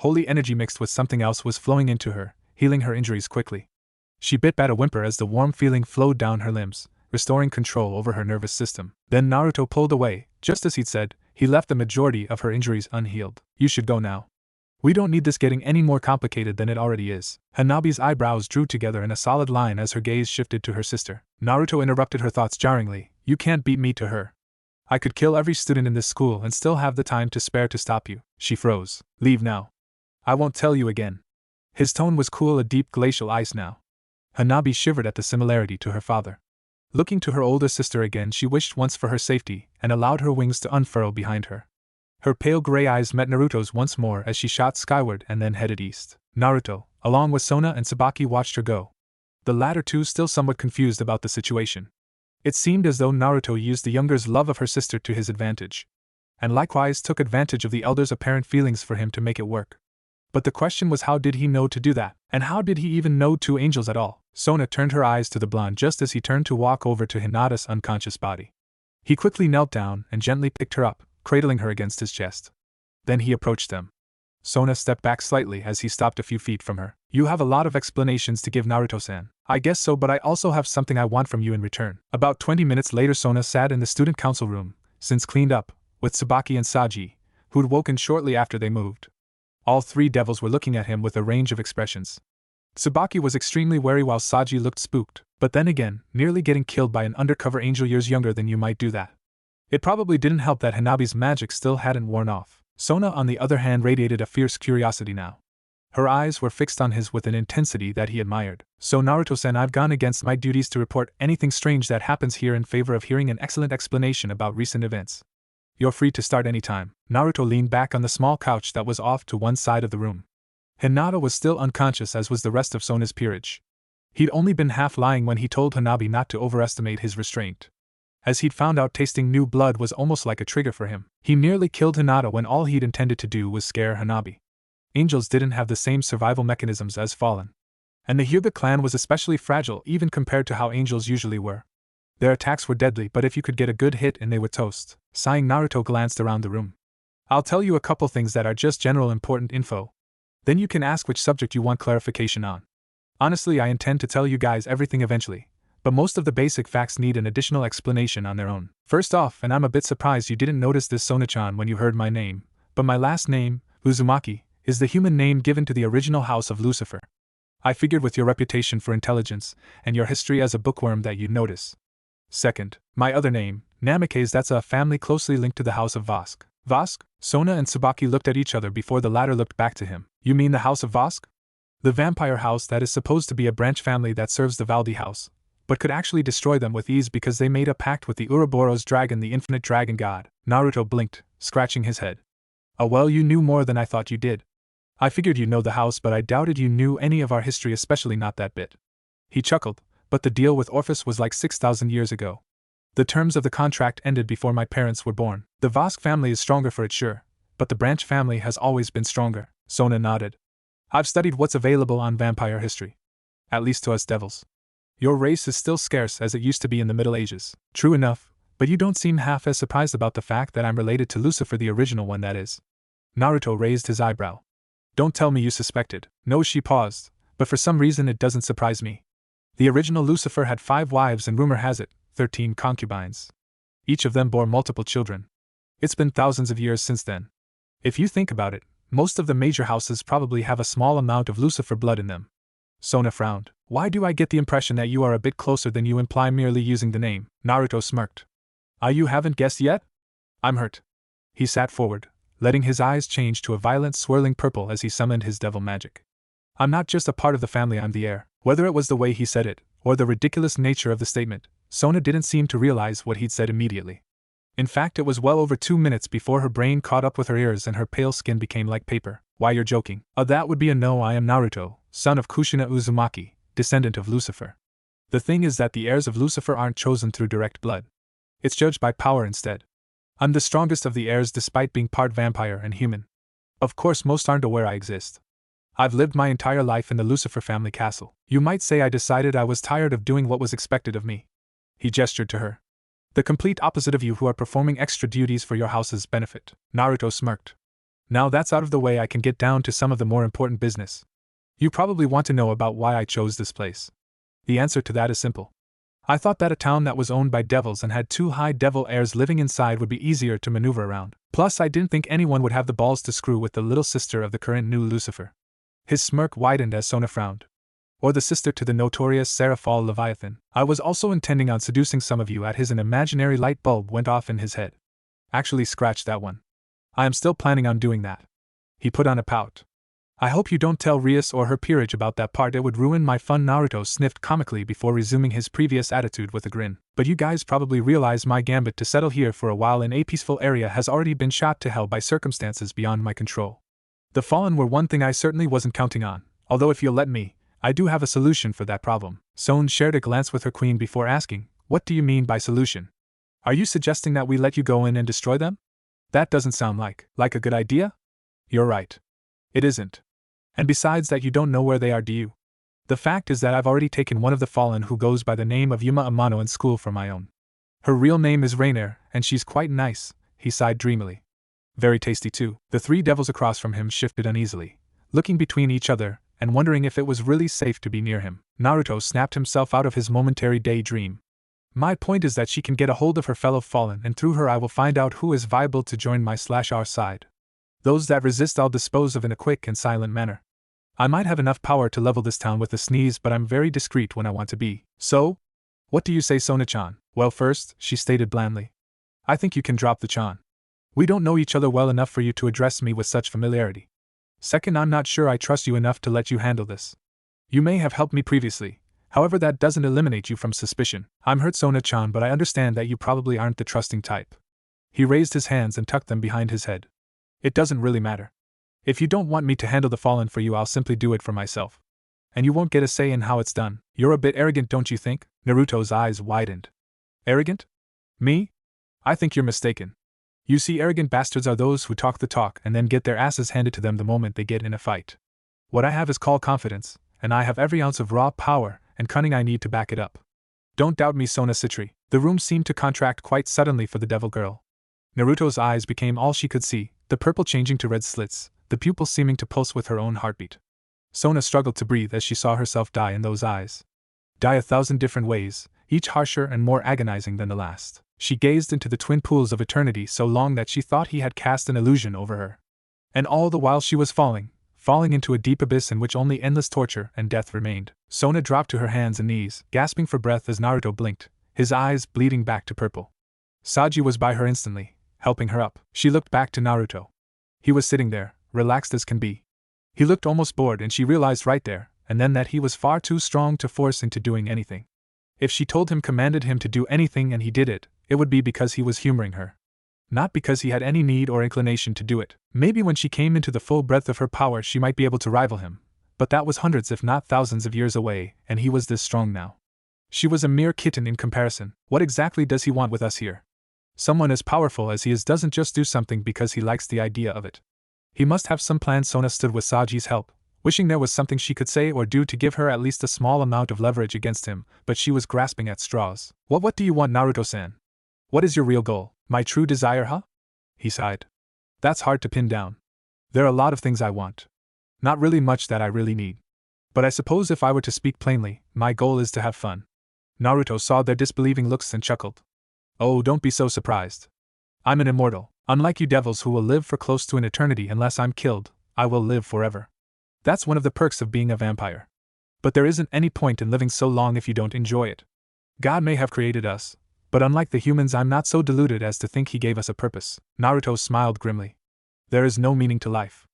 Holy energy mixed with something else was flowing into her. healing her injuries quickly. She bit back a whimper as the warm feeling flowed down her limbs, restoring control over her nervous system. Then Naruto pulled away. Just as he'd said, he left the majority of her injuries unhealed. You should go now. We don't need this getting any more complicated than it already is. Hanabi's eyebrows drew together in a solid line as her gaze shifted to her sister. Naruto interrupted her thoughts jarringly. You can't beat me to her. I could kill every student in this school and still have the time to spare to stop you. She froze. Leave now. I won't tell you again. His tone was cool, a deep glacial ice now. Hanabi shivered at the similarity to her father. Looking to her older sister again, she wished once for her safety and allowed her wings to unfurl behind her. Her pale gray eyes met Naruto's once more as she shot skyward and then headed east. Naruto, along with Sona and Tsubaki, watched her go. The latter two still somewhat confused about the situation. It seemed as though Naruto used the younger's love of her sister to his advantage, and likewise took advantage of the elder's apparent feelings for him to make it work. But the question was, how did he know to do that, and how did he even know two angels at all? Sona turned her eyes to the blonde just as he turned to walk over to Hinata's unconscious body. He quickly knelt down and gently picked her up, cradling her against his chest. Then he approached them. Sona stepped back slightly as he stopped a few feet from her. You have a lot of explanations to give, Naruto-san. I guess so, but I also have something I want from you in return. About 20 minutes later, Sona sat in the student council room, since cleaned up, with Tsubaki and Saji, who'd woken shortly after they moved. All three devils were looking at him with a range of expressions. Tsubaki was extremely wary while Saji looked spooked, but then again, nearly getting killed by an undercover angel years younger than you might do that. It probably didn't help that Hanabi's magic still hadn't worn off. Sona, on the other hand, radiated a fierce curiosity now. Her eyes were fixed on his with an intensity that he admired. So Naruto-san, I've gone against my duties to report anything strange that happens here in favor of hearing an excellent explanation about recent events. You're free to start any time. Naruto leaned back on the small couch that was off to one side of the room. Hinata was still unconscious, as was the rest of Sona's peerage. He'd only been half lying when he told Hanabi not to overestimate his restraint. As he'd found out, tasting new blood was almost like a trigger for him. He nearly killed Hinata when all he'd intended to do was scare Hanabi. Angels didn't have the same survival mechanisms as fallen. And the Hyuga clan was especially fragile even compared to how angels usually were. Their attacks were deadly, but if you could get a good hit and they were toast. Sighing, Naruto glanced around the room. I'll tell you a couple things that are just general important info. Then you can ask which subject you want clarification on. Honestly, I intend to tell you guys everything eventually, but most of the basic facts need an additional explanation on their own. First off, and I'm a bit surprised you didn't notice this, Sona-chan, when you heard my name, but my last name, Uzumaki, is the human name given to the original house of Lucifer. I figured with your reputation for intelligence and your history as a bookworm that you'd notice. Second, my other name, Namikaze, that's a family closely linked to the house of Vosk. Vosk? Sona and Tsubaki looked at each other before the latter looked back to him. You mean the house of Vosk? The vampire house that is supposed to be a branch family that serves the Valdi house, but could actually destroy them with ease because they made a pact with the Ouroboros dragon, the infinite dragon god. Naruto blinked, scratching his head. Oh well, you knew more than I thought you did. I figured you know the house, but I doubted you knew any of our history, especially not that bit. He chuckled, but the deal with Orpheus was like 6,000 years ago. The terms of the contract ended before my parents were born. The Vosk family is stronger for it, sure, but the branch family has always been stronger. Sona nodded. I've studied what's available on vampire history. At least to us devils. Your race is still scarce as it used to be in the Middle Ages. True enough, but you don't seem half as surprised about the fact that I'm related to Lucifer, the original one, that is. Naruto raised his eyebrow. Don't tell me you suspected. No, she paused, but for some reason it doesn't surprise me. The original Lucifer had 5 wives and rumor has it, 13 concubines. Each of them bore multiple children. It's been thousands of years since then. If you think about it, most of the major houses probably have a small amount of Lucifer blood in them. Sona frowned. Why do I get the impression that you are a bit closer than you imply merely using the name? Naruto smirked. You haven't guessed yet? I'm hurt. He sat forward, letting his eyes change to a violent swirling purple as he summoned his devil magic. I'm not just a part of the family, I'm the heir. Whether it was the way he said it, or the ridiculous nature of the statement, Sona didn't seem to realize what he'd said immediately. In fact, it was well over 2 minutes before her brain caught up with her ears and her pale skin became like paper. Why, you're joking. That would be a no. I am Naruto, son of Kushina Uzumaki, descendant of Lucifer. The thing is that the heirs of Lucifer aren't chosen through direct blood. It's judged by power instead. I'm the strongest of the heirs despite being part vampire and human. Of course, most aren't aware I exist. I've lived my entire life in the Lucifer family castle. You might say I decided I was tired of doing what was expected of me. He gestured to her. The complete opposite of you who are performing extra duties for your house's benefit. Naruto smirked. Now that's out of the way, I can get down to some of the more important business. You probably want to know about why I chose this place. The answer to that is simple. I thought that a town that was owned by devils and had 2 high devil heirs living inside would be easier to maneuver around. Plus, I didn't think anyone would have the balls to screw with the little sister of the current new Lucifer. His smirk widened as Sona frowned. Or the sister to the notorious Seraphal Leviathan. I was also intending on seducing some of you at his. An imaginary light bulb went off in his head. Actually, scratch that one. I am still planning on doing that. He put on a pout. I hope you don't tell Rias or her peerage about that part, it would ruin my fun. Naruto sniffed comically before resuming his previous attitude with a grin. But you guys probably realize my gambit to settle here for a while in a peaceful area has already been shot to hell by circumstances beyond my control. The Fallen were one thing I certainly wasn't counting on, although if you'll let me, I do have a solution for that problem. Son shared a glance with her queen before asking, what do you mean by solution? Are you suggesting that we let you go in and destroy them? That doesn't sound like a good idea? You're right. It isn't. And besides that, you don't know where they are, do you? The fact is that I've already taken one of the Fallen who goes by the name of Yuma Amano in school for my own. Her real name is Raynare, and she's quite nice, he sighed dreamily. Very tasty too. The 3 devils across from him shifted uneasily, looking between each other and wondering if it was really safe to be near him. Naruto snapped himself out of his momentary daydream. My point is that she can get a hold of her fellow Fallen, and through her I will find out who is viable to join my/our side. Those that resist I'll dispose of in a quick and silent manner. I might have enough power to level this town with a sneeze, but I'm very discreet when I want to be. So? What do you say, Sona-chan? Well, first, she stated blandly, I think you can drop the chan. We don't know each other well enough for you to address me with such familiarity. Second, I'm not sure I trust you enough to let you handle this. You may have helped me previously, however that doesn't eliminate you from suspicion. I'm hurt, Sona-chan, but I understand that you probably aren't the trusting type. He raised his hands and tucked them behind his head. It doesn't really matter. If you don't want me to handle the Fallen for you, I'll simply do it for myself. And you won't get a say in how it's done. You're a bit arrogant, don't you think? Naruto's eyes widened. Arrogant? Me? I think you're mistaken. You see, arrogant bastards are those who talk the talk and then get their asses handed to them the moment they get in a fight. What I have is called confidence, and I have every ounce of raw power and cunning I need to back it up. Don't doubt me, Sona Citri. The room seemed to contract quite suddenly for the devil girl. Naruto's eyes became all she could see, the purple changing to red slits, the pupils seeming to pulse with her own heartbeat. Sona struggled to breathe as she saw herself die in those eyes. Die 1,000 different ways, each harsher and more agonizing than the last. She gazed into the twin pools of eternity so long that she thought he had cast an illusion over her. And all the while she was falling into a deep abyss in which only endless torture and death remained. Sona dropped to her hands and knees, gasping for breath as Naruto blinked, his eyes bleeding back to purple. Saji was by her instantly, helping her up. She looked back to Naruto. He was sitting there, relaxed as can be. He looked almost bored, and she realized right there and then that he was far too strong to force into doing anything. If she commanded him to do anything and he did it, it would be because he was humoring her. Not because he had any need or inclination to do it. Maybe when she came into the full breadth of her power she might be able to rival him, but that was hundreds if not thousands of years away, and he was this strong now. She was a mere kitten in comparison. What exactly does he want with us here? Someone as powerful as he is doesn't just do something because he likes the idea of it. He must have some plan. Sona stood with Saji's help, wishing there was something she could say or do to give her at least a small amount of leverage against him, but she was grasping at straws. What do you want, Naruto-san? What is your real goal? My true desire, huh? He sighed. That's hard to pin down. There are a lot of things I want. Not really much that I really need. But I suppose if I were to speak plainly, my goal is to have fun. Naruto saw their disbelieving looks and chuckled. Oh, don't be so surprised. I'm an immortal. Unlike you devils who will live for close to an eternity unless I'm killed, I will live forever. That's one of the perks of being a vampire. But there isn't any point in living so long if you don't enjoy it. God may have created us, but unlike the humans, I'm not so deluded as to think he gave us a purpose. Naruto smiled grimly. There is no meaning to life.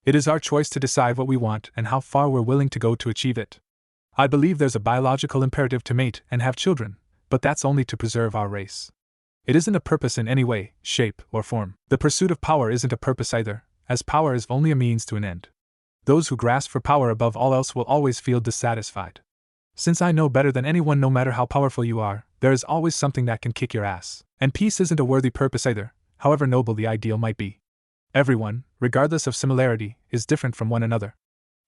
It is our choice to decide what we want and how far we're willing to go to achieve it. I believe there's a biological imperative to mate and have children, but that's only to preserve our race. It isn't a purpose in any way, shape, or form. The pursuit of power isn't a purpose either, as power is only a means to an end. Those who grasp for power above all else will always feel dissatisfied. Since I know better than anyone, no matter how powerful you are, there is always something that can kick your ass. And peace isn't a worthy purpose either, however noble the ideal might be. Everyone, regardless of similarity, is different from one another.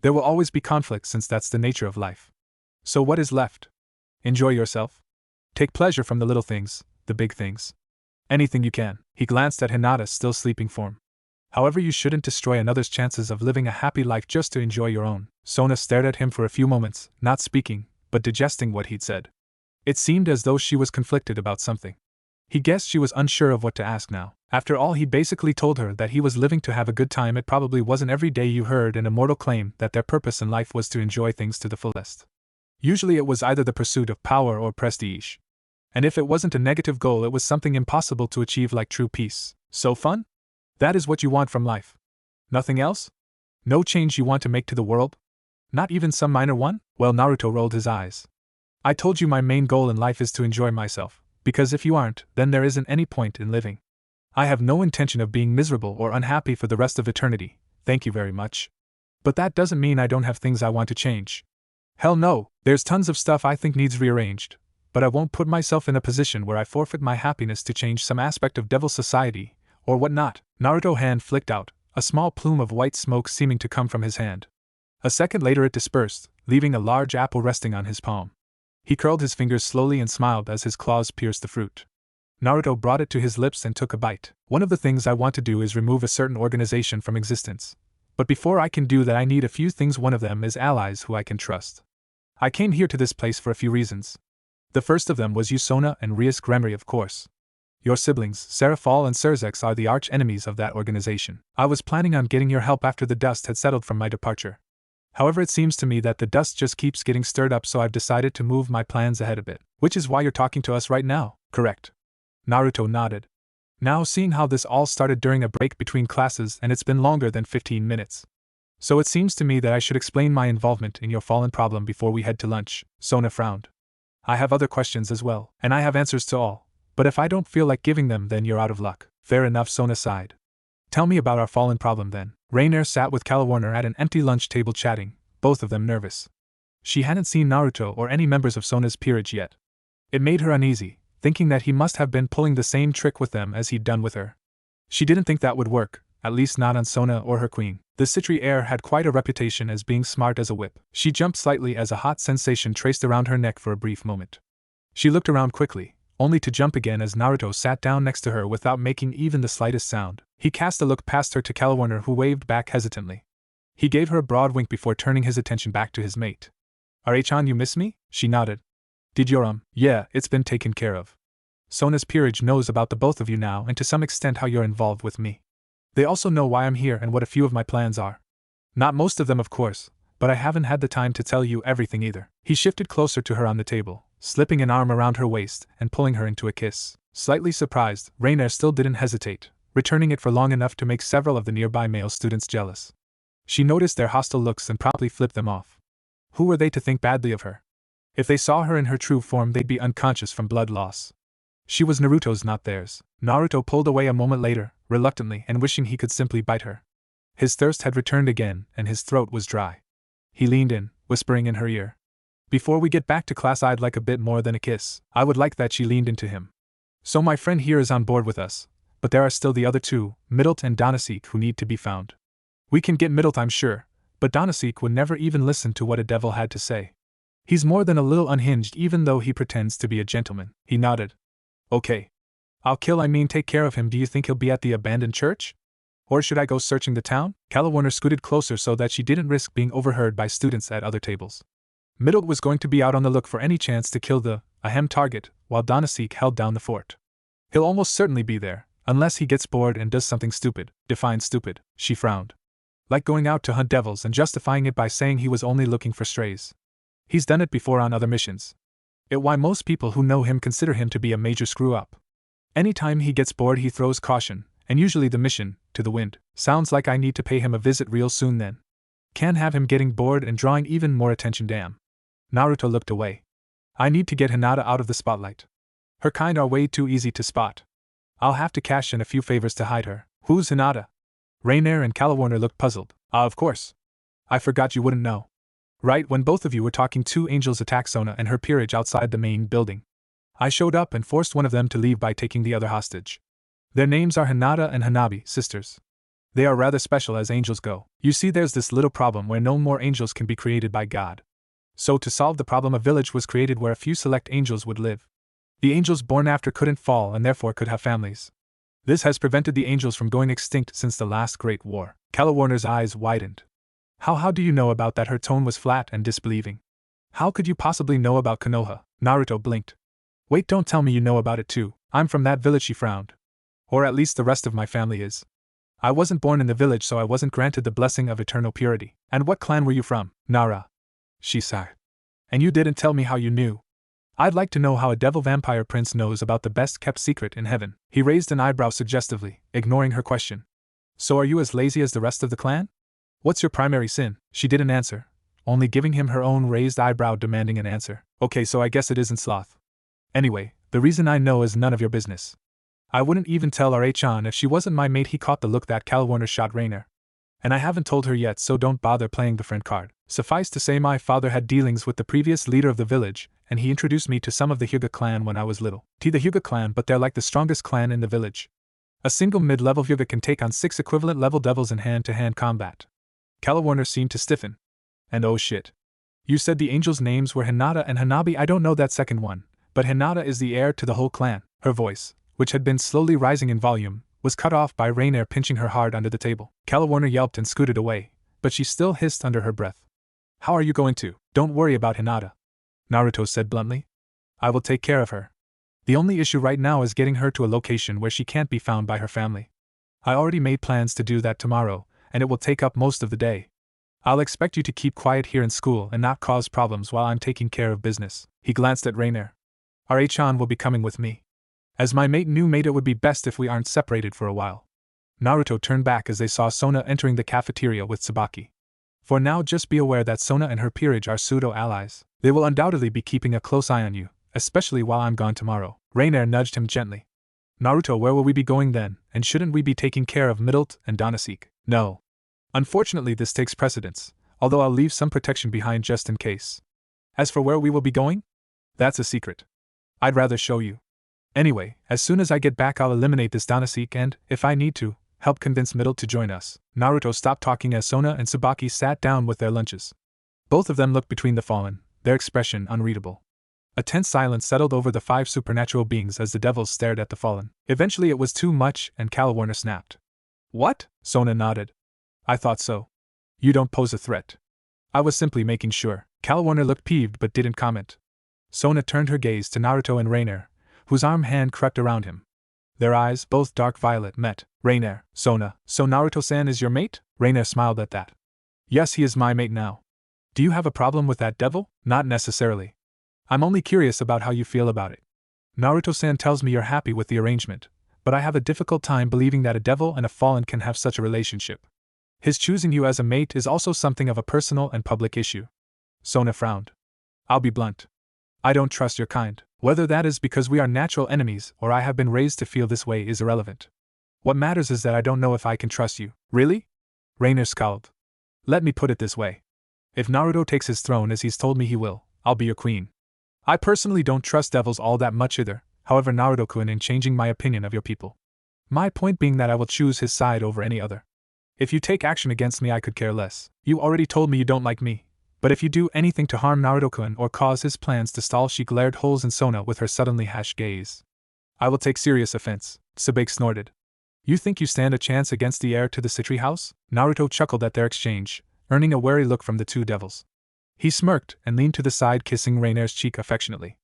There will always be conflict since that's the nature of life. So what is left? Enjoy yourself. Take pleasure from the little things, the big things. Anything you can. He glanced at Hinata's still sleeping form. However, you shouldn't destroy another's chances of living a happy life just to enjoy your own. Sona stared at him for a few moments, not speaking, but digesting what he'd said. It seemed as though she was conflicted about something. He guessed she was unsure of what to ask now. After all, he'd basically told her that he was living to have a good time. It probably wasn't every day you heard an immortal claim that their purpose in life was to enjoy things to the fullest. Usually it was either the pursuit of power or prestige. And if it wasn't a negative goal, it was something impossible to achieve like true peace. So fun? That is what you want from life. Nothing else? No change you want to make to the world? Not even some minor one? Well, Naruto rolled his eyes. I told you my main goal in life is to enjoy myself, because if you aren't, then there isn't any point in living. I have no intention of being miserable or unhappy for the rest of eternity, thank you very much. But that doesn't mean I don't have things I want to change. Hell no, there's tons of stuff I think needs rearranged, but I won't put myself in a position where I forfeit my happiness to change some aspect of devil society, or whatnot. Naruto's hand flicked out, a small plume of white smoke seeming to come from his hand. A second later it dispersed, leaving a large apple resting on his palm. He curled his fingers slowly and smiled as his claws pierced the fruit. Naruto brought it to his lips and took a bite. One of the things I want to do is remove a certain organization from existence. But before I can do that, I need a few things. One of them is allies who I can trust. I came here to this place for a few reasons. The first of them was you, Sona and Rias Gremory, of course. Your siblings, Serafal and Surzex, are the arch enemies of that organization. I was planning on getting your help after the dust had settled from my departure. However, it seems to me that the dust just keeps getting stirred up, so I've decided to move my plans ahead a bit. Which is why you're talking to us right now, correct? Naruto nodded. Now, seeing how this all started during a break between classes, and it's been longer than 15 minutes. So it seems to me that I should explain my involvement in your fallen problem before we head to lunch. Sona frowned. I have other questions as well, and I have answers to all. But if I don't feel like giving them, then you're out of luck. Fair enough, Sona sighed. Tell me about our fallen problem then. Raynare sat with Calwarn at an empty lunch table chatting, both of them nervous. She hadn't seen Naruto or any members of Sona's peerage yet. It made her uneasy, thinking that he must have been pulling the same trick with them as he'd done with her. She didn't think that would work, at least not on Sona or her queen. The Citri heir had quite a reputation as being smart as a whip. She jumped slightly as a hot sensation traced around her neck for a brief moment. She looked around quickly, only to jump again as Naruto sat down next to her without making even the slightest sound. He cast a look past her to Calwarn, who waved back hesitantly. He gave her a broad wink before turning his attention back to his mate. "Are-chan, you miss me?" She nodded. "Did your Yeah, it's been taken care of. Sona's peerage knows about the both of you now, and to some extent how you're involved with me. They also know why I'm here and what a few of my plans are. Not most of them, of course, but I haven't had the time to tell you everything either." He shifted closer to her on the table, slipping an arm around her waist and pulling her into a kiss. Slightly surprised, Raynare still didn't hesitate, returning it for long enough to make several of the nearby male students jealous. She noticed their hostile looks and promptly flipped them off. Who were they to think badly of her? If they saw her in her true form, they'd be unconscious from blood loss. She was Naruto's, not theirs. Naruto pulled away a moment later, reluctantly and wishing he could simply bite her. His thirst had returned again, and his throat was dry. He leaned in, whispering in her ear. "Before we get back to class, I'd like a bit more than a kiss." "I would like that." She leaned into him. "So my friend here is on board with us, but there are still the other two, Middlet and Donasek, who need to be found. We can get Middlet, I'm sure, but Donasek would never even listen to what a devil had to say. He's more than a little unhinged, even though he pretends to be a gentleman." He nodded. "Okay. Take care of him. Do you think he'll be at the abandoned church? Or should I go searching the town?" Calwarn scooted closer so that she didn't risk being overheard by students at other tables. Middlet was going to be out on the look for any chance to kill the target, while Donasek held down the fort. "He'll almost certainly be there, unless he gets bored and does something stupid." Define stupid, she frowned. Like going out to hunt devils and justifying it by saying he was only looking for strays. He's done it before on other missions. It's why most people who know him consider him to be a major screw-up. Anytime he gets bored, he throws caution, and usually the mission, to the wind. Sounds like I need to pay him a visit real soon then. Can't have him getting bored and drawing even more attention, damn. Naruto looked away. I need to get Hinata out of the spotlight. Her kind are way too easy to spot. I'll have to cash in a few favors to hide her. Who's Hinata? Raynare and Calwarn looked puzzled. Of course. I forgot you wouldn't know. Right when both of you were talking, two angels attacked Sona and her peerage outside the main building. I showed up and forced one of them to leave by taking the other hostage. Their names are Hinata and Hanabi, sisters. They are rather special as angels go. You see, there's this little problem where no more angels can be created by God. So to solve the problem, a village was created where a few select angels would live. The angels born after couldn't fall and therefore could have families. This has prevented the angels from going extinct since the last Great War. Calwarn's eyes widened. How do you know about that?" Her tone was flat and disbelieving. "How could you possibly know about Konoha?" Naruto blinked. "Wait, don't tell me you know about it too." "I'm from that village," she frowned. "Or at least the rest of my family is. I wasn't born in the village, so I wasn't granted the blessing of eternal purity." "And what clan were you from?" "Nara." She sighed. "And you didn't tell me how you knew." "I'd like to know how a devil vampire prince knows about the best kept secret in heaven." He raised an eyebrow suggestively, ignoring her question. "So are you as lazy as the rest of the clan? What's your primary sin?" She didn't answer, only giving him her own raised eyebrow demanding an answer. "Okay, so I guess it isn't sloth. Anyway, the reason I know is none of your business. I wouldn't even tell R.H. if she wasn't my mate." He caught the look that Calwarn shot Raynare. "And I haven't told her yet, so don't bother playing the friend card. Suffice to say, my father had dealings with the previous leader of the village, and he introduced me to some of the Hyuga clan when I was little." "The Hyuga clan, but they're like the strongest clan in the village. A single mid-level Hyuga can take on 6 equivalent-level devils in hand-to-hand combat." Calwarn seemed to stiffen. "And oh shit. You said the angels' names were Hinata and Hanabi. I don't know that second one, but Hinata is the heir to the whole clan." Her voice, which had been slowly rising in volume, was cut off by Raynare pinching her hard under the table. Calwarn yelped and scooted away, but she still hissed under her breath. "How are you going to?" "Don't worry about Hinata," Naruto said bluntly. "I will take care of her. The only issue right now is getting her to a location where she can't be found by her family. I already made plans to do that tomorrow, and it will take up most of the day. I'll expect you to keep quiet here in school and not cause problems while I'm taking care of business." He glanced at Raynare. "R.H. will be coming with me. As my new mate, it would be best if we aren't separated for a while." Naruto turned back as they saw Sona entering the cafeteria with Tsubaki. "For now, just be aware that Sona and her peerage are pseudo-allies. They will undoubtedly be keeping a close eye on you, especially while I'm gone tomorrow." Raynare nudged him gently. "Naruto, where will we be going then, and shouldn't we be taking care of Middlet and Donasek?" "No. Unfortunately, this takes precedence, although I'll leave some protection behind just in case. As for where we will be going? That's a secret. I'd rather show you. Anyway, as soon as I get back, I'll eliminate this Donasek and, if I need to, help convince Middlet to join us." Naruto stopped talking as Sona and Tsubaki sat down with their lunches. Both of them looked between the fallen, their expression unreadable. A tense silence settled over the 5 supernatural beings as the devils stared at the fallen. Eventually it was too much, and Calwarn snapped. "What?" Sona nodded. "I thought so. You don't pose a threat. I was simply making sure." Calwarn looked peeved but didn't comment. Sona turned her gaze to Naruto and Raynare, whose arm hand crept around him. Their eyes, both dark violet, met. "Raynare, Sona, so Naruto-san is your mate?" Raynare smiled at that. "Yes, he is my mate now." "Do you have a problem with that devil?" "Not necessarily. I'm only curious about how you feel about it. Naruto-san tells me you're happy with the arrangement, but I have a difficult time believing that a devil and a fallen can have such a relationship. His choosing you as a mate is also something of a personal and public issue." Sona frowned. "I'll be blunt. I don't trust your kind. Whether that is because we are natural enemies or I have been raised to feel this way is irrelevant. What matters is that I don't know if I can trust you." "Really?" Raynare scowled. "Let me put it this way. If Naruto takes his throne as he's told me he will, I'll be your queen. I personally don't trust devils all that much either, however Naruto-kun, in changing my opinion of your people. My point being that I will choose his side over any other. If you take action against me, I could care less. You already told me you don't like me, but if you do anything to harm Naruto-kun or cause his plans to stall," she glared holes in Sona with her suddenly hashed gaze. "I will take serious offense," Tsubaki snorted. "You think you stand a chance against the heir to the Citri house?" Naruto chuckled at their exchange, earning a wary look from the 2 devils. He smirked and leaned to the side, kissing Raynare's cheek affectionately.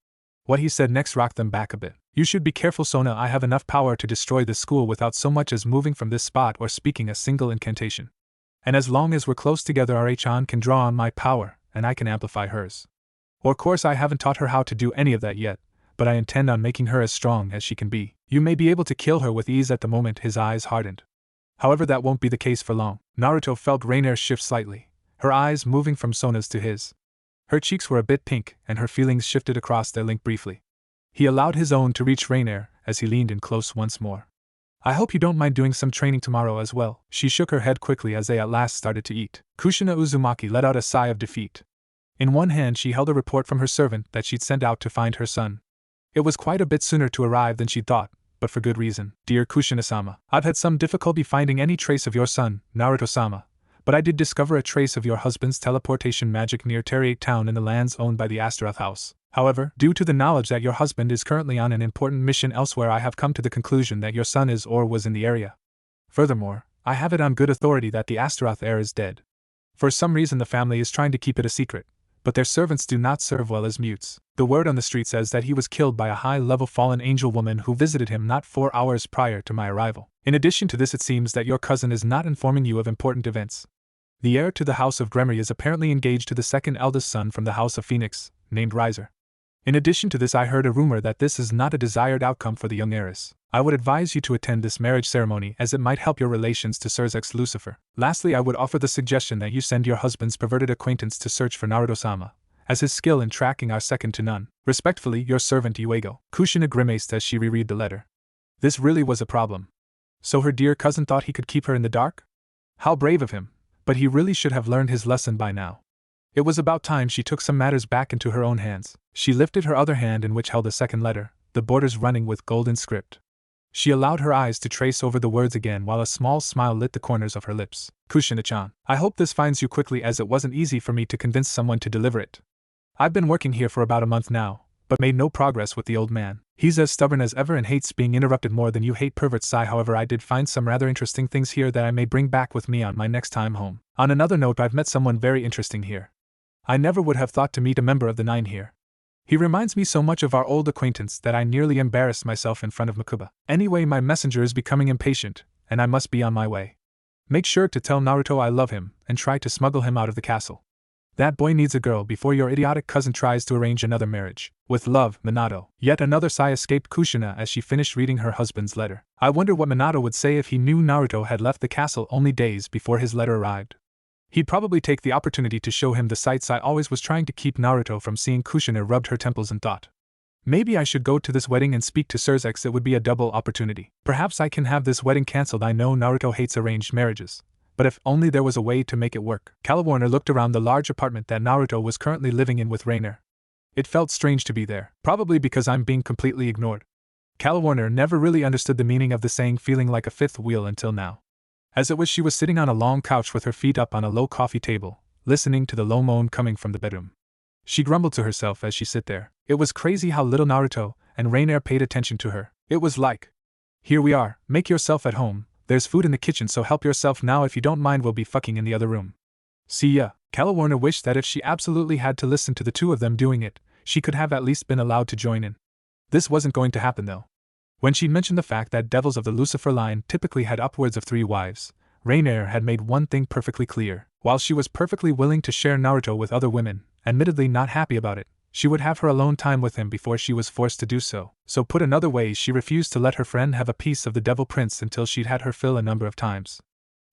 What he said next rocked them back a bit. "You should be careful, Sona. I have enough power to destroy this school without so much as moving from this spot or speaking a single incantation. And as long as we're close together, RH-an can draw on my power, and I can amplify hers. Of course, I haven't taught her how to do any of that yet, but I intend on making her as strong as she can be. You may be able to kill her with ease." At the moment, his eyes hardened. "However, that won't be the case for long." Naruto felt Raynare shift slightly, her eyes moving from Sona's to his. Her cheeks were a bit pink, and her feelings shifted across their link briefly. He allowed his own to reach Raynare as he leaned in close once more. "I hope you don't mind doing some training tomorrow as well." She shook her head quickly as they at last started to eat. Kushina Uzumaki let out a sigh of defeat. In one hand she held a report from her servant that she'd sent out to find her son. It was quite a bit sooner to arrive than she'd thought, but for good reason. "Dear Kushina-sama, I've had some difficulty finding any trace of your son, Naruto-sama, but I did discover a trace of your husband's teleportation magic near Terate Town in the lands owned by the Astaroth House. However, due to the knowledge that your husband is currently on an important mission elsewhere, I have come to the conclusion that your son is or was in the area. Furthermore, I have it on good authority that the Astaroth heir is dead. For some reason the family is trying to keep it a secret, but their servants do not serve well as mutes. The word on the street says that he was killed by a high-level fallen angel woman who visited him not 4 hours prior to my arrival. In addition to this, it seems that your cousin is not informing you of important events. The heir to the House of Gremory is apparently engaged to the second eldest son from the House of Phoenix, named Riser. In addition to this, I heard a rumor that this is not a desired outcome for the young heiress. I would advise you to attend this marriage ceremony as it might help your relations to Surzek's Lucifer. Lastly, I would offer the suggestion that you send your husband's perverted acquaintance to search for Naruto-sama, as his skill in tracking are second to none. Respectfully, your servant Yuego. Kushina grimaced as she reread the letter. This really was a problem. So her dear cousin thought he could keep her in the dark? How brave of him, but he really should have learned his lesson by now. It was about time she took some matters back into her own hands. She lifted her other hand in which held a second letter, the borders running with golden script. She allowed her eyes to trace over the words again while a small smile lit the corners of her lips. Kushina-chan, I hope this finds you quickly, as it wasn't easy for me to convince someone to deliver it. I've been working here for about a month now, but made no progress with the old man. He's as stubborn as ever and hates being interrupted more than you hate perverts. However, I did find some rather interesting things here that I may bring back with me on my next time home. On another note, I've met someone very interesting here. I never would have thought to meet a member of the Nine here. He reminds me so much of our old acquaintance that I nearly embarrassed myself in front of Makuba. Anyway, my messenger is becoming impatient, and I must be on my way. Make sure to tell Naruto I love him, and try to smuggle him out of the castle. That boy needs a girl before your idiotic cousin tries to arrange another marriage. With love, Minato. Yet another sigh escaped Kushina as she finished reading her husband's letter. I wonder what Minato would say if he knew Naruto had left the castle only days before his letter arrived. He'd probably take the opportunity to show him the sights I always was trying to keep Naruto from seeing. Kushina rubbed her temples and thought. Maybe I should go to this wedding and speak to Surzek. It would be a double opportunity. Perhaps I can have this wedding cancelled. I know Naruto hates arranged marriages, but if only there was a way to make it work. Calwarn looked around the large apartment that Naruto was currently living in with Raynare. It felt strange to be there, probably because I'm being completely ignored. Calwarn never really understood the meaning of the saying feeling like a fifth wheel until now. As it was, she was sitting on a long couch with her feet up on a low coffee table, listening to the low moan coming from the bedroom. She grumbled to herself as she sat there. It was crazy how little Naruto and Raynare paid attention to her. It was like, here we are, make yourself at home, there's food in the kitchen so help yourself now, if you don't mind we'll be fucking in the other room. See ya. Calwarn wished that if she absolutely had to listen to the two of them doing it, she could have at least been allowed to join in. This wasn't going to happen though. When she mentioned the fact that devils of the Lucifer line typically had upwards of 3 wives, Raynare had made one thing perfectly clear. While she was perfectly willing to share Naruto with other women, admittedly not happy about it, she would have her alone time with him before she was forced to do so. So put another way, she refused to let her friend have a piece of the devil prince until she'd had her fill a number of times.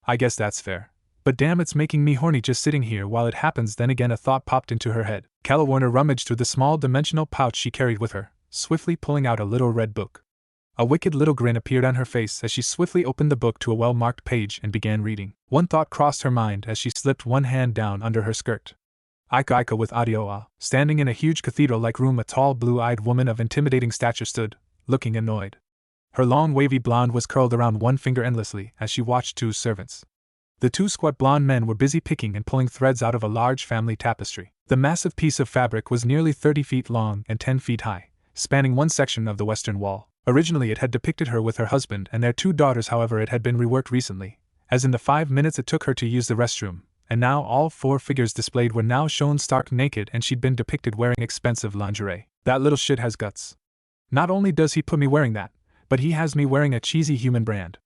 I guess that's fair. But damn, it's making me horny just sitting here while it happens. Then again a thought popped into her head. Calwarn rummaged through the small dimensional pouch she carried with her, swiftly pulling out a little red book. A wicked little grin appeared on her face as she swiftly opened the book to a well-marked page and began reading. One thought crossed her mind as she slipped one hand down under her skirt. Ika with Adioa. Standing in a huge cathedral-like room, a tall blue-eyed woman of intimidating stature stood, looking annoyed. Her long wavy blonde was curled around one finger endlessly as she watched 2 servants. The 2 squat blonde men were busy picking and pulling threads out of a large family tapestry. The massive piece of fabric was nearly 30 feet long and 10 feet high, spanning one section of the western wall. Originally it had depicted her with her husband and their 2 daughters, however it had been reworked recently, as in the 5 minutes it took her to use the restroom, and now all 4 figures displayed were now shown stark naked and she'd been depicted wearing expensive lingerie. That little shit has guts. Not only does he put me wearing that, but he has me wearing a cheesy human brand.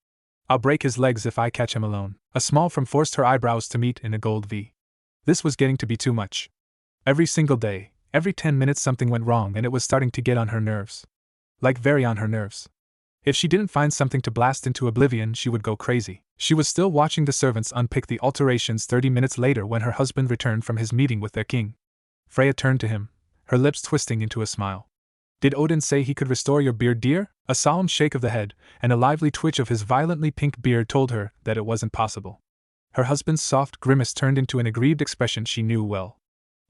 I'll break his legs if I catch him alone. A small frown forced her eyebrows to meet in a gold V. This was getting to be too much. Every single day, every 10 minutes something went wrong and it was starting to get on her nerves. Like very on her nerves. If she didn't find something to blast into oblivion, she would go crazy. She was still watching the servants unpick the alterations 30 minutes later when her husband returned from his meeting with their king. Freya turned to him, her lips twisting into a smile. Did Odin say he could restore your beard, dear? A solemn shake of the head and a lively twitch of his violently pink beard told her that it wasn't possible. Her husband's soft grimace turned into an aggrieved expression she knew well.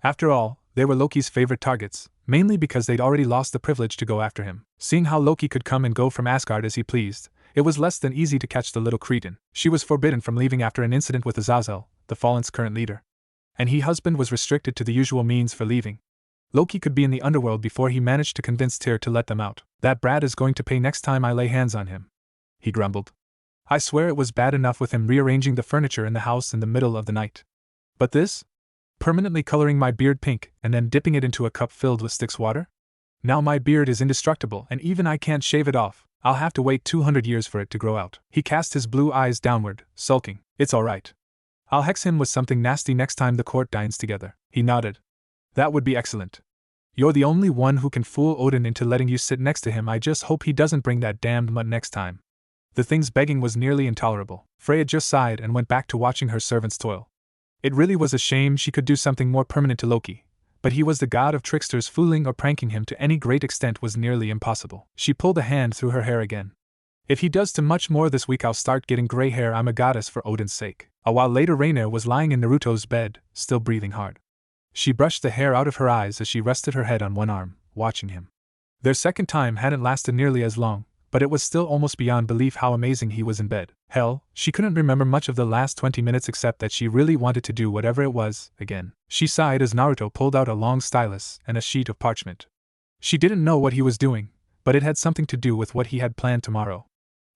After all, they were Loki's favorite targets, mainly because they'd already lost the privilege to go after him. Seeing how Loki could come and go from Asgard as he pleased, it was less than easy to catch the little cretin. She was forbidden from leaving after an incident with Azazel, the Fallen's current leader. And he husband was restricted to the usual means for leaving. Loki could be in the underworld before he managed to convince Tyr to let them out. That brat is going to pay next time I lay hands on him, he grumbled. I swear it was bad enough with him rearranging the furniture in the house in the middle of the night. But this? Permanently coloring my beard pink and then dipping it into a cup filled with Styx water? Now my beard is indestructible and even I can't shave it off. I'll have to wait 200 years for it to grow out. He cast his blue eyes downward, sulking. It's alright. I'll hex him with something nasty next time the court dines together. He nodded. That would be excellent. You're the only one who can fool Odin into letting you sit next to him. I just hope he doesn't bring that damned mutt next time. The thing's begging was nearly intolerable. Freya just sighed and went back to watching her servants toil. It really was a shame she could do something more permanent to Loki, but he was the god of tricksters. Fooling or pranking him to any great extent was nearly impossible. She pulled a hand through her hair again. If he does too much more this week, I'll start getting gray hair. I'm a goddess for Odin's sake. A while later, Raynare was lying in Naruto's bed, still breathing hard. She brushed the hair out of her eyes as she rested her head on one arm, watching him. Their second time hadn't lasted nearly as long, but it was still almost beyond belief how amazing he was in bed. Hell, she couldn't remember much of the last 20 minutes except that she really wanted to do whatever it was, again. She sighed as Naruto pulled out a long stylus and a sheet of parchment. She didn't know what he was doing, but it had something to do with what he had planned tomorrow.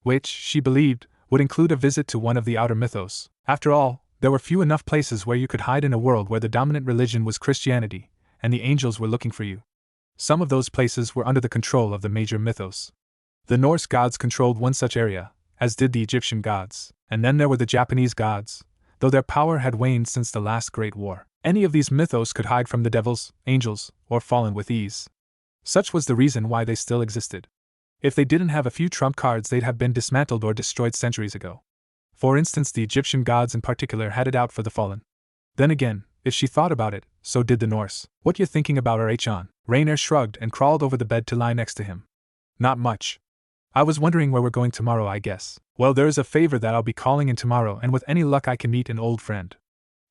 Which, she believed, would include a visit to one of the outer mythos. After all, there were few enough places where you could hide in a world where the dominant religion was Christianity, and the angels were looking for you. Some of those places were under the control of the major mythos. The Norse gods controlled one such area, as did the Egyptian gods, and then there were the Japanese gods, though their power had waned since the last Great War. Any of these mythos could hide from the devils, angels, or fallen with ease. Such was the reason why they still existed. If they didn't have a few trump cards, they'd have been dismantled or destroyed centuries ago. For instance, the Egyptian gods in particular had it out for the fallen. Then again, if she thought about it, so did the Norse. What you thinking about, Rahchan? Raynare shrugged and crawled over the bed to lie next to him. Not much. I was wondering where we're going tomorrow, I guess. Well, there's a favor that I'll be calling in tomorrow, and with any luck I can meet an old friend.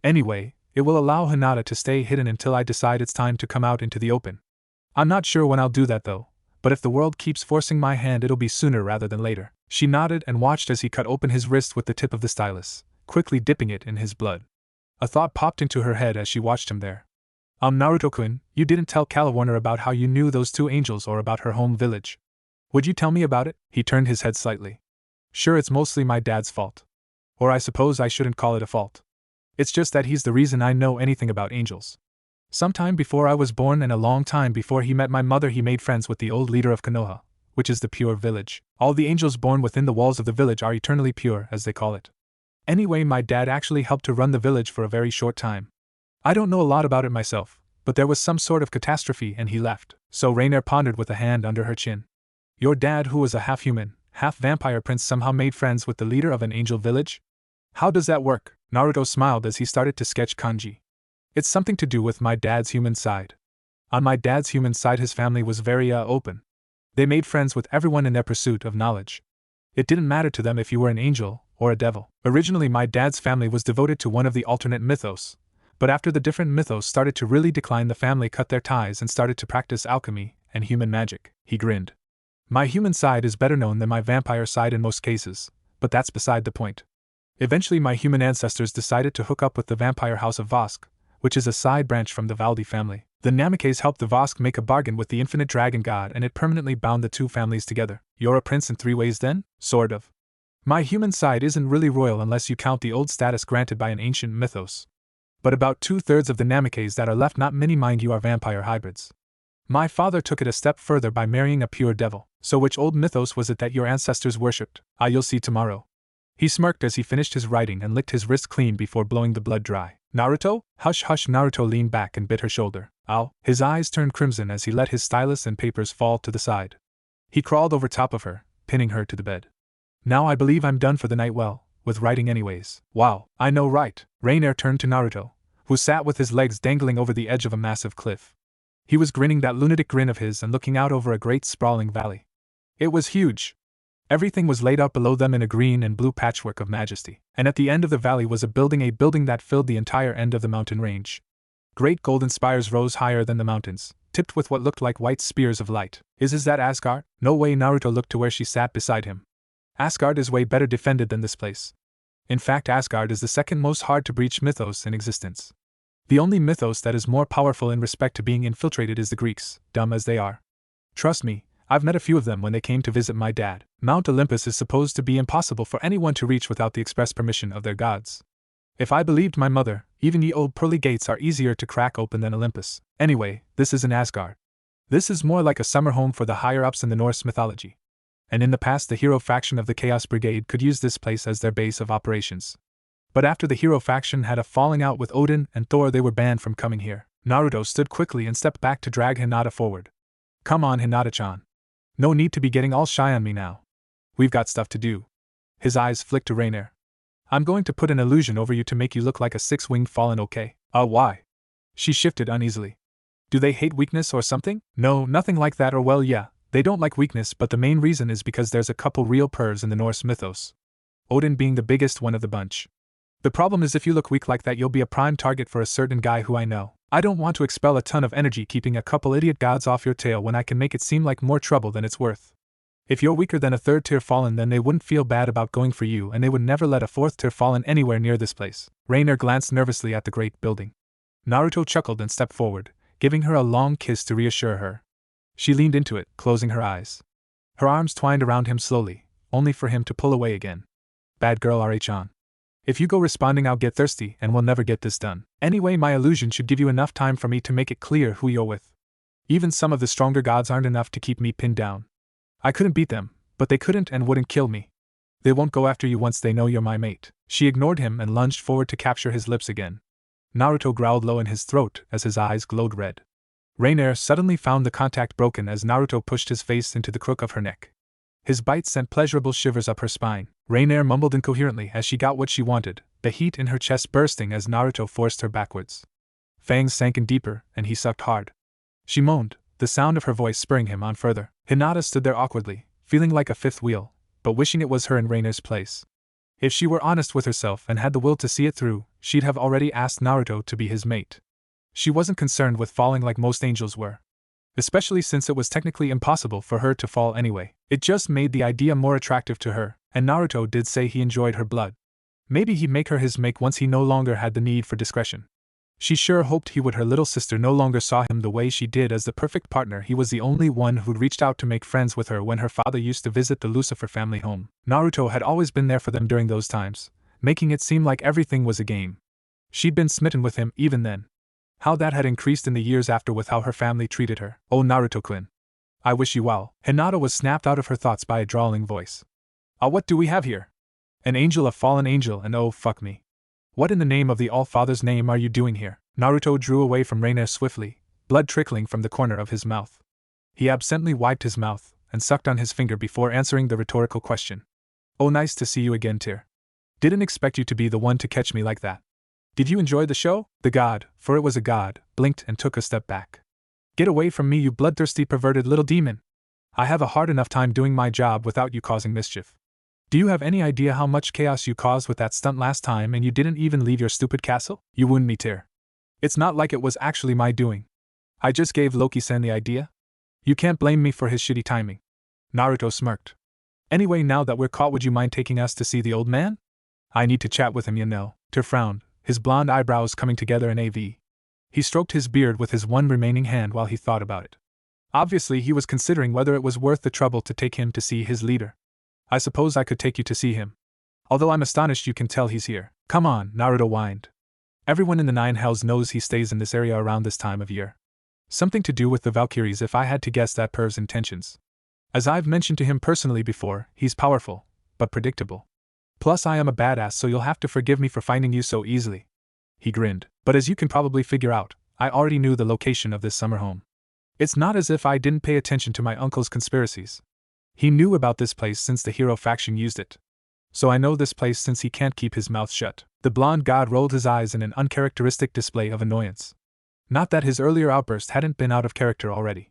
Anyway, it will allow Hinata to stay hidden until I decide it's time to come out into the open. I'm not sure when I'll do that though, but if the world keeps forcing my hand, it'll be sooner rather than later. She nodded and watched as he cut open his wrist with the tip of the stylus, quickly dipping it in his blood. A thought popped into her head as she watched him there. Naruto-kun, you didn't tell Calwarn about how you knew those two angels or about her home village. Would you tell me about it? He turned his head slightly. Sure, it's mostly my dad's fault. Or I suppose I shouldn't call it a fault. It's just that he's the reason I know anything about angels. Sometime before I was born and a long time before he met my mother, he made friends with the old leader of Konoha, which is the pure village. All the angels born within the walls of the village are eternally pure, as they call it. Anyway, my dad actually helped to run the village for a very short time. I don't know a lot about it myself, but there was some sort of catastrophe and he left. So Raynare pondered with a hand under her chin. Your dad, who was a half-human, half-vampire prince, somehow made friends with the leader of an angel village? How does that work? Naruto smiled as he started to sketch kanji. It's something to do with my dad's human side. On my dad's human side, his family was very open. They made friends with everyone in their pursuit of knowledge. It didn't matter to them if you were an angel or a devil. Originally, my dad's family was devoted to one of the alternate mythos, but after the different mythos started to really decline, the family cut their ties and started to practice alchemy and human magic. He grinned. My human side is better known than my vampire side in most cases, but that's beside the point. Eventually, my human ancestors decided to hook up with the vampire house of Vosk, which is a side branch from the Valdi family. The Namikaze helped the Vosk make a bargain with the infinite dragon god, and it permanently bound the two families together. You're a prince in 3 ways then? Sort of. My human side isn't really royal unless you count the old status granted by an ancient mythos. But about 2/3 of the Namikaze that are left, not many mind you, are vampire hybrids. My father took it a step further by marrying a pure devil. So which old mythos was it that your ancestors worshipped? You'll see tomorrow. He smirked as he finished his writing and licked his wrist clean before blowing the blood dry. Naruto? Hush hush. Naruto leaned back and bit her shoulder. Ow. His eyes turned crimson as he let his stylus and papers fall to the side. He crawled over top of her, pinning her to the bed. Now I believe I'm done for the night, well, with writing anyways. Wow, I know, right? Raynare turned to Naruto, who sat with his legs dangling over the edge of a massive cliff. He was grinning that lunatic grin of his and looking out over a great sprawling valley. It was huge. Everything was laid out below them in a green and blue patchwork of majesty, and at the end of the valley was a building that filled the entire end of the mountain range. Great golden spires rose higher than the mountains, tipped with what looked like white spears of light. Is that Asgard? No way. Naruto looked to where she sat beside him. Asgard is way better defended than this place. In fact, Asgard is the second most hard to breach mythos in existence. The only mythos that is more powerful in respect to being infiltrated is the Greeks, dumb as they are. Trust me, I've met a few of them when they came to visit my dad. Mount Olympus is supposed to be impossible for anyone to reach without the express permission of their gods. If I believed my mother, even the old pearly gates are easier to crack open than Olympus. Anyway, this isn't Asgard. This is more like a summer home for the higher-ups in the Norse mythology. And in the past the hero faction of the Chaos Brigade could use this place as their base of operations. But after the hero faction had a falling out with Odin and Thor, they were banned from coming here. Naruto stood quickly and stepped back to drag Hinata forward. Come on, Hinata-chan. No need to be getting all shy on me now. We've got stuff to do. His eyes flicked to Raynare. I'm going to put an illusion over you to make you look like a six-winged fallen, okay? Why? She shifted uneasily. Do they hate weakness or something? No, nothing like that, or well, yeah, they don't like weakness, but the main reason is because there's a couple real purrs in the Norse mythos. Odin being the biggest one of the bunch. The problem is if you look weak like that, you'll be a prime target for a certain guy who I know. I don't want to expel a ton of energy keeping a couple idiot gods off your tail when I can make it seem like more trouble than it's worth. If you're weaker than a third-tier fallen, then they wouldn't feel bad about going for you, and they would never let a fourth-tier fallen anywhere near this place. Raynare glanced nervously at the great building. Naruto chuckled and stepped forward, giving her a long kiss to reassure her. She leaned into it, closing her eyes. Her arms twined around him slowly, only for him to pull away again. Bad girl RH-on. If you go responding, I'll get thirsty and we'll never get this done. Anyway, my illusion should give you enough time for me to make it clear who you're with. Even some of the stronger gods aren't enough to keep me pinned down. I couldn't beat them, but they couldn't and wouldn't kill me. They won't go after you once they know you're my mate. She ignored him and lunged forward to capture his lips again. Naruto growled low in his throat as his eyes glowed red. Raynare suddenly found the contact broken as Naruto pushed his face into the crook of her neck. His bite sent pleasurable shivers up her spine. Raynare mumbled incoherently as she got what she wanted, the heat in her chest bursting as Naruto forced her backwards. Fangs sank in deeper, and he sucked hard. She moaned, the sound of her voice spurring him on further. Hinata stood there awkwardly, feeling like a fifth wheel, but wishing it was her in Raynare's place. If she were honest with herself and had the will to see it through, she'd have already asked Naruto to be his mate. She wasn't concerned with falling like most angels were. Especially since it was technically impossible for her to fall anyway. It just made the idea more attractive to her, and Naruto did say he enjoyed her blood. Maybe he'd make her his mate once he no longer had the need for discretion. She sure hoped he would. Her little sister no longer saw him the way she did as the perfect partner. He was the only one who'd reached out to make friends with her when her father used to visit the Lucifer family home. Naruto had always been there for them during those times, making it seem like everything was a game. She'd been smitten with him even then. How that had increased in the years after with how her family treated her. Oh, Naruto-kun. I wish you well. Hinata was snapped out of her thoughts by a drawling voice. What do we have here? An angel, a fallen angel, and oh, fuck me. What in the name of the All-Father's name are you doing here? Naruto drew away from Raynare swiftly, blood trickling from the corner of his mouth. He absently wiped his mouth and sucked on his finger before answering the rhetorical question. Oh, nice to see you again, Tyr. Didn't expect you to be the one to catch me like that. Did you enjoy the show? The god, for it was a god, blinked and took a step back. Get away from me, you bloodthirsty perverted little demon. I have a hard enough time doing my job without you causing mischief. Do you have any idea how much chaos you caused with that stunt last time and you didn't even leave your stupid castle? You wound me, Tyr. It's not like it was actually my doing. I just gave Loki-san the idea. You can't blame me for his shitty timing. Naruto smirked. Anyway, now that we're caught, would you mind taking us to see the old man? I need to chat with him, you know. Tyr frowned, his blonde eyebrows coming together in a V. He stroked his beard with his one remaining hand while he thought about it. Obviously, he was considering whether it was worth the trouble to take him to see his leader. I suppose I could take you to see him. Although I'm astonished you can tell he's here. Come on, Naruto whined. Everyone in the Nine Hells knows he stays in this area around this time of year. Something to do with the Valkyries if I had to guess that perv's intentions. As I've mentioned to him personally before, he's powerful, but predictable. Plus I am a badass, so you'll have to forgive me for finding you so easily. He grinned. But as you can probably figure out, I already knew the location of this summer home. It's not as if I didn't pay attention to my uncle's conspiracies. He knew about this place since the hero faction used it. So I know this place since he can't keep his mouth shut. The blonde god rolled his eyes in an uncharacteristic display of annoyance. Not that his earlier outburst hadn't been out of character already.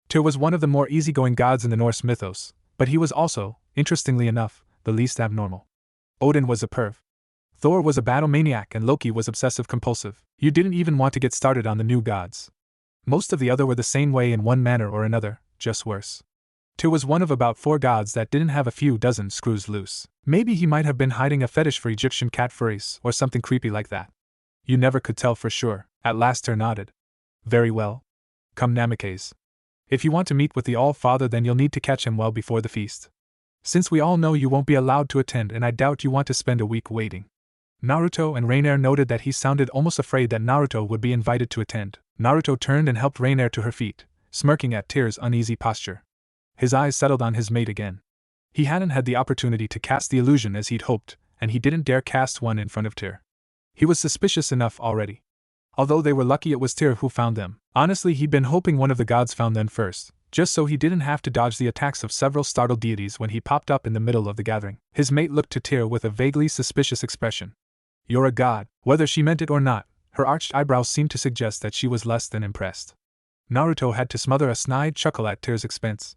Tyr was one of the more easygoing gods in the Norse mythos, but he was also, interestingly enough, the least abnormal. Odin was a perv. Thor was a battle maniac and Loki was obsessive-compulsive. You didn't even want to get started on the new gods. Most of the other were the same way in one manner or another, just worse. Tyr was one of about 4 gods that didn't have a few dozen screws loose. Maybe he might have been hiding a fetish for Egyptian cat furries or something creepy like that. You never could tell for sure. At last Tyr nodded. Very well. Come Namikaze. If you want to meet with the All-Father, then you'll need to catch him well before the feast. Since we all know you won't be allowed to attend and I doubt you want to spend a week waiting. Naruto and Raynare noted that he sounded almost afraid that Naruto would be invited to attend. Naruto turned and helped Raynare to her feet, smirking at Tyr's uneasy posture. His eyes settled on his mate again. He hadn't had the opportunity to cast the illusion as he'd hoped, and he didn't dare cast one in front of Tyr. He was suspicious enough already. Although they were lucky it was Tyr who found them. Honestly, he'd been hoping one of the gods found them first, just so he didn't have to dodge the attacks of several startled deities when he popped up in the middle of the gathering. His mate looked to Tyr with a vaguely suspicious expression. "You're a god." Whether she meant it or not, her arched eyebrows seemed to suggest that she was less than impressed. Naruto had to smother a snide chuckle at Tyr's expense.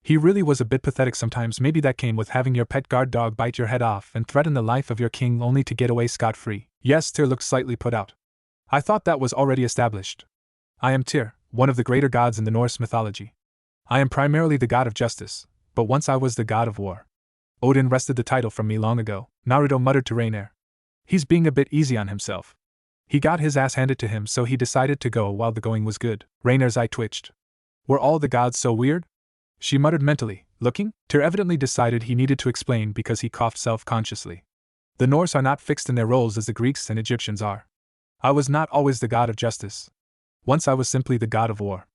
He really was a bit pathetic sometimes. Maybe that came with having your pet guard dog bite your head off and threaten the life of your king only to get away scot-free. Yes, Tyr looked slightly put out. I thought that was already established. I am Tyr, one of the greater gods in the Norse mythology. I am primarily the god of justice, but once I was the god of war. Odin wrested the title from me long ago, Naruto muttered to Raynare. He's being a bit easy on himself. He got his ass handed to him, so he decided to go while the going was good. Raynare's eye twitched. Were all the gods so weird? She muttered mentally, looking. Tyr evidently decided he needed to explain because he coughed self-consciously. The Norse are not fixed in their roles as the Greeks and Egyptians are. I was not always the god of justice. Once I was simply the god of war.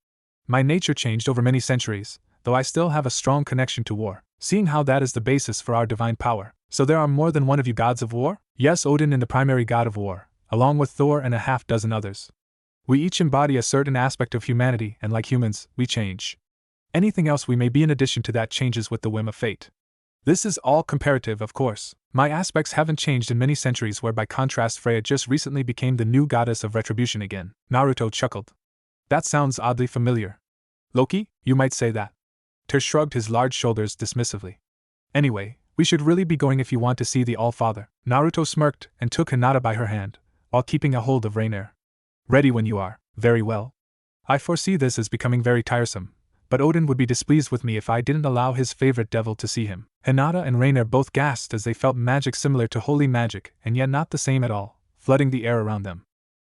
My nature changed over many centuries, though I still have a strong connection to war, seeing how that is the basis for our divine power. So there are more than one of you gods of war? Yes, Odin is the primary god of war, along with Thor and a half-dozen others. We each embody a certain aspect of humanity, and like humans, we change. Anything else we may be in addition to that changes with the whim of fate. This is all comparative, of course. My aspects haven't changed in many centuries, where by contrast Freya just recently became the new goddess of retribution again. Naruto chuckled. That sounds oddly familiar. Loki, you might say that. Tyr shrugged his large shoulders dismissively. Anyway, we should really be going if you want to see the All-Father. Naruto smirked and took Hinata by her hand, while keeping a hold of Raynare. Ready when you are. Very well. I foresee this as becoming very tiresome, but Odin would be displeased with me if I didn't allow his favorite devil to see him. Hinata and Raynare both gasped as they felt magic similar to holy magic, and yet not the same at all, flooding the air around them.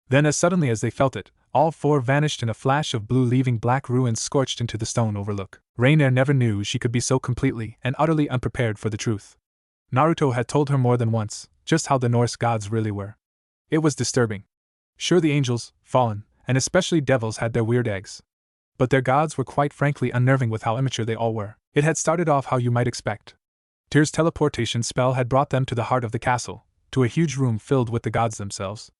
Then as suddenly as they felt it, all four vanished in a flash of blue, leaving black ruins scorched into the stone overlook. Raynare never knew she could be so completely and utterly unprepared for the truth. Naruto had told her more than once just how the Norse gods really were. It was disturbing. Sure, the angels, fallen, and especially devils had their weird eggs. But their gods were quite frankly unnerving with how immature they all were. It had started off how you might expect. Tyr's teleportation spell had brought them to the heart of the castle, to a huge room filled with the gods themselves.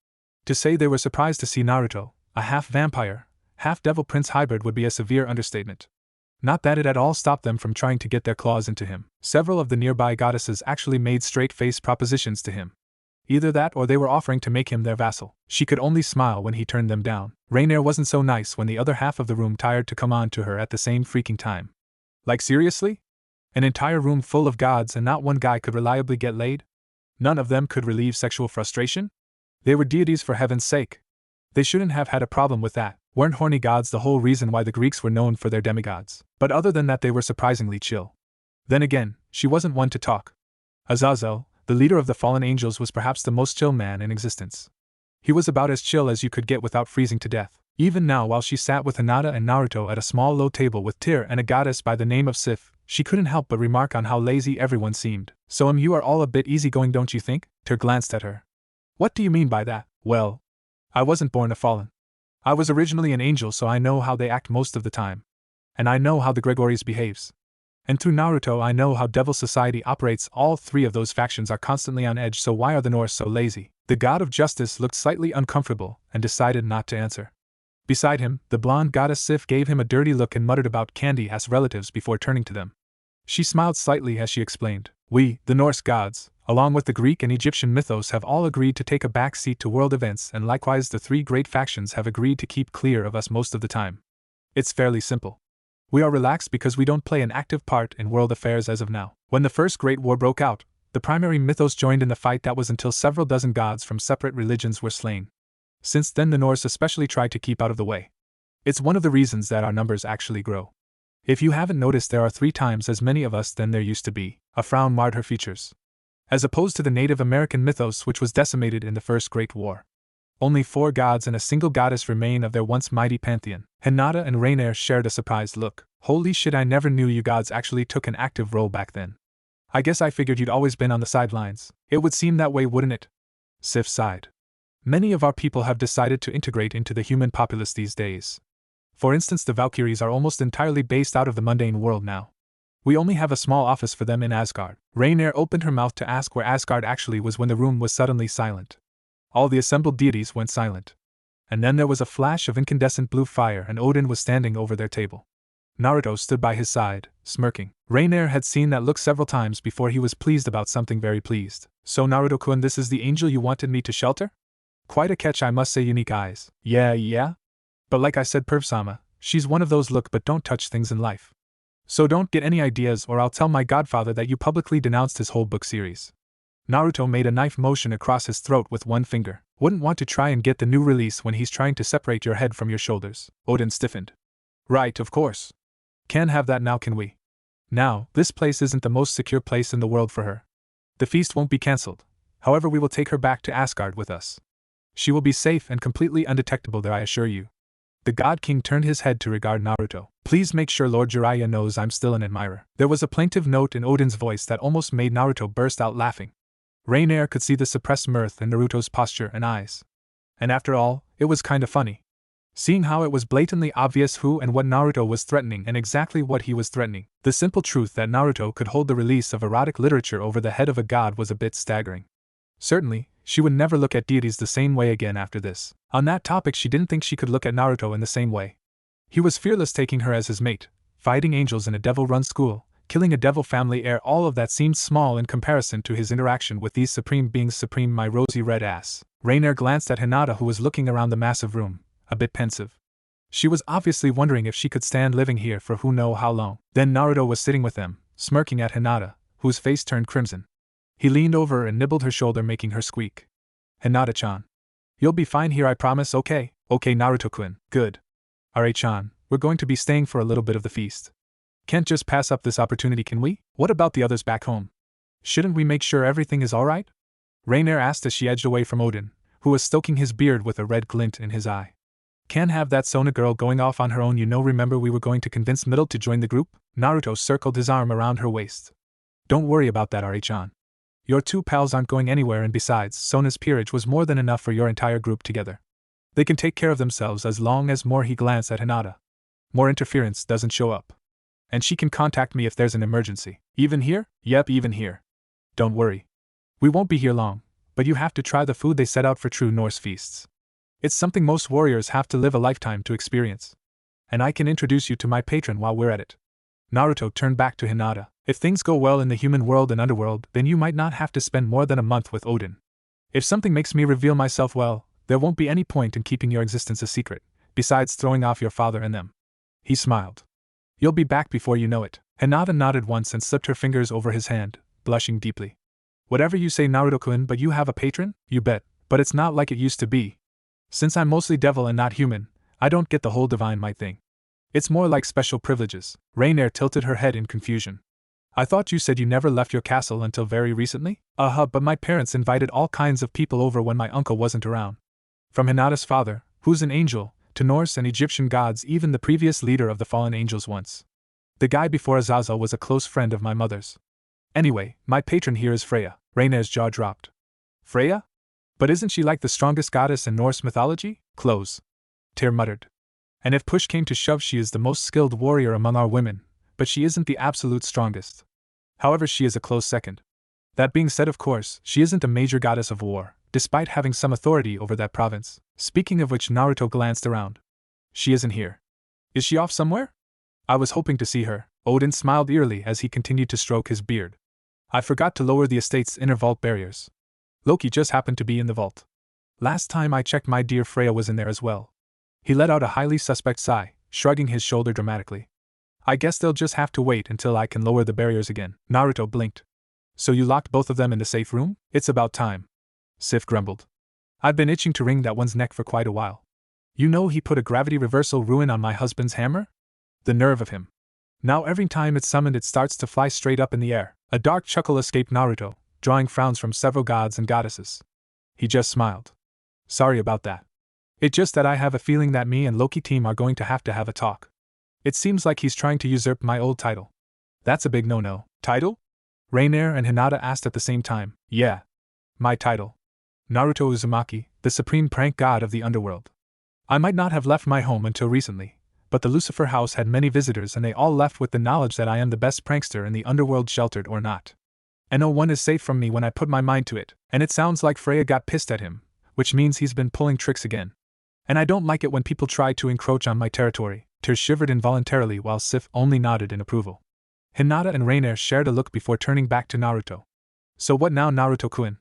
To say they were surprised to see Naruto, a half-vampire, half-devil prince hybrid, would be a severe understatement. Not that it at all stopped them from trying to get their claws into him. Several of the nearby goddesses actually made straight-faced propositions to him. Either that or they were offering to make him their vassal. She could only smile when he turned them down. Raynare wasn't so nice when the other half of the room tired to come on to her at the same freaking time. Like seriously? An entire room full of gods and not one guy could reliably get laid? None of them could relieve sexual frustration? They were deities, for heaven's sake. They shouldn't have had a problem with that. Weren't horny gods the whole reason why the Greeks were known for their demigods? But other than that, they were surprisingly chill. Then again, she wasn't one to talk. Azazel, the leader of the fallen angels, was perhaps the most chill man in existence. He was about as chill as you could get without freezing to death. Even now, while she sat with Hinata and Naruto at a small low table with Tyr and a goddess by the name of Sif, she couldn't help but remark on how lazy everyone seemed. So you are all a bit easygoing, don't you think? Tyr glanced at her. What do you mean by that? Well, I wasn't born a fallen. I was originally an angel, so I know how they act most of the time. And I know how the Gregorius behaves. And through Naruto I know how Devil Society operates. All three of those factions are constantly on edge, so why are the Norse so lazy? The god of justice looked slightly uncomfortable and decided not to answer. Beside him, the blonde goddess Sif gave him a dirty look and muttered about candy-ass relatives before turning to them. She smiled slightly as she explained, "We, the Norse gods, along with the Greek and Egyptian mythos, have all agreed to take a back seat to world events, and likewise the three great factions have agreed to keep clear of us most of the time. It's fairly simple. We are relaxed because we don't play an active part in world affairs as of now. When the first Great War broke out, the primary mythos joined in the fight. That was until several dozen gods from separate religions were slain. Since then the Norse especially tried to keep out of the way. It's one of the reasons that our numbers actually grow. If you haven't noticed, there are 3 times as many of us than there used to be." A frown marred her features. "As opposed to the Native American mythos, which was decimated in the First Great War. Only 4 gods and a single goddess remain of their once mighty pantheon." Hinata and Raynare shared a surprised look. "Holy shit, I never knew you gods actually took an active role back then. I guess I figured you'd always been on the sidelines." "It would seem that way, wouldn't it?" Sif sighed. Many of our people have decided to integrate into the human populace these days. For instance, the Valkyries are almost entirely based out of the mundane world now. We only have a small office for them in Asgard. Raynare opened her mouth to ask where Asgard actually was when the room was suddenly silent. All the assembled deities went silent. And then there was a flash of incandescent blue fire and Odin was standing over their table. Naruto stood by his side, smirking. Raynare had seen that look several times before. He was pleased about something very pleased. So Naruto-kun, this is the angel you wanted me to shelter? Quite a catch, I must say. Unique eyes. Yeah? But like I said, Perv-sama, she's one of those look but don't touch things in life. So don't get any ideas or I'll tell my godfather that you publicly denounced his whole book series. Naruto made a knife motion across his throat with one finger. Wouldn't want to try and get the new release when he's trying to separate your head from your shoulders. Odin stiffened. Right, of course. Can't have that now, can we? Now, this place isn't the most secure place in the world for her. The feast won't be cancelled. However, we will take her back to Asgard with us. She will be safe and completely undetectable there, I assure you. The God King turned his head to regard Naruto. Please make sure Lord Jiraiya knows I'm still an admirer. There was a plaintive note in Odin's voice that almost made Naruto burst out laughing. Raynare could see the suppressed mirth in Naruto's posture and eyes. And after all, it was kinda funny. Seeing how it was blatantly obvious who and what Naruto was threatening and exactly what he was threatening. The simple truth that Naruto could hold the release of erotic literature over the head of a god was a bit staggering. Certainly, she would never look at deities the same way again after this. On that topic, she didn't think she could look at Naruto in the same way. He was fearless, taking her as his mate, fighting angels in a devil-run school, killing a devil family heir. All of that seemed small in comparison to his interaction with these supreme beings. Supreme, my rosy red ass. Raynare glanced at Hinata, who was looking around the massive room, a bit pensive. She was obviously wondering if she could stand living here for who knows how long. Then Naruto was sitting with them, smirking at Hinata, whose face turned crimson. He leaned over and nibbled her shoulder, making her squeak. Hinata-chan. You'll be fine here, I promise. Okay, Naruto-kun. Good. Alright-chan, we're going to be staying for a little bit of the feast. Can't just pass up this opportunity, can we? What about the others back home? Shouldn't we make sure everything is alright? Raynare asked as she edged away from Odin, who was stoking his beard with a red glint in his eye. Can't have that Sona girl going off on her own, you know. Remember we were going to convince Middle to join the group? Naruto circled his arm around her waist. Don't worry about that, Ari-chan. Your two pals aren't going anywhere, and besides, Sona's peerage was more than enough for your entire group together. They can take care of themselves as long as he glanced at Hinata. More interference doesn't show up. And she can contact me if there's an emergency. Even here? Yep, even here. Don't worry. We won't be here long, but you have to try the food they set out for true Norse feasts. It's something most warriors have to live a lifetime to experience. And I can introduce you to my patron while we're at it. Naruto turned back to Hinata. If things go well in the human world and underworld, then you might not have to spend more than a month with Odin. If something makes me reveal myself, well, there won't be any point in keeping your existence a secret, besides throwing off your father and them. He smiled. You'll be back before you know it. Hinata nodded once and slipped her fingers over his hand, blushing deeply. Whatever you say, Naruto-kun, but you have a patron? You bet, but it's not like it used to be. Since I'm mostly devil and not human, I don't get the whole divine might thing. It's more like special privileges. Raynare tilted her head in confusion. I thought you said you never left your castle until very recently? But my parents invited all kinds of people over when my uncle wasn't around. From Hinata's father, who's an angel, to Norse and Egyptian gods, even the previous leader of the fallen angels once. The guy before Azazel was a close friend of my mother's. Anyway, my patron here is Freya. Raynare's jaw dropped. Freya? But isn't she like the strongest goddess in Norse mythology? Close. Tyr muttered. And if push came to shove, she is the most skilled warrior among our women, but she isn't the absolute strongest. However, she is a close second. That being said, of course, she isn't a major goddess of war, despite having some authority over that province. Speaking of which, Naruto glanced around. She isn't here. Is she off somewhere? I was hoping to see her. Odin smiled eerily as he continued to stroke his beard. I forgot to lower the estate's inner vault barriers. Loki just happened to be in the vault. Last time I checked, my dear Freya was in there as well. He let out a highly suspect sigh, shrugging his shoulder dramatically. I guess they'll just have to wait until I can lower the barriers again. Naruto blinked. So you locked both of them in the safe room? It's about time. Sif grumbled. I've been itching to wring that one's neck for quite a while. You know he put a gravity reversal ruin on my husband's hammer? The nerve of him. Now every time it's summoned it starts to fly straight up in the air. A dark chuckle escaped Naruto, drawing frowns from several gods and goddesses. He just smiled. Sorry about that. It's just that I have a feeling that me and Loki team are going to have a talk. It seems like he's trying to usurp my old title. That's a big no-no. Title? Raynare and Hinata asked at the same time. Yeah. My title. Naruto Uzumaki, the supreme prank god of the underworld. I might not have left my home until recently, but the Lucifer house had many visitors and they all left with the knowledge that I am the best prankster in the underworld, sheltered or not. And no one is safe from me when I put my mind to it, and it sounds like Freya got pissed at him, which means he's been pulling tricks again. And I don't like it when people try to encroach on my territory. Tears shivered involuntarily while Sif only nodded in approval. Hinata and Raynare shared a look before turning back to Naruto. So what now, Naruto-kun?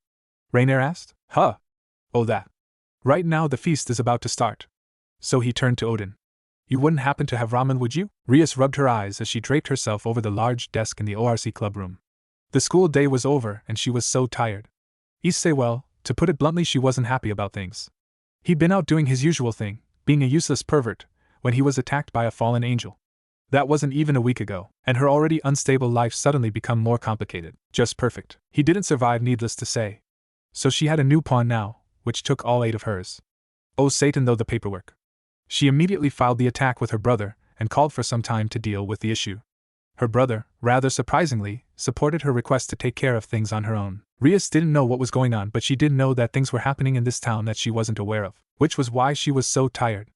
Raynare asked. Huh. Oh, that. Right now the feast is about to start. So he turned to Odin. You wouldn't happen to have ramen, would you? Rias rubbed her eyes as she draped herself over the large desk in the ORC club room. The school day was over and she was so tired. Issei, well, to put it bluntly, she wasn't happy about things. He'd been out doing his usual thing, being a useless pervert, when he was attacked by a fallen angel. That wasn't even a week ago, and her already unstable life suddenly become more complicated. Just perfect. He didn't survive, needless to say. So she had a new pawn now, which took all 8 of hers. Oh Satan, though, the paperwork. She immediately filed the attack with her brother and called for some time to deal with the issue. Her brother, rather surprisingly, supported her request to take care of things on her own. Rias didn't know what was going on, but she did know that things were happening in this town that she wasn't aware of, which was why she was so tired.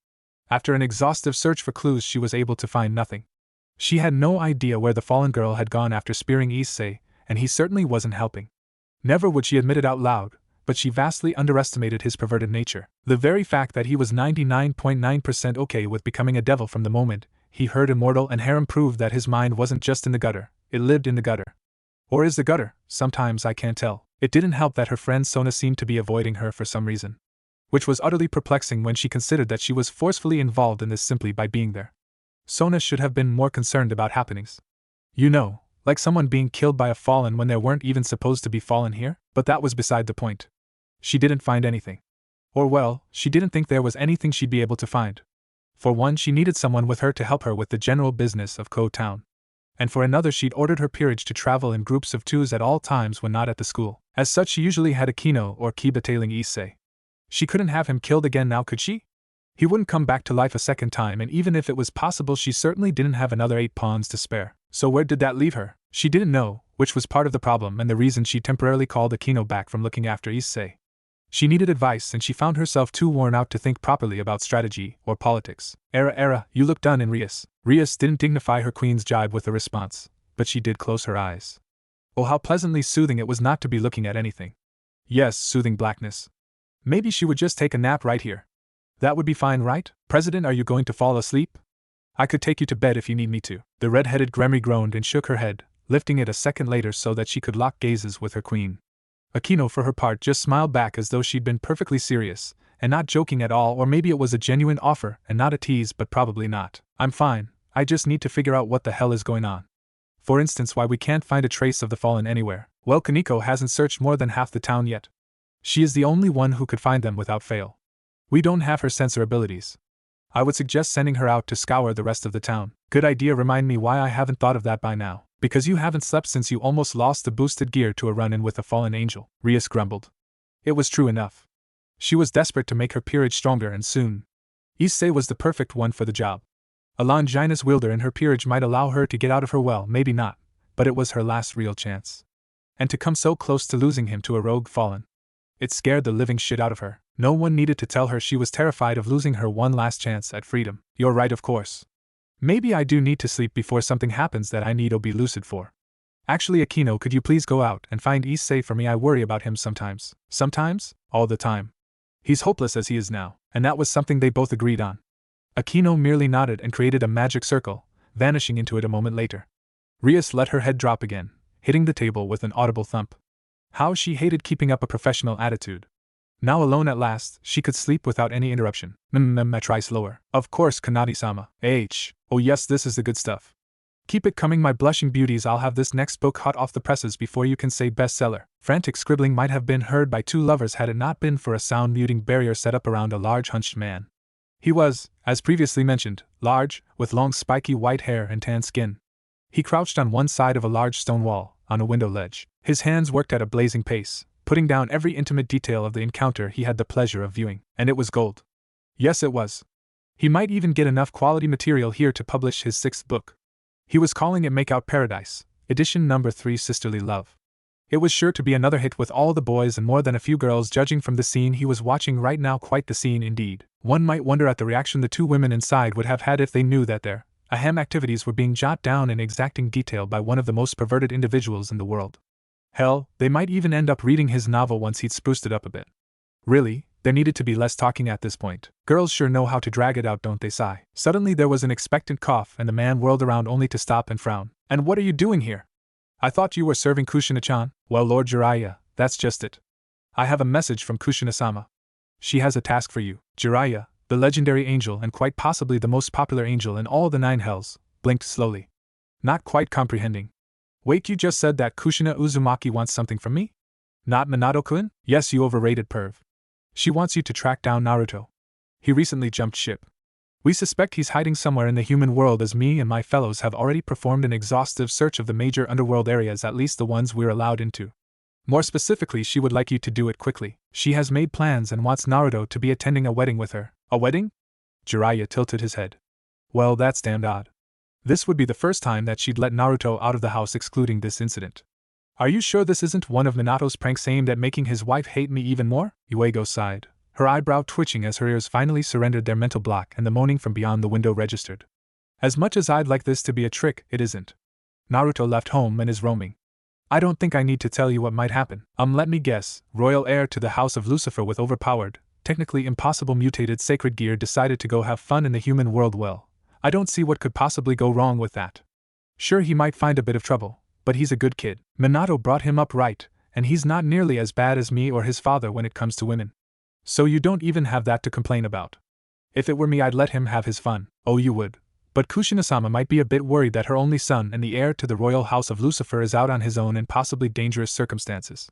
After an exhaustive search for clues, she was able to find nothing. She had no idea where the fallen girl had gone after spearing Issei, and he certainly wasn't helping. Never would she admit it out loud, but she vastly underestimated his perverted nature. The very fact that he was 99.9% okay with becoming a devil from the moment he heard immortal and harem proved that his mind wasn't just in the gutter, it lived in the gutter. Or is the gutter? Sometimes I can't tell. It didn't help that her friend Sona seemed to be avoiding her for some reason, which was utterly perplexing when she considered that she was forcefully involved in this simply by being there. Sona should have been more concerned about happenings. You know, like someone being killed by a fallen when there weren't even supposed to be fallen here, but that was beside the point. She didn't find anything. Or well, she didn't think there was anything she'd be able to find. For one, she needed someone with her to help her with the general business of Ko Town. And for another, she'd ordered her peerage to travel in groups of 2s at all times when not at the school. As such, she usually had a Kino or Kiba tailing Issei. She couldn't have him killed again now, could she? He wouldn't come back to life a second time, and even if it was possible, she certainly didn't have another 8 pawns to spare. So where did that leave her? She didn't know, which was part of the problem and the reason she temporarily called Akino back from looking after Issei. She needed advice, and she found herself too worn out to think properly about strategy or politics. Era, you look done in Rias. Rias didn't dignify her queen's jibe with a response, but she did close her eyes. Oh, how pleasantly soothing it was not to be looking at anything. Yes, soothing blackness. Maybe she would just take a nap right here. That would be fine, right? President, are you going to fall asleep? I could take you to bed if you need me to. The red-headed Gremry groaned and shook her head, lifting it a second later so that she could lock gazes with her queen. Akino, for her part, just smiled back as though she'd been perfectly serious, and not joking at all, or maybe it was a genuine offer and not a tease, but probably not. I'm fine, I just need to figure out what the hell is going on. For instance, why we can't find a trace of the fallen anywhere. Well, Kaneko hasn't searched more than half the town yet. She is the only one who could find them without fail. We don't have her sensor abilities. I would suggest sending her out to scour the rest of the town. Good idea. Remind me why I haven't thought of that by now. Because you haven't slept since you almost lost the boosted gear to a run-in with a fallen angel, Rias grumbled. It was true enough. She was desperate to make her peerage stronger, and soon. Issei was the perfect one for the job. A Longinus wielder in her peerage might allow her to get out of her well, maybe not, but it was her last real chance. And to come so close to losing him to a rogue fallen. It scared the living shit out of her. No one needed to tell her she was terrified of losing her one last chance at freedom. You're right, of course. Maybe I do need to sleep before something happens that I need to be lucid for. Actually, Akino, could you please go out and find Issei for me? I worry about him sometimes. Sometimes? All the time. He's hopeless as he is now, and that was something they both agreed on. Akino merely nodded and created a magic circle, vanishing into it a moment later. Rias let her head drop again, hitting the table with an audible thump. How she hated keeping up a professional attitude. Now alone at last, she could sleep without any interruption. Try slower. Of course, Kanadi-sama. Oh yes, this is the good stuff. Keep it coming, my blushing beauties. I'll have this next book hot off the presses before you can say bestseller. Frantic scribbling might have been heard by 2 lovers had it not been for a sound-muting barrier set up around a large hunched man. He was, as previously mentioned, large, with long spiky white hair and tan skin. He crouched on one side of a large stone wall, on a window ledge. His hands worked at a blazing pace, putting down every intimate detail of the encounter he had the pleasure of viewing. And it was gold. Yes, it was. He might even get enough quality material here to publish his 6th book. He was calling it Make Out Paradise, edition number 3, Sisterly Love. It was sure to be another hit with all the boys and more than a few girls judging from the scene he was watching right now. Quite the scene indeed. One might wonder at the reaction the two women inside would have had if they knew that their ahem activities were being jotted down in exacting detail by one of the most perverted individuals in the world. Hell, they might even end up reading his novel once he'd spruced it up a bit. Really, there needed to be less talking at this point. Girls sure know how to drag it out, don't they? Sigh. Suddenly there was an expectant cough and the man whirled around only to stop and frown. And what are you doing here? I thought you were serving Kushina-chan. Well, Lord Jiraiya, that's just it. I have a message from Kushina-sama. She has a task for you. Jiraiya, the legendary angel and quite possibly the most popular angel in all the 9 hells, blinked slowly. Not quite comprehending. Wait, you just said that Kushina Uzumaki wants something from me? Not Minato-kun? Yes, you overrated perv. She wants you to track down Naruto. He recently jumped ship. We suspect he's hiding somewhere in the human world, as me and my fellows have already performed an exhaustive search of the major underworld areas, at least the ones we're allowed into. More specifically, she would like you to do it quickly. She has made plans and wants Naruto to be attending a wedding with her. A wedding? Jiraiya tilted his head. Well, that's damned odd. This would be the first time that she'd let Naruto out of the house excluding this incident. Are you sure this isn't one of Minato's pranks aimed at making his wife hate me even more? Yuego sighed, her eyebrow twitching as her ears finally surrendered their mental block and the moaning from beyond the window registered. As much as I'd like this to be a trick, it isn't. Naruto left home and is roaming. I don't think I need to tell you what might happen. Let me guess, royal heir to the house of Lucifer with overpowered, technically impossible mutated sacred gear decided to go have fun in the human world. Well, I don't see what could possibly go wrong with that. Sure, he might find a bit of trouble, but he's a good kid. Minato brought him up right, and he's not nearly as bad as me or his father when it comes to women. So you don't even have that to complain about. If it were me, I'd let him have his fun. Oh, you would. But Kushina-sama might be a bit worried that her only son and the heir to the royal house of Lucifer is out on his own in possibly dangerous circumstances.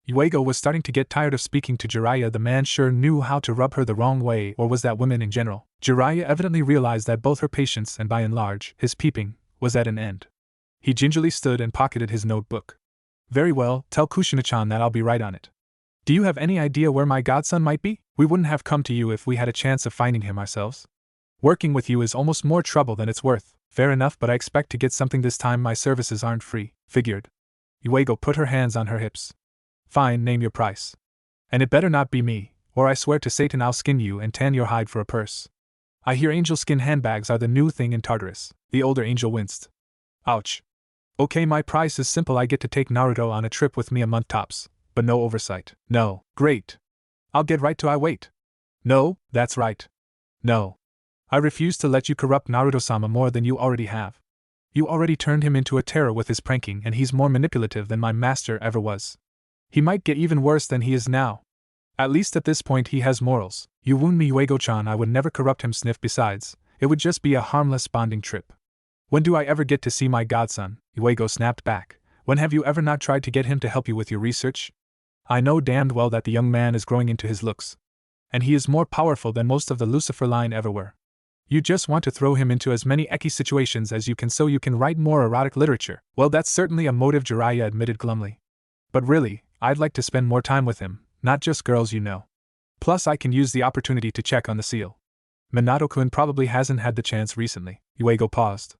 Yuego was starting to get tired of speaking to Jiraiya. The man sure knew how to rub her the wrong way, or was that women in general? Jiraiya evidently realized that both her patience and by and large, his peeping, was at an end. He gingerly stood and pocketed his notebook. Very well, tell Kushina-chan that I'll be right on it. Do you have any idea where my godson might be? We wouldn't have come to you if we had a chance of finding him ourselves. Working with you is almost more trouble than it's worth. Fair enough, but I expect to get something this time. My services aren't free. Figured. Yuego put her hands on her hips. Fine, name your price. And it better not be me, or I swear to Satan I'll skin you and tan your hide for a purse. I hear angel skin handbags are the new thing in Tartarus. The older angel winced. Ouch. Okay, my price is simple. I get to take Naruto on a trip with me a month tops, but no oversight. No. Great. I'll get right to I wait. No, that's right. No. I refuse to let you corrupt Naruto-sama more than you already have. You already turned him into a terror with his pranking, and he's more manipulative than my master ever was. He might get even worse than he is now. At least at this point he has morals. You wound me, Yuego-chan. I would never corrupt him. Sniff. Besides, it would just be a harmless bonding trip. When do I ever get to see my godson? Yuego snapped back. When have you ever not tried to get him to help you with your research? I know damned well that the young man is growing into his looks. And he is more powerful than most of the Lucifer line ever were. You just want to throw him into as many icky situations as you can so you can write more erotic literature. Well, that's certainly a motive, Jiraiya admitted glumly. But really, I'd like to spend more time with him, not just girls, you know. Plus I can use the opportunity to check on the seal. Minato-kun probably hasn't had the chance recently. Yuego paused.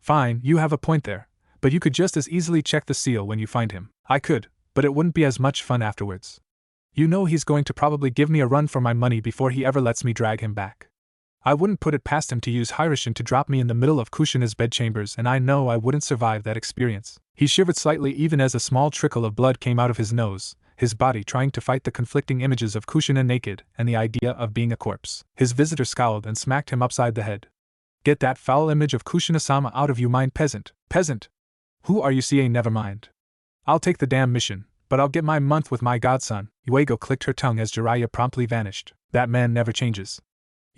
Fine, you have a point there, but you could just as easily check the seal when you find him. I could, but it wouldn't be as much fun afterwards. You know he's going to probably give me a run for my money before he ever lets me drag him back. I wouldn't put it past him to use Hiroshima to drop me in the middle of Kushina's bedchambers, and I know I wouldn't survive that experience. He shivered slightly even as a small trickle of blood came out of his nose, his body trying to fight the conflicting images of Kushina naked and the idea of being a corpse. His visitor scowled and smacked him upside the head. Get that foul image of Kushina-sama out of you mind, peasant. Peasant! Who are you? Never mind. I'll take the damn mission, but I'll get my month with my godson. Yuego clicked her tongue as Jiraiya promptly vanished. That man never changes.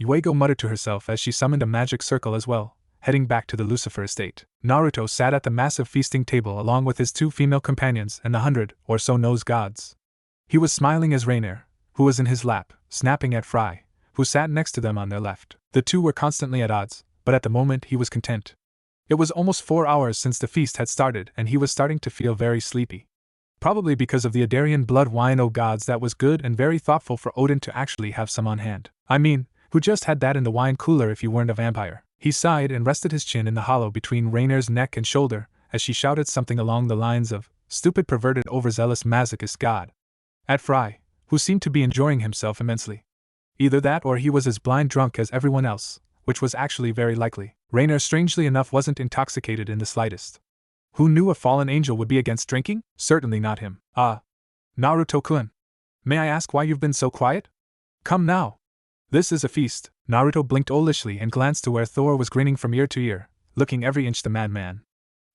Yuego muttered to herself as she summoned a magic circle as well, heading back to the Lucifer estate. Naruto sat at the massive feasting table along with his 2 female companions and the 100 or so nose gods. He was smiling as Raynare, who was in his lap, snapping at Fry, who sat next to them on their left. The two were constantly at odds, but at the moment he was content. It was almost 4 hours since the feast had started and he was starting to feel very sleepy. Probably because of the Adarian blood wine. Oh gods, that was good and very thoughtful for Odin to actually have some on hand. I mean, who just had that in the wine cooler if you weren't a vampire? He sighed and rested his chin in the hollow between Raynare's neck and shoulder as she shouted something along the lines of, Stupid, perverted, overzealous masochist god. At Fry, who seemed to be enjoying himself immensely. Either that or he was as blind drunk as everyone else, which was actually very likely. Raynare, strangely enough, wasn't intoxicated in the slightest. Who knew a fallen angel would be against drinking? Certainly not him. Naruto-kun. May I ask why you've been so quiet? Come now. This is a feast. Naruto blinked owlishly and glanced to where Thor was grinning from ear to ear, looking every inch the madman.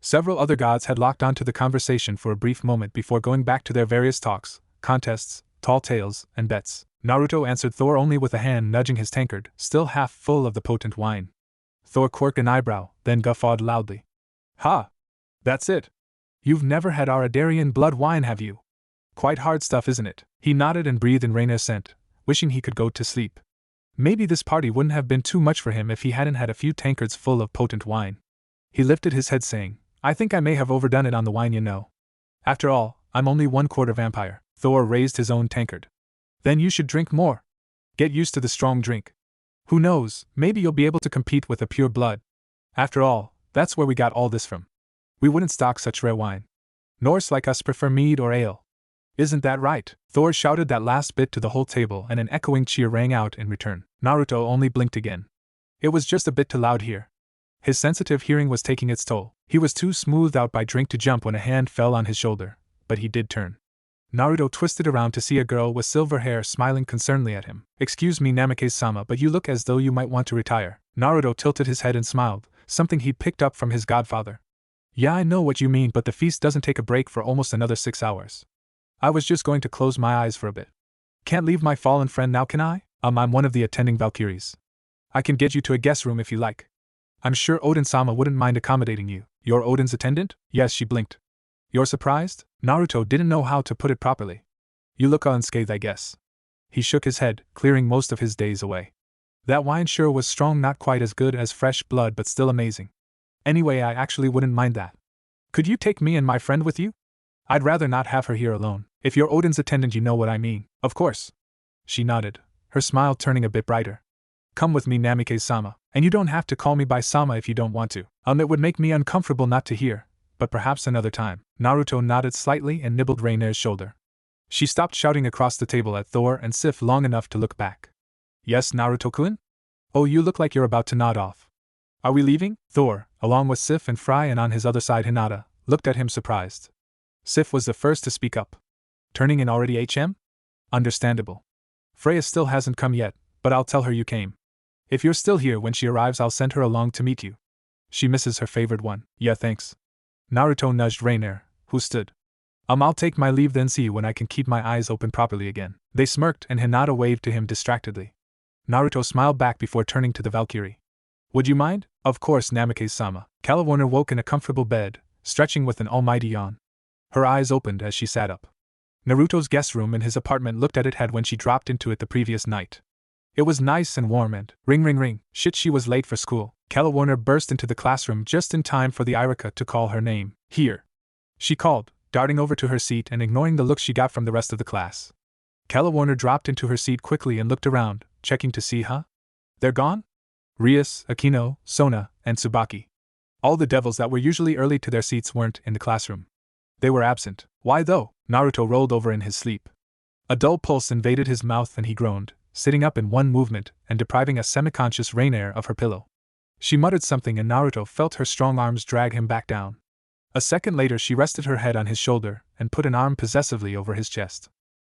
Several other gods had locked onto the conversation for a brief moment before going back to their various talks, contests, tall tales, and bets. Naruto answered Thor only with a hand nudging his tankard, still half full of the potent wine. Thor quirked an eyebrow, then guffawed loudly. Ha! That's it. You've never had our Adarian blood wine, have you? Quite hard stuff, isn't it? He nodded and breathed in Raynare's scent, wishing he could go to sleep. Maybe this party wouldn't have been too much for him if he hadn't had a few tankards full of potent wine. He lifted his head saying, I think I may have overdone it on the wine, you know. After all, I'm only 1/4 vampire. Thor raised his own tankard. Then you should drink more. Get used to the strong drink. Who knows, maybe you'll be able to compete with a pure blood. After all, that's where we got all this from. We wouldn't stock such rare wine. Norse like us prefer mead or ale. Isn't that right? Thor shouted that last bit to the whole table and an echoing cheer rang out in return. Naruto only blinked again. It was just a bit too loud here. His sensitive hearing was taking its toll. He was too smoothed out by drink to jump when a hand fell on his shoulder, but he did turn. Naruto twisted around to see a girl with silver hair smiling concernedly at him. Excuse me, Namikaze-sama, but you look as though you might want to retire. Naruto tilted his head and smiled, something he'd picked up from his godfather. Yeah, I know what you mean, but the feast doesn't take a break for almost another 6 hours. I was just going to close my eyes for a bit. Can't leave my fallen friend now, can I? I'm one of the attending Valkyries. I can get you to a guest room if you like. I'm sure Odin-sama wouldn't mind accommodating you. You're Odin's attendant? Yes, she blinked. You're surprised? Naruto didn't know how to put it properly. You look unscathed, I guess. He shook his head, clearing most of his days away. That wine sure was strong, not quite as good as fresh blood, but still amazing. Anyway, I actually wouldn't mind that. Could you take me and my friend with you? I'd rather not have her here alone. If you're Odin's attendant, you know what I mean. Of course. She nodded, her smile turning a bit brighter. Come with me, Namikaze-sama, and you don't have to call me by Sama if you don't want to. It would make me uncomfortable not to hear, but perhaps another time. Naruto nodded slightly and nibbled Raynare's shoulder. She stopped shouting across the table at Thor and Sif long enough to look back. Yes, Naruto-kun? Oh, you look like you're about to nod off. Are we leaving? Thor, along with Sif and Fry and on his other side Hinata, looked at him surprised. Sif was the first to speak up. Turning in already, HM? Understandable. Freya still hasn't come yet, but I'll tell her you came. If you're still here when she arrives, I'll send her along to meet you. She misses her favorite one. Yeah, thanks. Naruto nudged Raynare, who stood. I'll take my leave then, see you when I can keep my eyes open properly again. They smirked and Hinata waved to him distractedly. Naruto smiled back before turning to the Valkyrie. Would you mind? Of course, Namikaze-sama. Calwarn woke in a comfortable bed, stretching with an almighty yawn. Her eyes opened as she sat up. Naruto's guest room in his apartment looked at it had when she dropped into it the previous night. It was nice and warm and, ring ring ring, shit, she was late for school. Calwarn burst into the classroom just in time for the Irika to call her name. Here. She called, darting over to her seat and ignoring the look she got from the rest of the class. Calwarn dropped into her seat quickly and looked around, checking to see, They're gone? Rias, Akino, Sona, and Tsubaki. All the devils that were usually early to their seats weren't in the classroom. They were absent. Why though? Naruto rolled over in his sleep. A dull pulse invaded his mouth and he groaned, sitting up in one movement and depriving a semi-conscious Raynare of her pillow. She muttered something and Naruto felt her strong arms drag him back down. A second later she rested her head on his shoulder and put an arm possessively over his chest.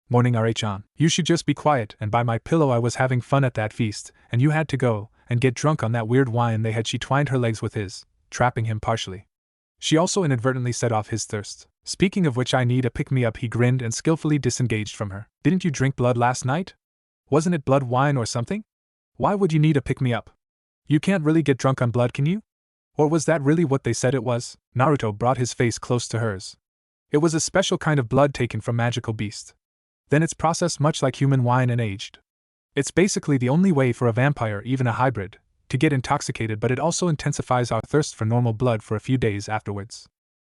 Morning, RH-on. You should just be quiet and by my pillow. I was having fun at that feast, and you had to go and get drunk on that weird wine they had. She twined her legs with his, trapping him partially. She also inadvertently set off his thirst. Speaking of which, I need a pick-me-up. He grinned and skillfully disengaged from her. Didn't you drink blood last night? Wasn't it blood wine or something? Why would you need a pick-me-up? You can't really get drunk on blood, can you? Or was that really what they said it was? Naruto brought his face close to hers. It was a special kind of blood taken from magical beast. Then it's processed much like human wine and aged. It's basically the only way for a vampire, even a hybrid, to get intoxicated, but it also intensifies our thirst for normal blood for a few days afterwards.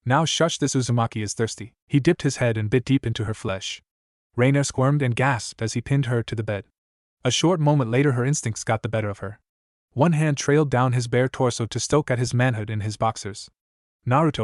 Now shush, this Uzumaki is thirsty. He dipped his head and bit deep into her flesh. Raynare squirmed and gasped as he pinned her to the bed. A short moment later her instincts got the better of her. One hand trailed down his bare torso to stoke at his manhood in his boxers. Naruto